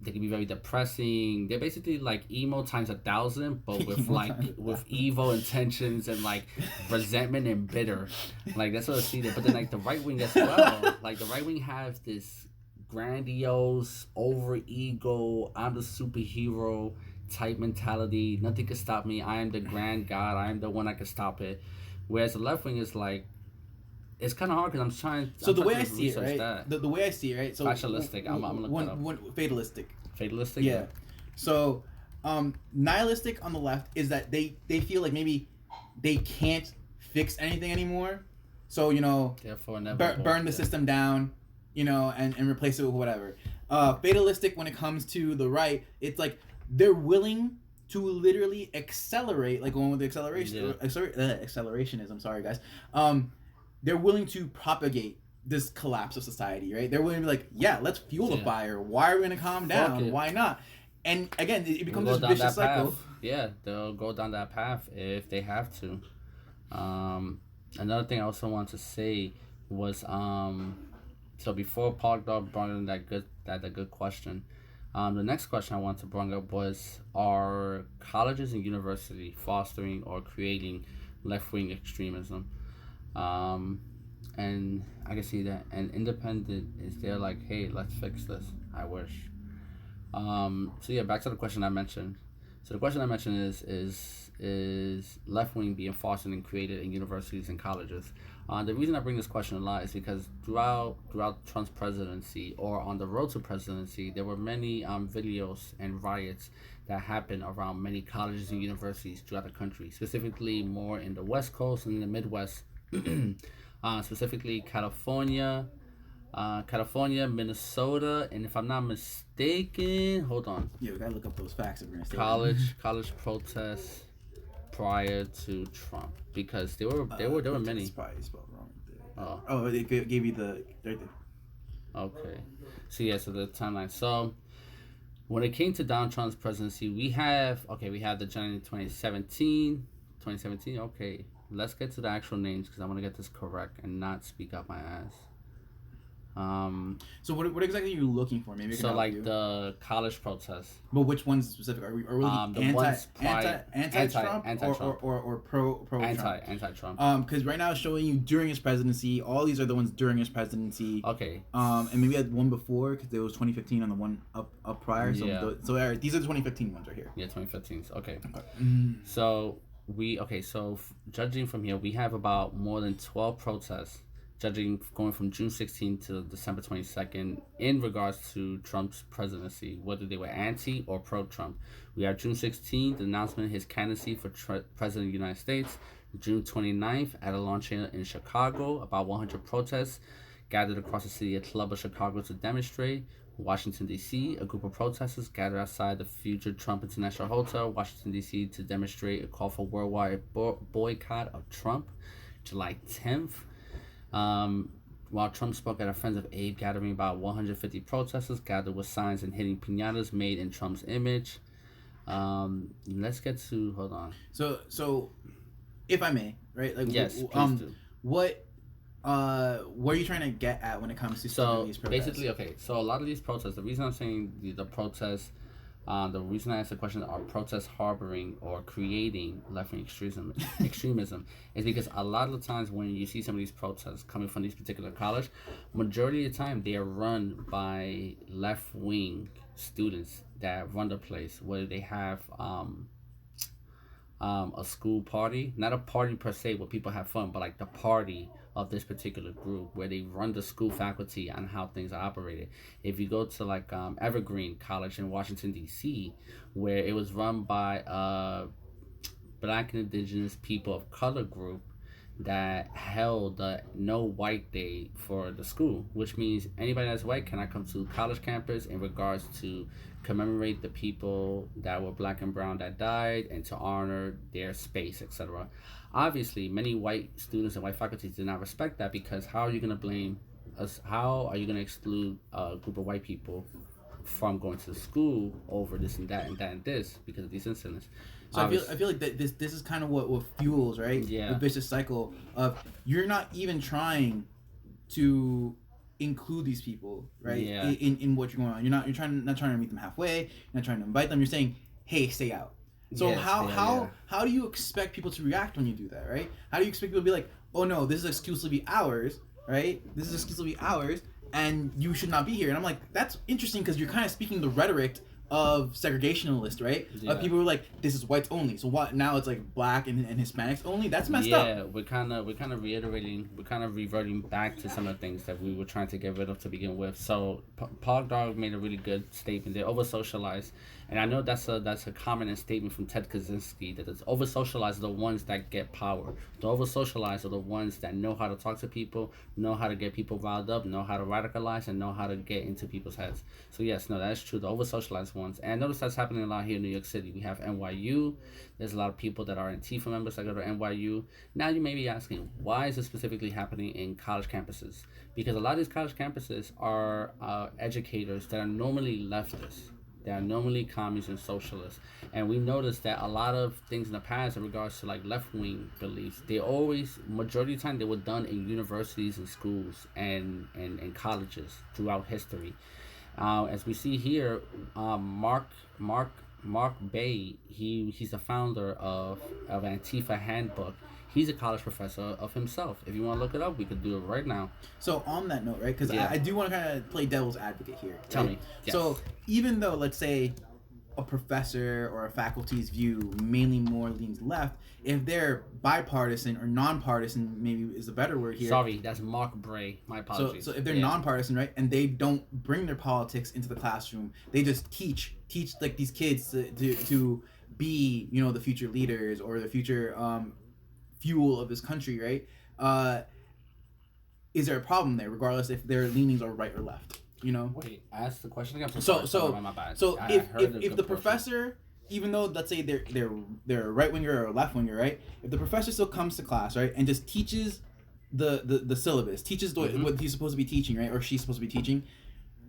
they can be very depressing. They're basically like emo times 1,000, but with like with evil intentions and like resentment and bitter. Like that's what I see there. But then like the right wing as well. Like the right wing have this grandiose, over ego, I'm the superhero type mentality. Nothing can stop me. I am the grand god. I am the one that can stop it. Whereas the left wing is like, it's kind of hard because I'm trying. So the way I see it, right? The way I see it, right? So fatalistic. I'm looking up. Fatalistic. Fatalistic. Yeah. So, nihilistic on the left is that they feel like maybe they can't fix anything anymore. So therefore burn the system down, and replace it with whatever. Fatalistic when it comes to the right, it's like they're willing to literally accelerate, like going with the accelerationism. Sorry, guys. They're willing to propagate this collapse of society, right? They're willing to be like, yeah, let's fuel the fire. Why are we going to calm down? Why not? And again, it becomes this vicious cycle. Yeah, they'll go down that path if they have to. Another thing I also want to say was so before Paul Dog brought in that good question. The next question I want to bring up was, are colleges and university fostering or creating left wing extremism? Um, and I can see that. And independent is there like, hey, let's fix this. I wish. So yeah, back to the question I mentioned. So the question I mentioned is left wing being fostered and created in universities and colleges. The reason I bring this question a lot is because throughout Trump's presidency or on the road to presidency, there were many videos and riots that happened around many colleges and universities throughout the country, specifically more in the West Coast and in the Midwest, specifically California, Minnesota, and if I'm not mistaken, hold on. Yeah, we gotta look up those facts if we're gonna say College protests prior to Trump, because there were many. It's probably spelled wrong. Oh, it gave you the right there. Okay, so the timeline. So when it came to Donald Trump's presidency, we have the January 2017. Okay, let's get to the actual names because I want to get this correct and not speak out my ass. So what exactly are you looking for? Maybe so like the college protests. But which ones specific? Are we anti-Trump or pro anti-Trump? Because right now it's showing you during his presidency. All these are the ones during his presidency. Okay. And maybe we had one before because there was 2015 on the one up prior. So yeah. These are the 2015 ones right here. Yeah, 2015s. Okay. So judging from here, we have about more than 12 protests. Judging going from June 16th to December 22nd in regards to Trump's presidency, whether they were anti or pro-Trump. We have June 16th, the announcement of his candidacy for President of the United States. June 29th, at a launch in Chicago, about 100 protests gathered across the city club of Chicago to demonstrate. Washington, D.C., a group of protesters gathered outside the future Trump International Hotel, Washington, D.C., to demonstrate a call for worldwide boycott of Trump. July 10th, while Trump spoke at a Friends of Abe gathering, about 150 protesters gathered with signs and hitting piñatas made in Trump's image. Let's get to, hold on. So, if I may, right? Like, yes, please do. What are you trying to get at when it comes to these protests? Basically, okay. So a lot of these protests, the reason I'm saying the protests. The reason I asked the question, are protests harboring or creating left-wing extremism is because a lot of the times when you see some of these protests coming from these particular college, majority of the time they are run by left-wing students that run the place, whether they have a school party, not a party per se where people have fun, but like the party of this particular group where they run the school faculty on how things are operated. If you go to like Evergreen College in Washington, D.C., where it was run by a Black and Indigenous people of color group that held the no white day for the school, which means anybody that's white cannot come to college campus in regards to commemorate the people that were black and brown that died and to honor their space, etc. Obviously, many white students and white faculty did not respect that, because how are you going to blame us? How are you going to exclude a group of white people from going to school over this and that and that and this because of these incidents? So I feel like that this is kind of what fuels, right? Yeah. The vicious cycle of you're not even trying to include these people, right? Yeah. In what you're going on. You're not trying to meet them halfway. You're not trying to invite them. You're saying, hey, stay out. So how do you expect people to react when you do that, right? How do you expect people to be like, oh no, this is exclusively ours, right? This is exclusively ours, and you should not be here. And I'm like, that's interesting because you're kind of speaking the rhetoric of segregationalist, right? Yeah. People who are like, this is whites only. So what? Now it's like black and Hispanics only. That's messed up. Yeah, we're kind of reverting back to some of the things that we were trying to get rid of to begin with. So Pog Dog made a really good statement. They're over socialized, and I know that's a common statement from Ted Kaczynski, that it's over socialized are the ones that get power. The over socialized are the ones that know how to talk to people, know how to get people riled up, know how to radicalize, and know how to get into people's heads. So yes, no, that's true. The over socialized ones, and I notice that's happening a lot here in New York City. We have NYU. There's a lot of people that are Antifa members that go to NYU. Now you may be asking, why is this specifically happening in college campuses? Because a lot of these college campuses are educators that are normally leftists. They are normally communists and socialists. And we noticed that a lot of things in the past in regards to like left wing beliefs, they always, majority of the time, they were done in universities and schools and colleges throughout history. As we see here, Mark Mark Bay, he's the founder of Antifa Handbook. He's a college professor of himself. If you want to look it up, we could do it right now. So on that note, right? Because Yeah. I do want to kind of play devil's advocate here. Right? Tell me. Yes. So even though, let's say, a professor or a faculty's view mainly more leans left, if they're bipartisan or nonpartisan, maybe is a better word here. Sorry, that's Mark Bray. My apologies. So if they're nonpartisan, right, and they don't bring their politics into the classroom, they just teach like these kids to be, you know, the future leaders or the future fuel of this country, right? Is there a problem there, regardless if their leanings are right or left? You know. Wait, ask the question again. My bad. So if the professor, even though let's say they're right winger or left winger, right? If the professor still comes to class, right, and just teaches the syllabus, teaches what he's supposed to be teaching, right, or she's supposed to be teaching,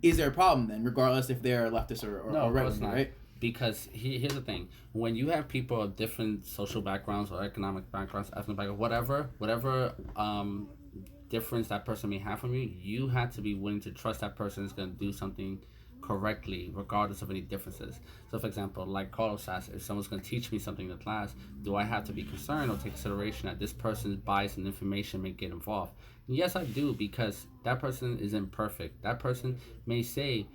is there a problem then, regardless if they're leftist or right winger, right? Because here's the thing: when you have people of different social backgrounds or economic backgrounds, ethnic backgrounds, whatever difference that person may have from you, you have to be willing to trust that person is going to do something correctly, regardless of any differences. So, for example, like Carlos asked, if someone's going to teach me something in the class, do I have to be concerned or take consideration that this person's bias and information may get involved? Yes, I do, because that person is imperfect. That person may say,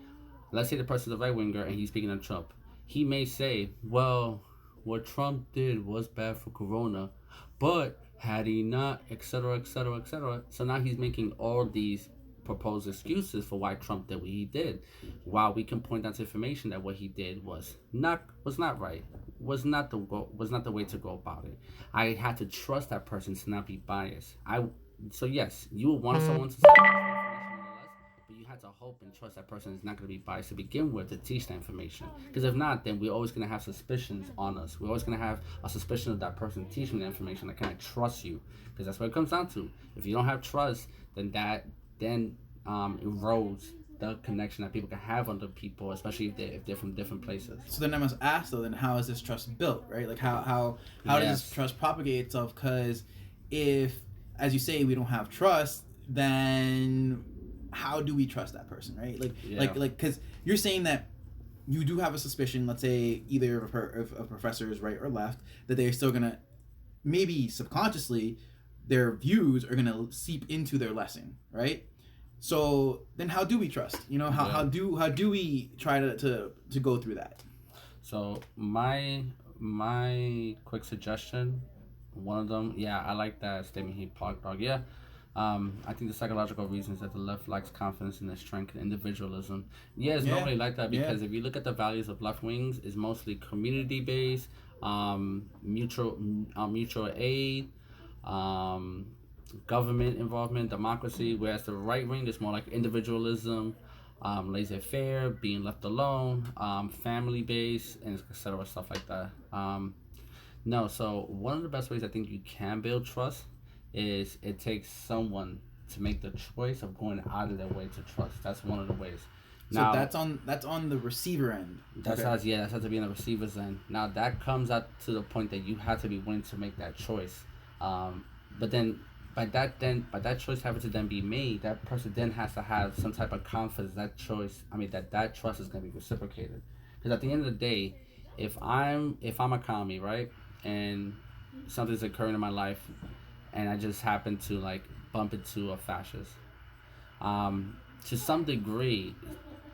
let's say the person's a right winger and he's speaking on Trump. He may say, well, what Trump did was bad for Corona, but had he not, etc., etc., etc. So now he's making all these proposed excuses for why Trump did what he did, while we can point out to information that what he did was not right, was not the way to go about it. I had to trust that person to not be biased. So yes, you would want someone to say information nonetheless, but you had to hope and trust that person is not going to be biased to begin with to teach that information. Because if not, then we're always going to have suspicions on us. We're always going to have a suspicion of that person teaching the information. I can't trust you, because that's what it comes down to. If you don't have trust, then that erodes the connection that people can have under people, especially if they're from different places. So then I must ask though, then how is this trust built, right? Like how does this trust propagate itself? Because if, as you say, we don't have trust, then how do we trust that person, right? Like because you're saying that you do have a suspicion, let's say either if a professor is right or left, that they're still gonna, maybe subconsciously, their views are gonna seep into their lesson, right? So then how do we trust? You know, how do we try to go through that? So my quick suggestion, one of them, I like that statement he talked about. I think the psychological reasons that the left lacks confidence in their strength and individualism. It's normally like that, because if you look at the values of left wings, it's mostly community based, mutual aid, government involvement, democracy, whereas the right wing is more like individualism, laissez-faire, being left alone, family based, and etc. stuff like that. So one of the best ways I think you can build trust is it takes someone to make the choice of going out of their way to trust. That's one of the ways. Now, so that's on the receiver end. That's has to be on the receiver's end. Now that comes out to the point that you have to be willing to make that choice. But then by that choice having to then be made, that person then has to have some type of confidence that trust is going to be reciprocated. Because at the end of the day, if I'm a commie, right, and something's occurring in my life, and I just happen to like bump into a fascist, to some degree,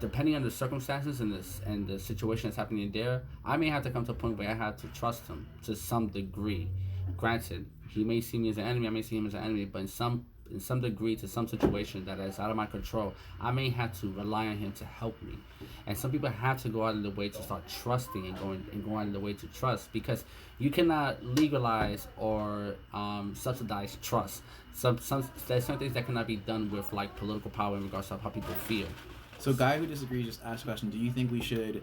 depending on the circumstances and the situation that's happening there, I may have to come to a point where I have to trust him to some degree. Granted, he may see me as an enemy, I may see him as an enemy, but in some degree, to some situation that is out of my control, I may have to rely on him to help me. And some people have to go out of the way to start trusting and go out of the way to trust, because you cannot legalize or subsidize trust. There's some things that cannot be done with like political power in regards to how people feel. So, guy who disagrees just asked a question. Do you think we should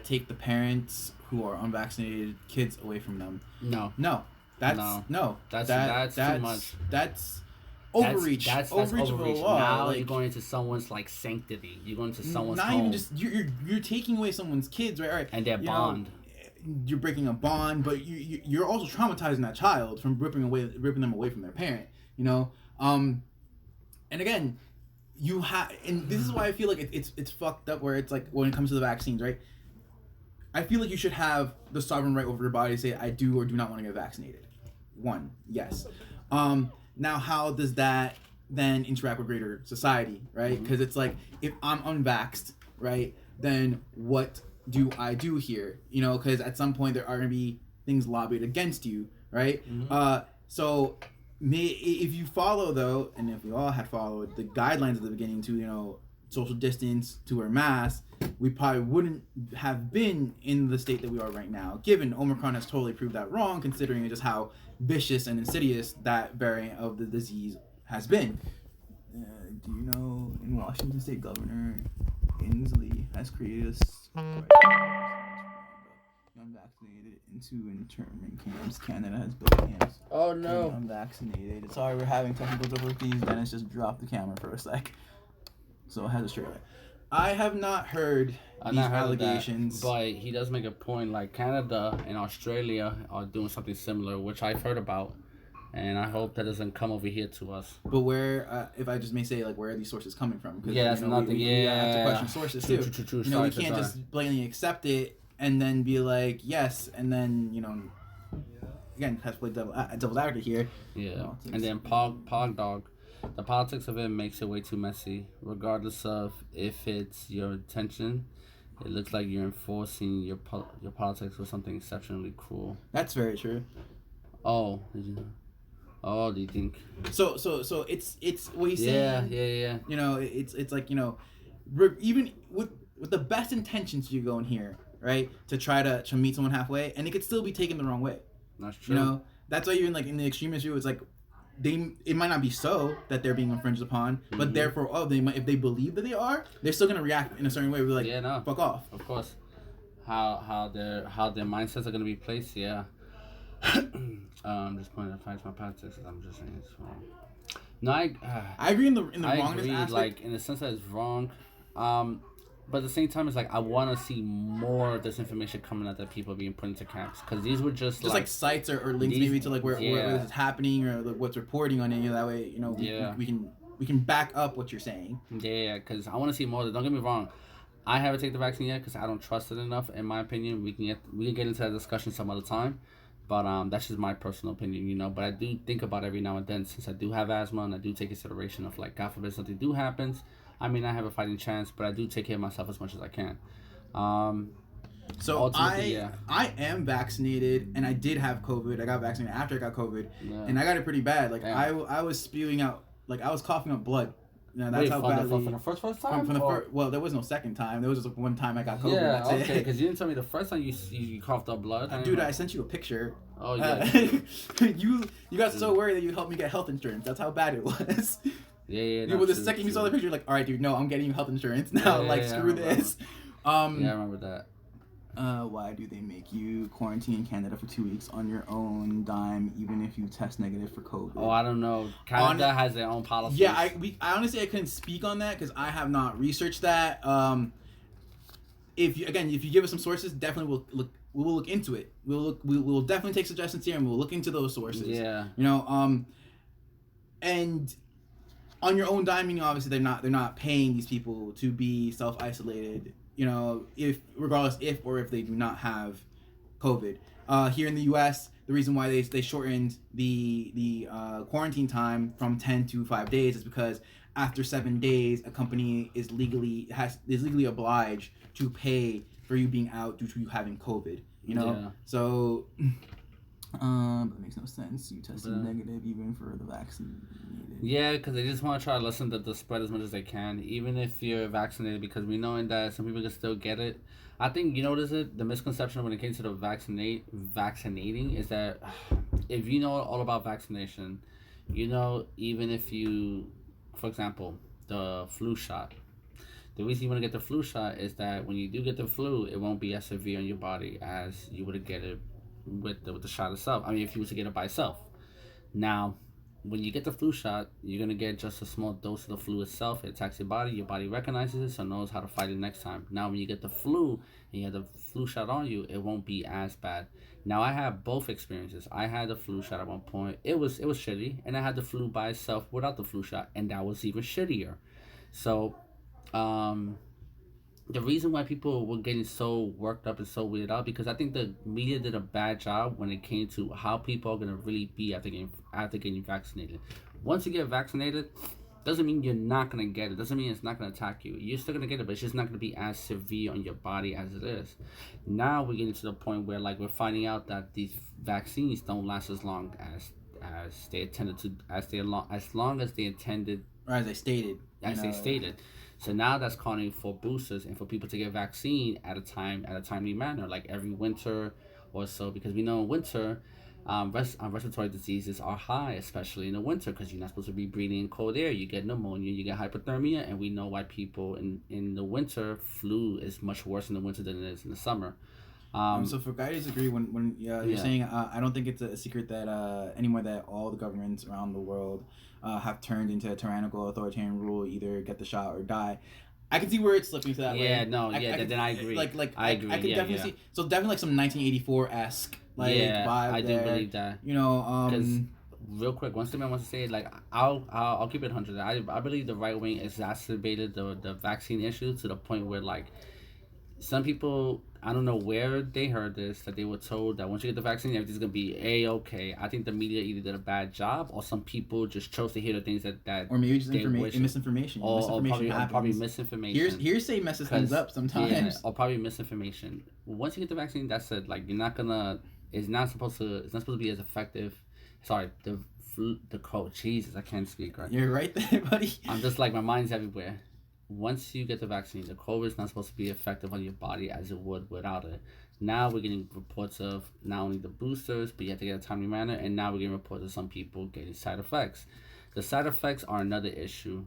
take the parents who are unvaccinated kids away from them? No. That's too much. overreach, That's overreach of the overreach. law. Now like, you're going into someone's like sanctity. You're going to someone's not home. even just you're taking away someone's kids, right? All right, and their bond. You're breaking a bond, but you're also traumatizing that child from ripping them away from their parent. You know, and again, you have, and this is why I feel like it's fucked up. Where it's like when it comes to the vaccines, right? I feel like you should have the sovereign right over your body to say I do or do not want to get vaccinated. One, yes. Now, how does that then interact with greater society, right? Because it's like, if I'm unvaxxed, right, then what do I do here? You know, because at some point there are going to be things lobbied against you, right? So if you follow, though, and if we all had followed the guidelines at the beginning to, you know, social distance, to wear masks, we probably wouldn't have been in the state that we are right now, given Omicron has totally proved that wrong, considering just how vicious and insidious that variant of the disease has been. Do you know, in Washington State, Governor Inslee has created unvaccinated into internment camps. Canada has built camps. Oh no! Unvaccinated. Sorry, we're having technical difficulties. Dennis just dropped the camera for a sec, so it has a straight line. I have not heard these allegations. But he does make a point, like Canada and Australia are doing something similar, which I've heard about, and I hope that doesn't come over here to us. But where, if I just may say, like, where are these sources coming from? Yeah, that's nothing. We have to question sources too. True. You know, we can't just blatantly accept it and then be like, yes, and then, you know, again, have to play devil's advocate here. Yeah, and then Pog Dog. The politics of it makes it way too messy. Regardless of if it's your intention, it looks like you're enforcing your politics with something exceptionally cruel. That's very true. Oh, did you know? Oh, do you think? So it's what he's saying. Yeah. You know, it's like, you know, even with the best intentions, you go in here, right, to try to meet someone halfway, and it could still be taken the wrong way. That's true. You know, that's why even like in the extremist view, it's like it might not be so that they're being infringed upon, but therefore, if they believe that they are, they're still gonna react in a certain way. We're like, fuck off. Of course, how their mindsets are gonna be placed. Yeah. Just pointing to fight my politics. I'm just saying it's wrong. No, I agree in the I wrongness agree, aspect. like in the sense that it's wrong. But at the same time, it's like I want to see more of this information coming out that people are being put into camps, because these were just like sites or links maybe to like where this is happening or like what's reporting on it. You know, that way, you know, we can back up what you're saying. Yeah, because I want to see more of it. Don't get me wrong, I haven't taken the vaccine yet because I don't trust it enough. In my opinion, we can get into that discussion some other time. But that's just my personal opinion, you know. But I do think about it every now and then, since I do have asthma, and I do take consideration of, like, God forbid something do happens. I mean, I have a fighting chance, but I do take care of myself as much as I can. So I am vaccinated, and I did have COVID. I got vaccinated after I got COVID, and I got it pretty bad. Like, I was spewing out, like, I was coughing up blood. You know, that's how badly. From the first time? From the first, well, there was no second time. There was just one time I got COVID. Yeah, that's okay, because you didn't tell me the first time you coughed up blood. Dude, I sent you a picture. Oh, yeah. You got so worried that you helped me get health insurance. That's how bad it was. Yeah. Well, the second you saw the picture, you're like, all right, dude, no, I'm getting you health insurance now. Screw this. Yeah, I remember that. Why do they make you quarantine in Canada for 2 weeks on your own dime, even if you test negative for COVID? Oh, I don't know. Canada has their own policies. Yeah, I honestly I couldn't speak on that because I have not researched that. If you give us some sources, definitely we will look into it. We'll definitely take suggestions here and we'll look into those sources. Yeah. You know, and on your own dime, you know, obviously they're not paying these people to be self-isolated. You know, if they do not have COVID. Here in the U.S., the reason why they shortened the quarantine time from 10 to 5 days is because after 7 days, a company is legally obliged to pay for you being out due to you having COVID. You know, so that makes no sense. You tested negative even for the vaccine. Yeah, because they just want to try to lessen the spread as much as they can, even if you're vaccinated, because we know that some people can still get it. I think, you know what is it? The misconception when it came to the vaccinating is that if you know all about vaccination, you know, even if you, for example, the flu shot, the reason you want to get the flu shot is that when you do get the flu, it won't be as severe on your body as you would get it with the shot itself. I mean, if you were to get it by itself. Now, when you get the flu shot, you're gonna get just a small dose of the flu itself. It attacks your body recognizes it, so knows how to fight it next time. Now, when you get the flu and you have the flu shot on you, it won't be as bad. Now, I have both experiences. I had the flu shot at one point. It was shitty, and I had the flu by itself without the flu shot, and that was even shittier. So, um, the reason why people were getting so worked up and so weirded out because I think the media did a bad job when it came to how people are gonna really be after getting vaccinated. Once you get vaccinated, doesn't mean you're not gonna get it. Doesn't mean it's not gonna attack you. You're still gonna get it, but it's just not gonna be as severe on your body as it is. Now we're getting to the point where like we're finding out that these vaccines don't last as long as they intended to as long as they intended Or as I stated, as they stated. So now that's calling for boosters and for people to get vaccine at a timely manner, like every winter or so, because we know in winter, respiratory diseases are high, especially in the winter, because you're not supposed to be breathing in cold air. You get pneumonia, you get hypothermia, and we know why people in the winter, flu is much worse in the winter than it is in the summer. So for guys disagree when you're saying I don't think it's a secret that anymore that all the governments around the world have turned into a tyrannical authoritarian rule, either get the shot or die. I can see where it's slipping to that way. Yeah, no, yeah, then I agree. I agree. I could definitely see. So definitely like some 1984-esque vibe I there. do believe that. Because real quick, one thing I want to say, like I'll keep it 100. I believe the right wing exacerbated the vaccine issue to the point where like some people, I don't know where they heard this, that they were told that once you get the vaccine, everything's going to be A-okay. I think the media either did a bad job or some people just chose to hear the things that or maybe just misinformation. Or probably misinformation. Hearsay messes things up sometimes. Yeah, or probably misinformation. Once you get the vaccine, that's it. Like, you're not going to, it's not supposed to be as effective. Sorry, the code. Jesus, I can't speak right. You're right there, buddy. I'm just like, my mind's everywhere. Once you get the vaccine, the COVID is not supposed to be effective on your body as it would without it. Now we're getting reports of not only the boosters, but you have to get a timely manner, and now we're getting reports of some people getting side effects. The side effects are another issue.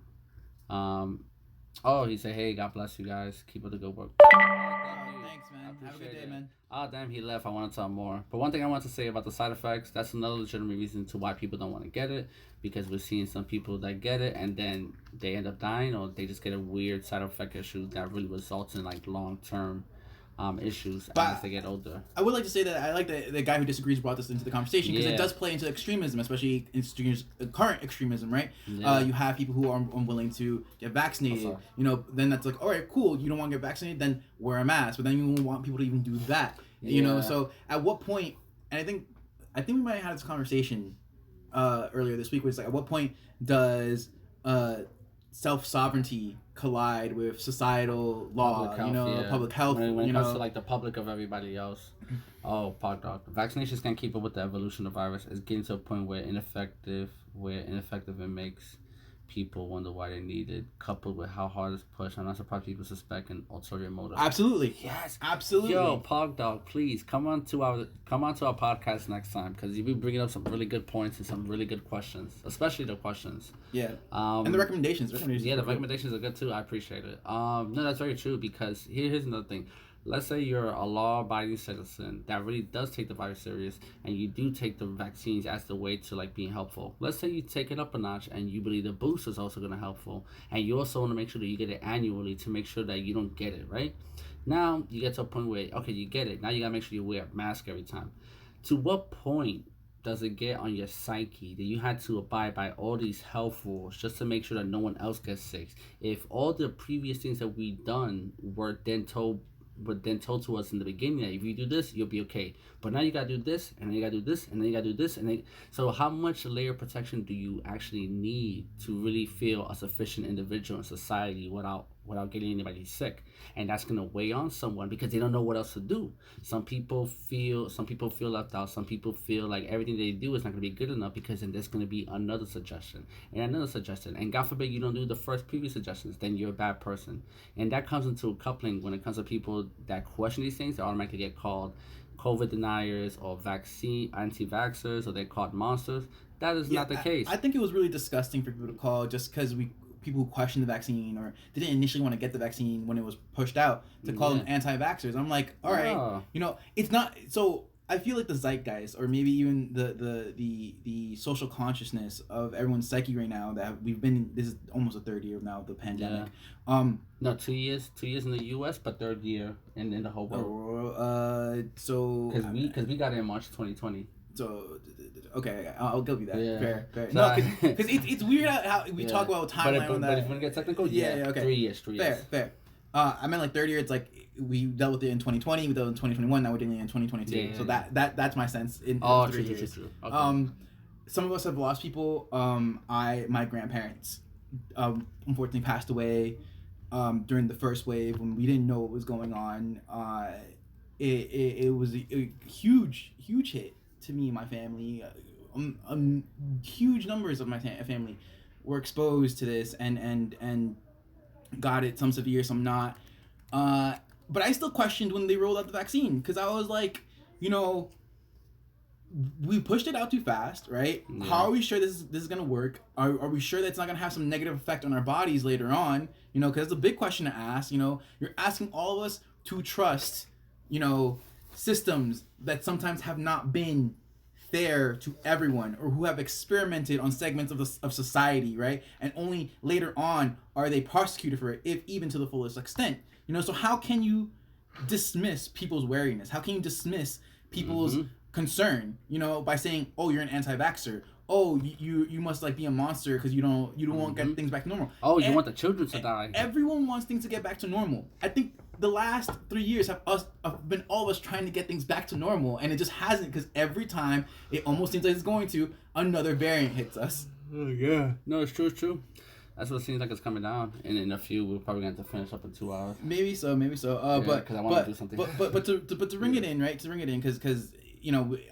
He said, "Hey, God bless you guys. Keep up the good work." Thanks, man. Have a good day, man. Oh, damn, he left. I want to tell more. But one thing I want to say about the side effects, that's another legitimate reason to why people don't want to get it, because we're seeing some people that get it and then they end up dying, or they just get a weird side effect issue that really results in like long-term issues as they get older. I would like to say that I like the guy who disagrees brought this into the conversation, because it does play into extremism, especially current extremism, right? Yeah. You have people who are unwilling to get vaccinated. Then that's like, all right, cool. You don't want to get vaccinated, then wear a mask. But then you won't want people to even do that. So at what point? And I think we might have had this conversation earlier this week, where it's like, at what point does self-sovereignty collide with societal law, public health, when it comes to like the public of everybody else. Vaccinations can't keep up with the evolution of the virus. It's getting to a point where ineffective it makes people wonder why they need it, coupled with how hard it's pushed. I'm not surprised people suspect an ulterior motive. Absolutely. Yes. Absolutely. Yo, Pog Dog, please come on to our podcast next time, because you'll be bringing up some really good points and some really good questions, especially the questions. Yeah. And the recommendations. Yeah, the recommendations are good too. I appreciate it. No, that's very true, because here's another thing. Let's say you're a law-abiding citizen that really does take the virus serious, and you do take the vaccines as the way to like being helpful. Let's say you take it up a notch and you believe the booster is also going to helpful, and you also want to make sure that you get it annually to make sure that you don't get it, right? Now you get to a point where, okay, you get it. Now you got to make sure you wear a mask every time. To what point does it get on your psyche that you had to abide by all these health rules just to make sure that no one else gets sick? If all the previous things that we've done were then told to us in the beginning that if you do this, you'll be okay. But now you gotta do this, and then you gotta do this, and then you gotta do this, so how much layer of protection do you actually need to really feel a sufficient individual in society without getting anybody sick? And that's gonna weigh on someone because they don't know what else to do. Some people feel left out. Some people feel like everything they do is not gonna be good enough, because then there's gonna be another suggestion and another suggestion, and God forbid you don't do the first previous suggestions, then you're a bad person. And that comes into a coupling when it comes to people that question these things. They automatically get called COVID deniers or vaccine anti-vaxxers, or they're called monsters. That is not the case. I think it was really disgusting for people to call, just because people who question the vaccine or didn't initially want to get the vaccine when it was pushed out, to call them anti-vaxxers. I'm like, all right, it's not. So I feel like the zeitgeist, or maybe even the social consciousness of everyone's psyche right now, that we've been, this is almost the third year now of the pandemic. No, 2 years in the U.S., but third year in the whole world. So because we got it in March 2020. So okay, I'll give you that. Yeah. Fair. So No, because it's weird how we talk about timeline on that. But if you want to get technical, okay. 3 years. Fair. I meant like third year. It's like we dealt with it in 2020, we dealt with it in 2021. Now we're dealing in 2022. Yeah. So that's my sense in 3 years. True. Okay. Some of us have lost people. My grandparents, unfortunately passed away, during the first wave when we didn't know what was going on. It was a huge hit to me and my family. Huge numbers of my family were exposed to this and got it, some severe, some not. But I still questioned when they rolled out the vaccine, because I was like, we pushed it out too fast, right? Yeah. How are we sure this is gonna work? Are we sure that it's not gonna have some negative effect on our bodies later on? Because it's a big question to ask. You're asking all of us to trust, systems that sometimes have not been fair to everyone, or who have experimented on segments of society, right? And only later on are they prosecuted for it, if even to the fullest extent. So how can you dismiss people's wariness? How can you dismiss people's concern, by saying, oh, you're an anti-vaxxer, oh, you must be a monster because you don't want to get things back to normal. Oh, you want the children to die. Everyone wants things to get back to normal. I think the last 3 years have been all of us trying to get things back to normal, and it just hasn't, because every time it almost seems like it's going to, another variant hits us. Oh yeah. No, it's true. That's what it seems like it's coming down, and in a few we're probably going to finish up in 2 hours. Maybe so. But because I want to do something. But to ring it in, right? To ring it in, because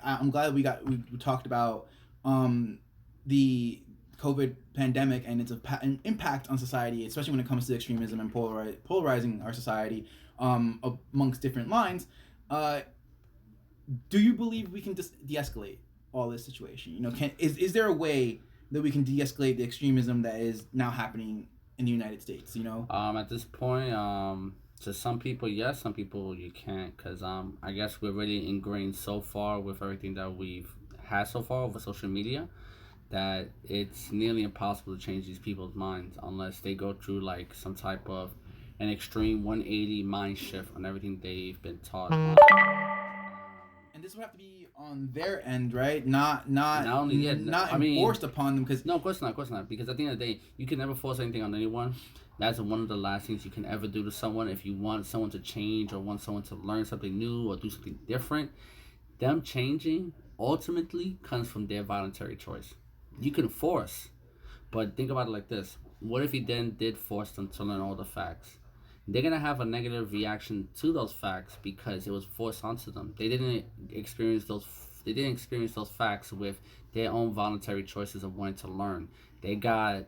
I'm glad we talked about the COVID pandemic and its impact on society, especially when it comes to extremism and polarizing our society amongst different lines. Do you believe we can just de-escalate all this situation? Is there a way that we can de-escalate the extremism that is now happening in the United States? At this point, to some people, yes. Some people you can't, because I guess we're really ingrained so far with everything that we've had so far over social media, that it's nearly impossible to change these people's minds unless they go through some type of an extreme 180 mind shift on everything they've been taught. And this would have to be on their end, right? Not enforced upon them, because no, of course not. Because at the end of the day, you can never force anything on anyone. That's one of the last things you can ever do to someone. If you want someone to change, or want someone to learn something new or do something different, them changing ultimately comes from their voluntary choice. You can force, but think about it like this: what if you then did force them to learn all the facts? They're gonna have a negative reaction to those facts because it was forced onto them. They didn't experience those facts with their own voluntary choices of wanting to learn. They got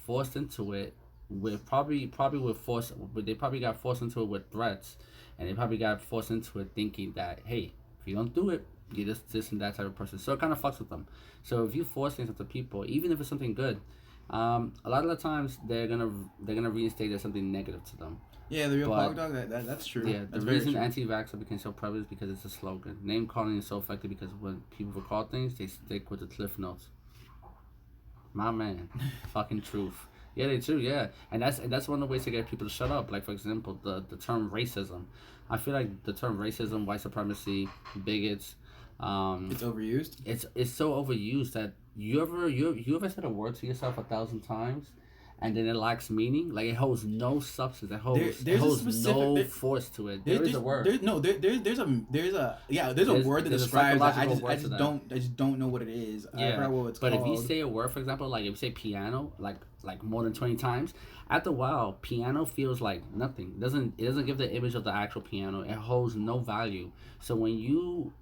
forced into it with probably with force. They probably got forced into it with threats, and they probably got forced into it thinking that, hey, if you don't do it, you're this and that type of person. So it kind of fucks with them. So if you force things onto people, even if it's something good, a lot of the times they're gonna reinstate as something negative to them. Yeah, the real pog dog. That's true. Yeah, the reason anti-vaxxer became so prevalent is because it's a slogan. Name calling is so effective because when people recall things, they stick with the cliff notes. My man, fucking truth. Yeah, they do. Yeah, and that's one of the ways to get people to shut up. Like, for example, the term racism. I feel like the term racism, white supremacy, bigots. It's overused. It's so overused that you ever said a word to yourself 1,000 times, and then it lacks meaning. Like, it holds no substance. It holds no force to it. There's a word. There's a word that describes that. I just don't know what it is. Yeah. I forgot what it's called. But if you say a word, for example, like if you say piano, like more than 20 times, after a while, piano feels like nothing. It doesn't give the image of the actual piano. It holds no value. So when you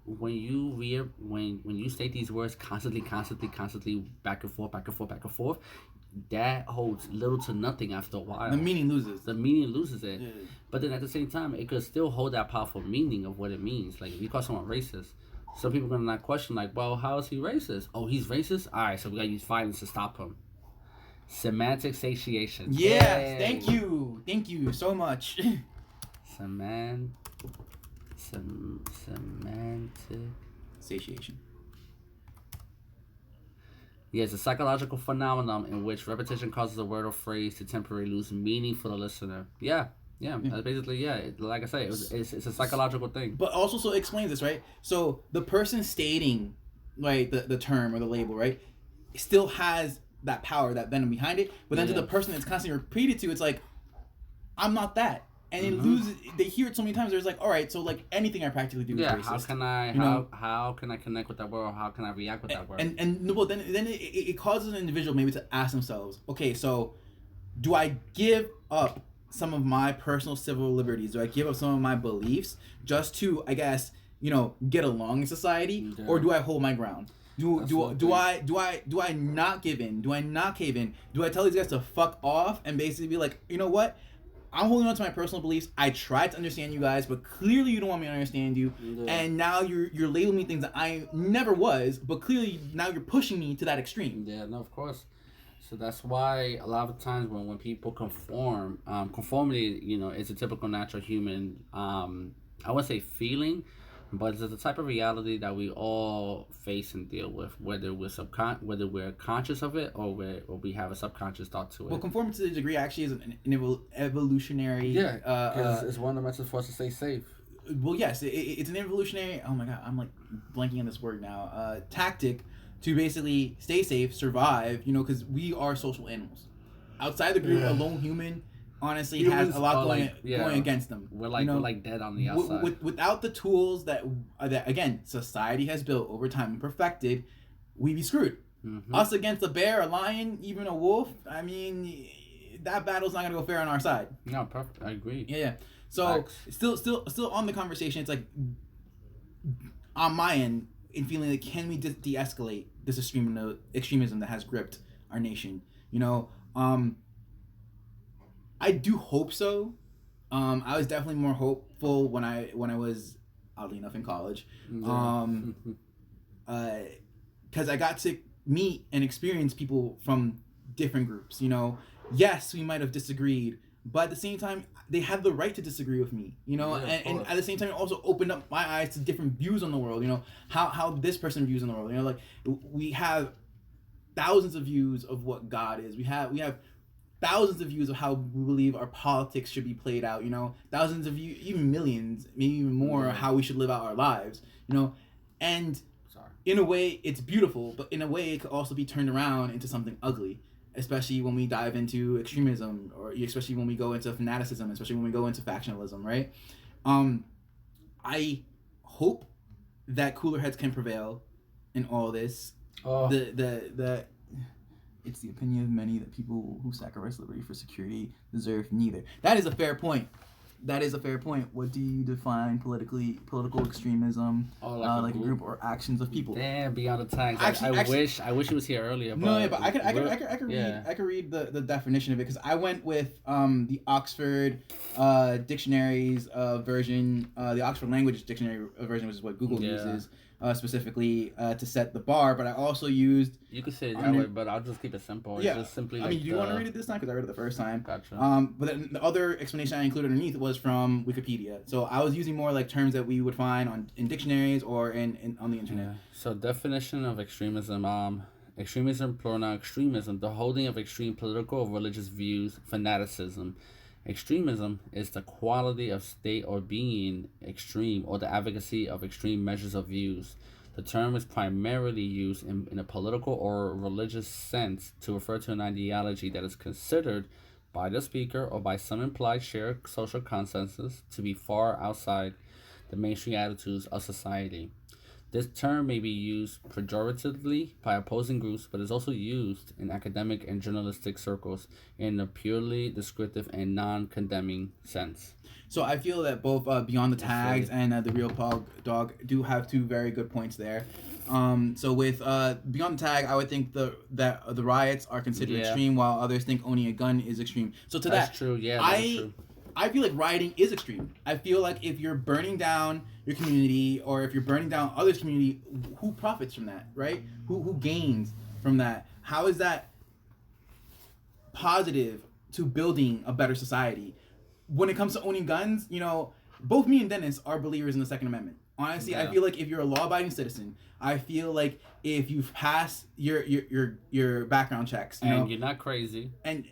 state these words constantly, back and forth, that holds little to nothing after a while. The meaning loses it. Yeah. But then at the same time, it could still hold that powerful meaning of what it means. Like, if you call someone racist, some people are gonna not question, like, well, how is he racist? Oh, he's racist? Alright, so we gotta use violence to stop him. Semantic satiation. Yes, thank you so much. Semantic Satiation. Yeah, it's a psychological phenomenon in which repetition causes a word or phrase to temporarily lose meaning for the listener. Yeah, yeah. Basically, yeah. Like I say, it's a psychological thing. But also, so it explains this, right? So the person stating, right, the term or the label, right, still has that power, that venom behind it. But then to the person that's constantly repeated to, it's like, I'm not that. And it loses. They hear it so many times. There's like, all right, so like anything I practically do is racist. How can I how can I connect with that word? Or how can I react with that word? And well, then it causes an individual maybe to ask themselves, okay, so do I give up some of my personal civil liberties? Do I give up some of my beliefs just to, I guess, get along in society, or do I hold my ground? Do I not give in? Do I not cave in? Do I tell these guys to fuck off and basically be like, you know what? I'm holding on to my personal beliefs. I tried to understand you guys, but clearly you don't want me to understand you. Yeah. And now you're labeling me things that I never was, but clearly now you're pushing me to that extreme. Yeah, no, of course. So that's why a lot of times when people conform, conformity, is a typical natural human, I wouldn't say feeling, but it's the type of reality that we all face and deal with, whether we're conscious of it or we have a subconscious thought to it. Well, conformity to the degree actually is an evolutionary. Yeah, because it's one of the methods for us to stay safe. Well, yes, it's an evolutionary. Oh my god, I'm like blanking on this word now. Tactic to basically stay safe, survive. Because we are social animals. Outside the group, a lone human honestly has a lot going against them. We're like dead on the outside. Without the tools that again society has built over time and perfected, we'd be screwed. Mm-hmm. Us against a bear, a lion, even a wolf. I mean, that battle's not gonna go fair on our side. No, perfect. I agree. Yeah. So still on the conversation, it's like on my end, in feeling like, can we de-escalate this extremism that has gripped our nation? I do hope so. I was definitely more hopeful when I was oddly enough in college, because I got to meet and experience people from different groups. Yes, we might have disagreed, but at the same time, they have the right to disagree with me. And at the same time, it also opened up my eyes to different views on the world. How this person views on the world. Like we have thousands of views of what God is. We have thousands of views of how we believe our politics should be played out, thousands of views, even millions, maybe even more, how we should live out our lives, and in a way it's beautiful, but in a way it could also be turned around into something ugly, especially when we dive into extremism, or especially when we go into fanaticism, especially when we go into factionalism, right? I hope that cooler heads can prevail in all this. It's the opinion of many that people who sacrifice liberty for security deserve neither. That is a fair point. What do you define political extremism? Like a group or actions of people? Damn, beyond the tags. I wish he was here earlier. But I could read the definition of it, because I went with the Oxford dictionary's version, the Oxford language dictionary version, which is what Google uses. Specifically to set the bar, but I also used. You could say it that way, but I'll just keep it simple. Yeah, it's just simply. Do you want to read it this time? Because I read it the first time. Gotcha. But then the other explanation I included underneath was from Wikipedia. So I was using more like terms that we would find in dictionaries or in on the internet. Yeah. So definition of extremism. Extremism, plural extremism, the holding of extreme political or religious views, fanaticism. Extremism is the quality of state or being extreme, or the advocacy of extreme measures of views. The term is primarily used in a political or religious sense to refer to an ideology that is considered by the speaker or by some implied shared social consensus to be far outside the mainstream attitudes of society. This term may be used pejoratively by opposing groups, but is also used in academic and journalistic circles in a purely descriptive and non-condemning sense. So I feel that both Beyond the Tags and The Real Dog do have two very good points there. So with Beyond the Tag, I would think that the riots are considered extreme, while others think owning a gun is extreme. So that's true. Yeah, that's true. I feel like rioting is extreme. I feel like if you're burning down your community, or if you're burning down others' community, who profits from that, right? Who gains from that? How is that positive to building a better society? When it comes to owning guns, both me and Dennis are believers in the Second Amendment. Honestly, Yeah. I feel like if you're a law-abiding citizen, I feel like if you've passed your background checks, you know, you're not crazy. and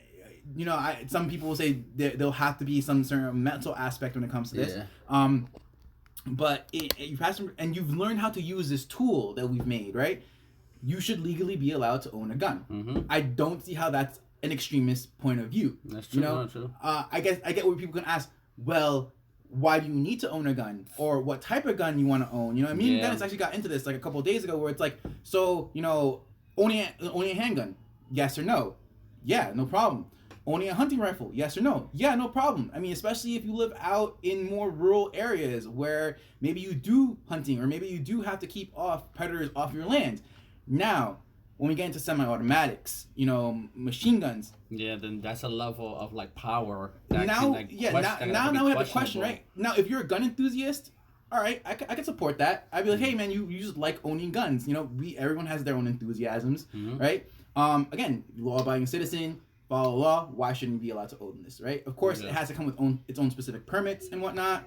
some people will say there'll have to be some certain mental aspect when it comes to this. Yeah. But you pass and you've learned how to use this tool that we've made, right? You should legally be allowed to own a gun. Mm-hmm. I don't see how that's an extremist point of view. That's true. You know, Not true. I get where people can ask, well, why do you need to own a gun, or what type of gun you want to own? You know, me and Dennis actually got into this like a couple of days ago, where it's like, so owning a handgun, yes or no? Yeah, no problem. Owning a hunting rifle, yes or no? Yeah, no problem. I mean, especially if you live out in more rural areas where maybe you do hunting, or maybe you do have to keep off predators off your land. Now, when we get into semi-automatics, machine guns. Yeah, then that's a level of like power. That Now can, now we have the question, right? Now, if you're a gun enthusiast, all right, I can support that. I'd be like, hey man, you just like owning guns. Everyone has their own enthusiasms, right? Again, law-abiding citizen, follow law. Why shouldn't you be allowed to own this, right? Of course, it has to come with its own specific permits and whatnot.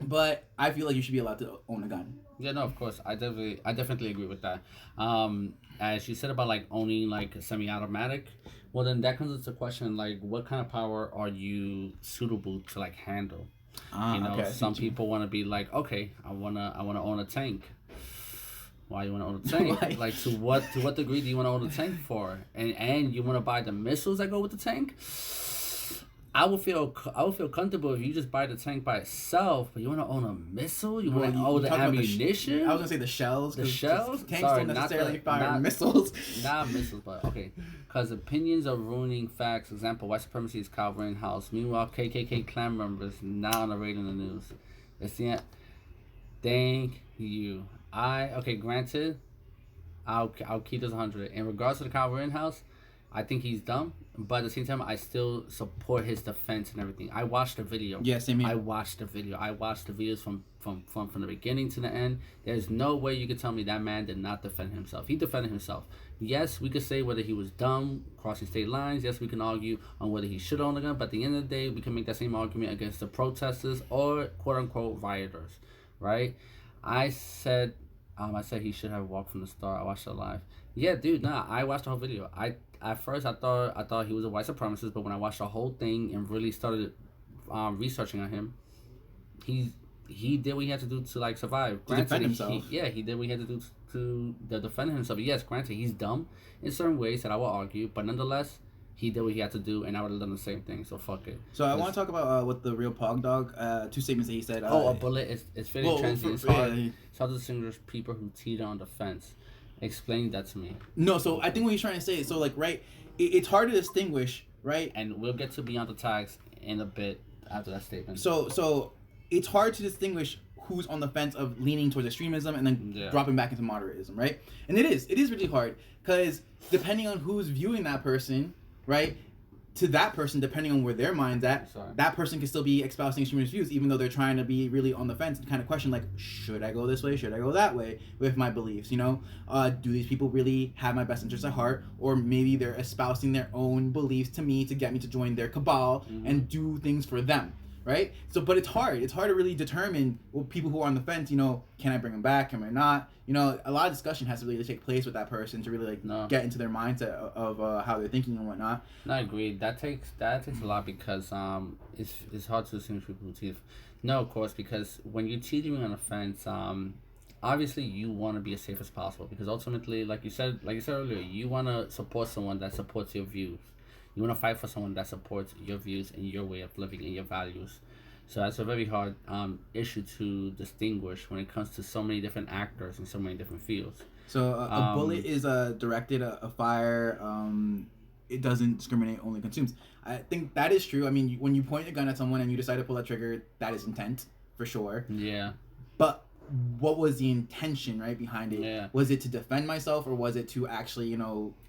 But I feel like you should be allowed to own a gun. Yeah, no, of course, I definitely agree with that. As you said about like owning like a semi-automatic, well then that comes into question like what kind of power are you suitable to like handle? Okay, some people want to be like, okay, I wanna own a tank. Why you want to own a tank? Why? Like to what degree do you want to own a tank for? And you want to buy the missiles that go with the tank? I would feel comfortable if you just buy the tank by itself, but you want to own a missile? You want to own the ammunition? I was gonna say the shells. The shells? Tanks Sorry, don't necessarily not fire missiles. Not missiles, but okay. Because opinions are ruining facts. Example: white supremacy is covering house. Meanwhile, KKK Klan members not on the radio in the news. It's the end. Thank you. Granted, I'll keep this 100. In regards to the Kyle Rittenhouse, I think he's dumb, but at the same time, I still support his defense and everything. I watched the video. Yeah, same here. I watched the video. I watched the videos from the beginning to the end. There's no way you could tell me that man did not defend himself. He defended himself. Yes, we could say whether he was dumb, crossing state lines. Yes, we can argue on whether he should own a gun, but at the end of the day, we can make that same argument against the protesters or quote-unquote rioters, right? I said he should have walked from the start. I watched it live. Yeah, dude, I watched the whole video. At first I thought he was a white supremacist, but when I watched the whole thing and really started researching on him, he did what he had to do to like survive. To defend himself. He did what he had to do to defend himself. Yes, granted, he's dumb in certain ways that I will argue, but nonetheless, he did what he had to do, and I would have done the same thing. So fuck it. So I want to talk about what the real Pog Dog. Two statements that he said. A bullet is fitting transient. It's hard to distinguish people who teeter on the fence. Explain that to me. No, so I think what he's trying to say is, so like, right, it's hard to distinguish, right? And we'll get to beyond the tags in a bit after that statement. So it's hard to distinguish who's on the fence of leaning towards extremism and then dropping back into moderatism, right? And it is really hard because depending on who's viewing that person, right, to that person, depending on where their mind's at, that person can still be espousing extremist views, even though they're trying to be really on the fence and kind of question, like, should I go this way? Should I go that way with my beliefs? Do these people really have my best interests at heart? Or maybe they're espousing their own beliefs to me to get me to join their cabal and do things for them, right? So, but it's hard. It's hard to really determine people who are on the fence, can I bring them back? Am I not? A lot of discussion has to really take place with that person to really get into their mindset of how they're thinking and whatnot. No, I agree. That takes a lot because it's hard to distinguish people who teach. No, of course, because when you're teetering on a fence, obviously you want to be as safe as possible because ultimately, like you said earlier, you want to support someone that supports your views. You want to fight for someone that supports your views and your way of living and your values. So that's a very hard issue to distinguish when it comes to so many different actors in so many different fields. So a bullet is directed, a fire, it doesn't discriminate, only consumes. I think that is true. I mean, when you point a gun at someone and you decide to pull that trigger, that is intent, for sure. Yeah. But what was the intention, right, behind it? Yeah. Was it to defend myself or was it to actually,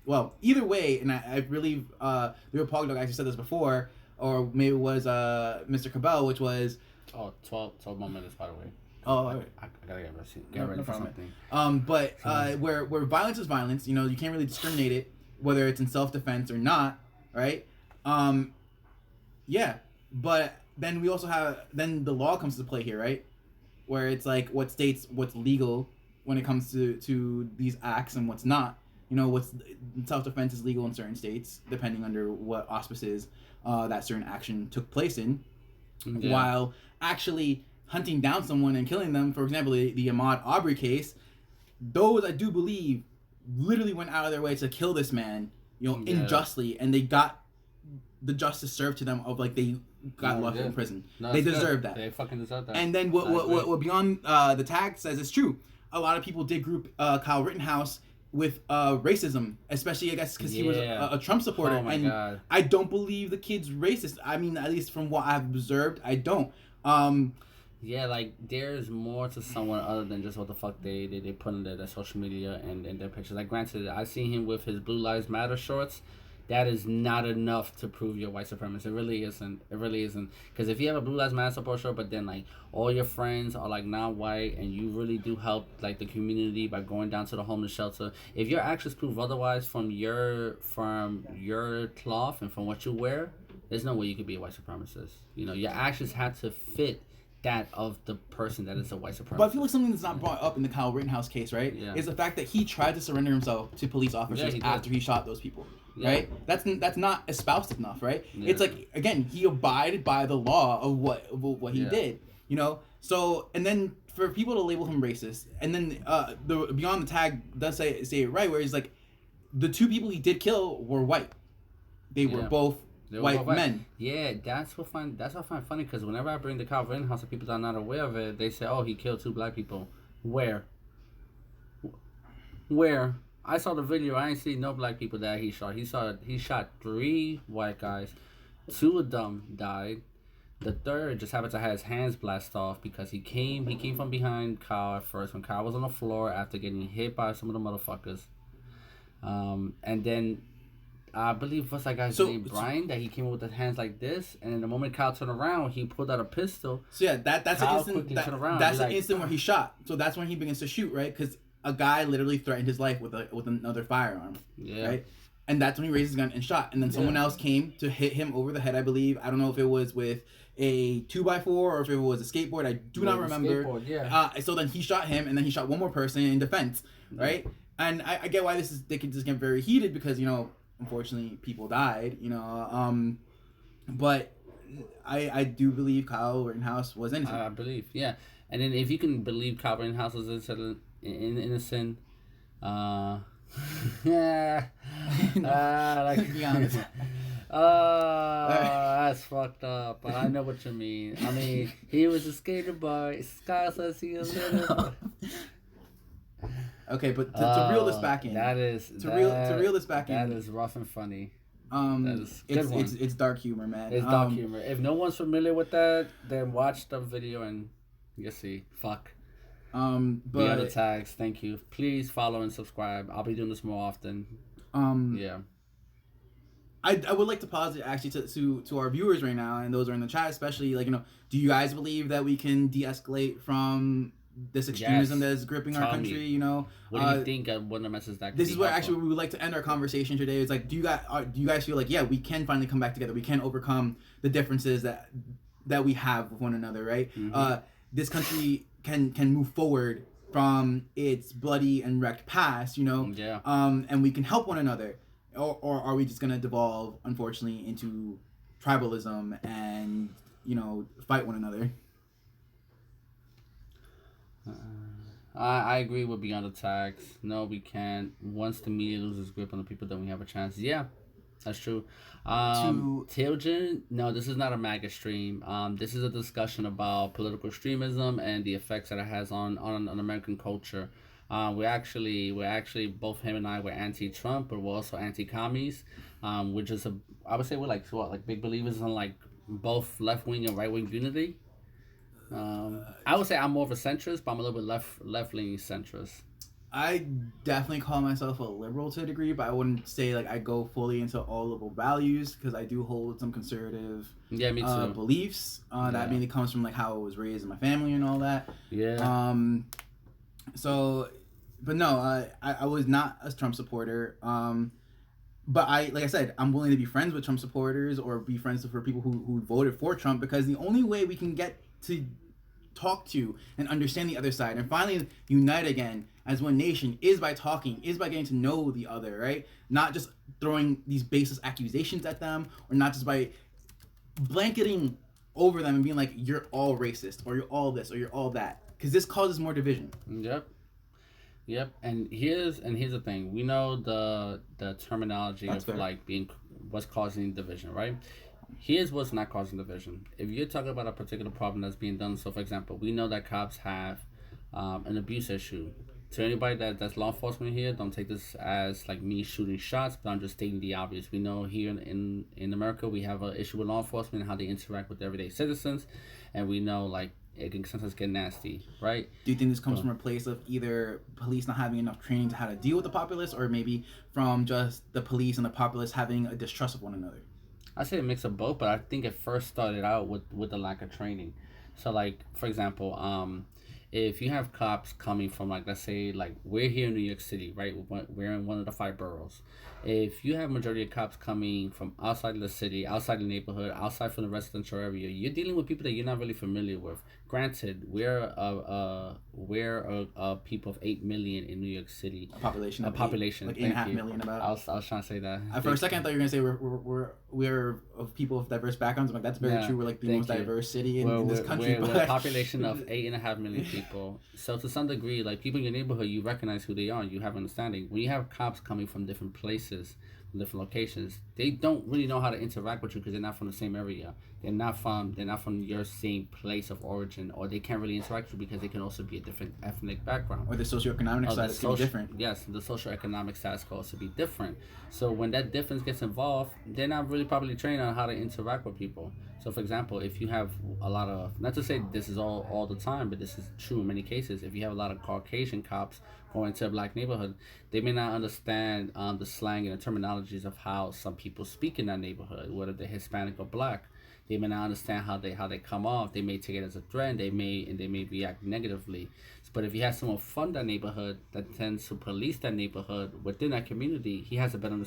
well, either way, and I believe the real Pog Dog actually said this before, or maybe it was Mr. Cabell, which was... 12 more minutes, by the way. Oh, all right. I gotta get ready for something. But where violence is violence, you can't really discriminate it, whether it's in self-defense or not, right? Yeah, but then we also have... Then the law comes to play here, right? where it's like what states what's legal when it comes to these acts and what's not. What's self-defense is legal in certain states depending under what auspices that certain action took place in, while actually hunting down someone and killing them. For example, the Ahmaud Arbery case, those I do believe literally went out of their way to kill this man, unjustly, and they got the justice served to them of like they got locked in prison. No, they deserve that. They fucking deserve that. And then what Beyond the Tag says is true. A lot of people did group Kyle Rittenhouse with racism, especially I guess because he was a Trump supporter. Oh my God. I don't believe the kid's racist. I mean, at least from what I've observed, I don't. Yeah, like there's more to someone other than just what the fuck they put in their social media and their pictures. Like granted, I seen him with his Blue Lives Matter shorts. That is not enough to prove you're white supremacist. It really isn't. It really isn't. Because if you have a Blue Lives Matter support shirt, but then like all your friends are like not white, and you really do help like the community by going down to the homeless shelter. If your actions prove otherwise from your cloth and from what you wear, there's no way you could be a white supremacist. Your actions have to fit that of the person that is a white supremacist. But I feel like something that's not brought up in the Kyle Rittenhouse case, right, is the fact that he tried to surrender himself to police officers after he shot those people. Yeah. Right, that's not espoused enough, right? Yeah. It's like again, he abided by the law of what he did, So and then for people to label him racist, and then the Beyond the Tag does say it right, where he's like, the two people he did kill were white. They were both white men. Yeah, that's what I find funny, because whenever I bring the Kyle Rittenhouse to people that are not aware of it, they say, "Oh, he killed 2 black people." Where? I saw the video. I ain't seen no black people that he shot. He shot 3 white guys. 2 of them died. The third just happened to have his hands blasted off because he came from behind Kyle at first when Kyle was on the floor after getting hit by some of the motherfuckers. And then I believe what's that guy's name, Brian, that he came with the hands like this, and then the moment Kyle turned around, he pulled out a pistol. So yeah, that's the instant. That's the instant where he shot. So that's when he begins to shoot, right? Because a guy literally threatened his life with another firearm. Yeah. Right? And that's when he raised his gun and shot. And then someone else came to hit him over the head, I believe. I don't know if it was with a 2x4 or if it was a skateboard. I do not remember. So then he shot him, and then he shot one more person in defense, right? And I get why they can just get very heated because, unfortunately people died, but I do believe Kyle Rittenhouse was innocent. I believe, yeah. And then if you can believe Kyle Rittenhouse was innocent, be honest. That's fucked up. But I know what you mean. I mean, he was a skater boy. Sky says he was little. Okay, but to reel this back in, to reel this back in, that is rough and funny. It's dark humor, man. It's dark humor. If no one's familiar with that, then watch the video and you'll see. Fuck. But the other tags, thank you. Please follow and subscribe. I'll be doing this more often. Yeah. I would like to pause it actually to our viewers right now and those who are in the chat, especially do you guys believe that we can de-escalate from this extremism that is gripping our country? What do you think of one of the messages that this is where actually we would like to end our conversation today. It's like, do you guys feel like we can finally come back together, we can overcome the differences that we have with one another, right? This country can move forward from its bloody and wrecked past, and we can help one another, or are we just gonna devolve, unfortunately, into tribalism and fight one another? I agree with Beyond the Tags. No, we can't. Once the media loses grip on the people, then we have a chance. Yeah, that's true. Tilgen, no, this is not a MAGA stream. This is a discussion about political extremism and the effects that it has on American culture. We're actually both him and I were anti-Trump, but we're also anti-commies. We're just I would say we're like big believers in like both left-wing and right-wing unity. I would say I'm more of a centrist, but I'm a little bit left-leaning centrist. I definitely call myself a liberal to a degree, but I wouldn't say I go fully into all liberal values because I do hold some conservative me too. Beliefs. That mainly comes from how I was raised in my family and all that. Yeah. But no, I was not a Trump supporter. But like I said, I'm willing to be friends with Trump supporters or be friends with people who voted for Trump, because the only way we can get to talk to and understand the other side and finally unite again as one nation is by talking, is by getting to know the other, right? Not just throwing these baseless accusations at them, or not just by blanketing over them and being like, you're all racist, or you're all this, or you're all that, because this causes more division. Yep. And here's the thing. We know the terminology That's of fair. like being what's causing division, right? Here's what's not causing division. If you're talking about a particular problem that's being done, so for example, we know that cops have an abuse issue. To anybody that's law enforcement here, don't take this as like me shooting shots, but I'm just stating the obvious. We know here in America we have an issue with law enforcement and how they interact with everyday citizens, and we know like it can sometimes get nasty, right? Do you think this comes from a place of either police not having enough training to how to deal with the populace, or maybe from just the police and the populace having a distrust of one another? I say a mix of both, but I think it first started out with the lack of training. So like for example, if you have cops coming from like let's say like we're here in New York City, right? We're in one of the 5 boroughs. If you have majority of cops coming from outside of the city, outside the neighborhood, outside from the residential area, you're dealing with people that you're not really familiar with. Granted, we're a people of 8 million in New York City. A population. A population. Like 8.5 million about. I was trying to say that. For a second, I thought you were gonna say we're of people of diverse backgrounds. I'm like, that's very true. We're like the most diverse city in this country. We're a population of 8.5 million people. So to some degree, like people in your neighborhood, you recognize who they are. You have understanding. When you have cops coming from different places, from different locations, they don't really know how to interact with you because they're not from the same area. They're not from your same place of origin, or they can't really interact with you because they can also be a different ethnic background. Or the socioeconomic status can be different. Yes, the socioeconomic status can also be different. So when that difference gets involved, they're not really properly trained on how to interact with people. So for example, if you have a lot of, not to say this is all the time, but this is true in many cases, if you have a lot of Caucasian cops going into a black neighborhood, they may not understand the slang and the terminologies of how some people speak in that neighborhood, whether they're Hispanic or black. They may not understand how they come off. They may take it as a threat. They may react negatively. But if you have someone from that neighborhood that tends to police that neighborhood within that community, he has a better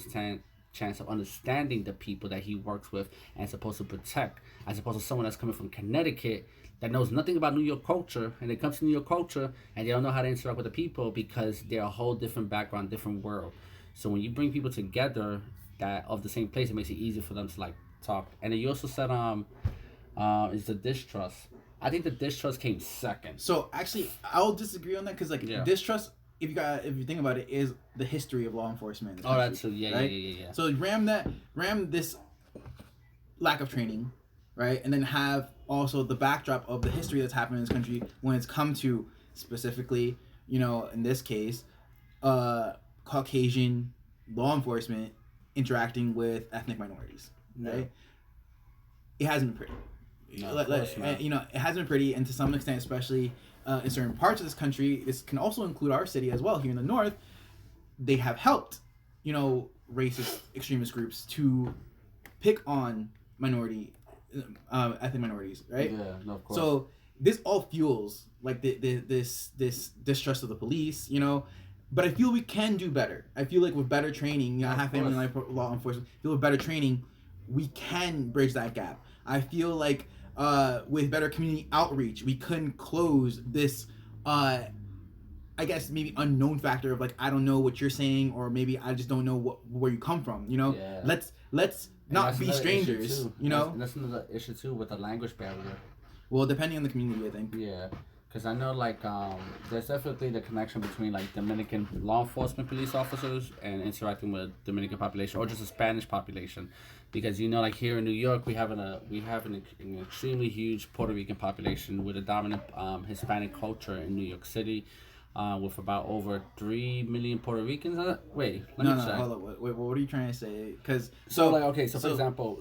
chance of understanding the people that he works with and is supposed to protect, as opposed to someone that's coming from Connecticut that knows nothing about New York culture, and they come to New York culture and they don't know how to interact with the people because they're a whole different background, different world. So when you bring people together that of the same place, it makes it easier for them to like talk. And then you also said is the distrust. I think the distrust came second. So actually, I'll disagree on that because like distrust, if you think about it, is the history of law enforcement. In this country, that's true. Yeah. So ram this lack of training, right, and then have also the backdrop of the history that's happened in this country when it's come to specifically, in this case, Caucasian law enforcement interacting with ethnic minorities. Right? It hasn't been pretty. No, it hasn't been pretty, and to some extent, especially in certain parts of this country, this can also include our city as well. Here in the north, they have helped, racist extremist groups to pick on ethnic minorities, right? Yeah, no, of course. So this all fuels like this distrust of the police, But I feel we can do better. I feel like with better training, half family law enforcement, I feel with better training, we can bridge that gap. I feel like with better community outreach, we couldn't close this, I guess maybe unknown factor of like, I don't know what you're saying, or maybe I just don't know where you come from. Yeah. Let's not be strangers. That's another issue too with the language barrier. Well, depending on the community, I think. Yeah. Because I know, like, there's definitely the connection between, like, Dominican law enforcement police officers and interacting with Dominican population or just a Spanish population. Because, like, here in New York, we have an extremely huge Puerto Rican population with a dominant Hispanic culture in New York City. With about over 3 million Puerto Ricans. Wait, let me check. Hold on. Wait, what are you trying to say? Because for example,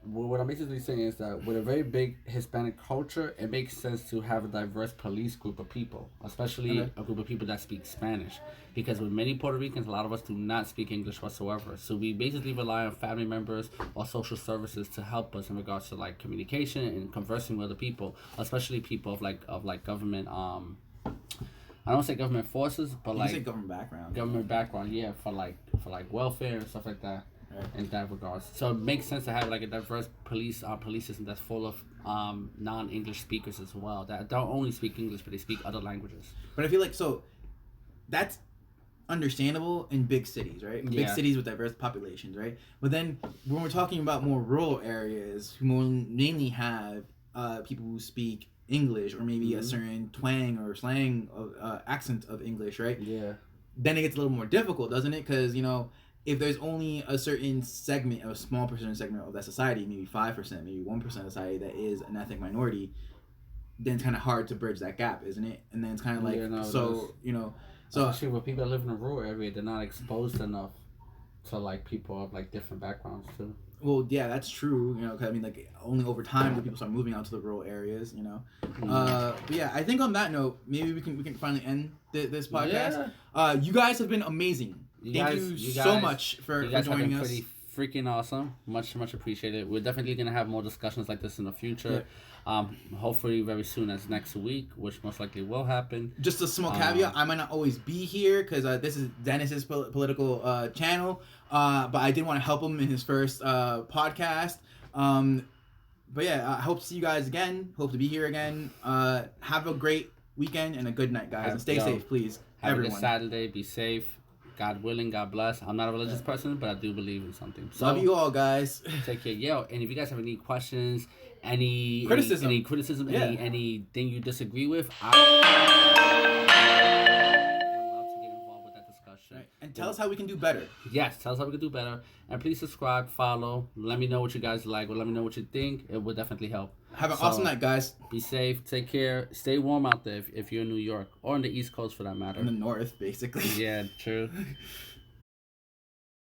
what I'm basically saying is that with a very big Hispanic culture, it makes sense to have a diverse police group of people, especially a group of people that speak Spanish. Because with many Puerto Ricans, a lot of us do not speak English whatsoever. So we basically rely on family members or social services to help us in regards to like communication and conversing with other people, especially people of government I don't say government forces, but you like say government background. Government background, yeah, for like welfare and stuff like that. in that regards. So it makes sense to have like a diverse police system that's full of non-English speakers as well that don't only speak English but they speak other languages. But I feel like that's understandable in big cities, right? Big cities with diverse populations, right? But then when we're talking about more rural areas who mainly have people who speak English or maybe a certain twang or slang of accent of English, right? Yeah. Then it gets a little more difficult, doesn't it? Because if there's only a certain segment, a small percentage segment of that society, maybe 5%, maybe 1% of society that is an ethnic minority, then it's kind of hard to bridge that gap, isn't it? And then it's kind of like So especially with people that live in a rural area, they're not exposed enough to like people of like different backgrounds too. Well, yeah, that's true. 'Cause I mean, like only over time do people start moving out to the rural areas. But yeah, I think on that note, maybe we can finally end this podcast. Yeah. You guys have been amazing. Thank you so much for joining us. Pretty freaking awesome. Much appreciated. We're definitely gonna have more discussions like this in the future. Hopefully very soon as next week, which most likely will happen. Just a small caveat: I might not always be here because this is Dennis's political channel. But I did want to help him in his first podcast. But yeah, I hope to see you guys again. Hope to be here again. Have a great weekend and a good night, guys. And stay safe, please. Have a good Saturday. Be safe. God willing, God bless. I'm not a religious person, but I do believe in something. So, love you all, guys. Take care. Yo, and if you guys have any questions, any criticism, anything you disagree with, I would love to get involved with that discussion. Right. And tell us how we can do better. Yes, tell us how we can do better. And please subscribe, follow. Let me know what you guys like, or let me know what you think. It will definitely help. Have an awesome night, guys. Be safe. Take care. Stay warm out there if you're in New York or on the East Coast for that matter. In the north, basically. Yeah, true.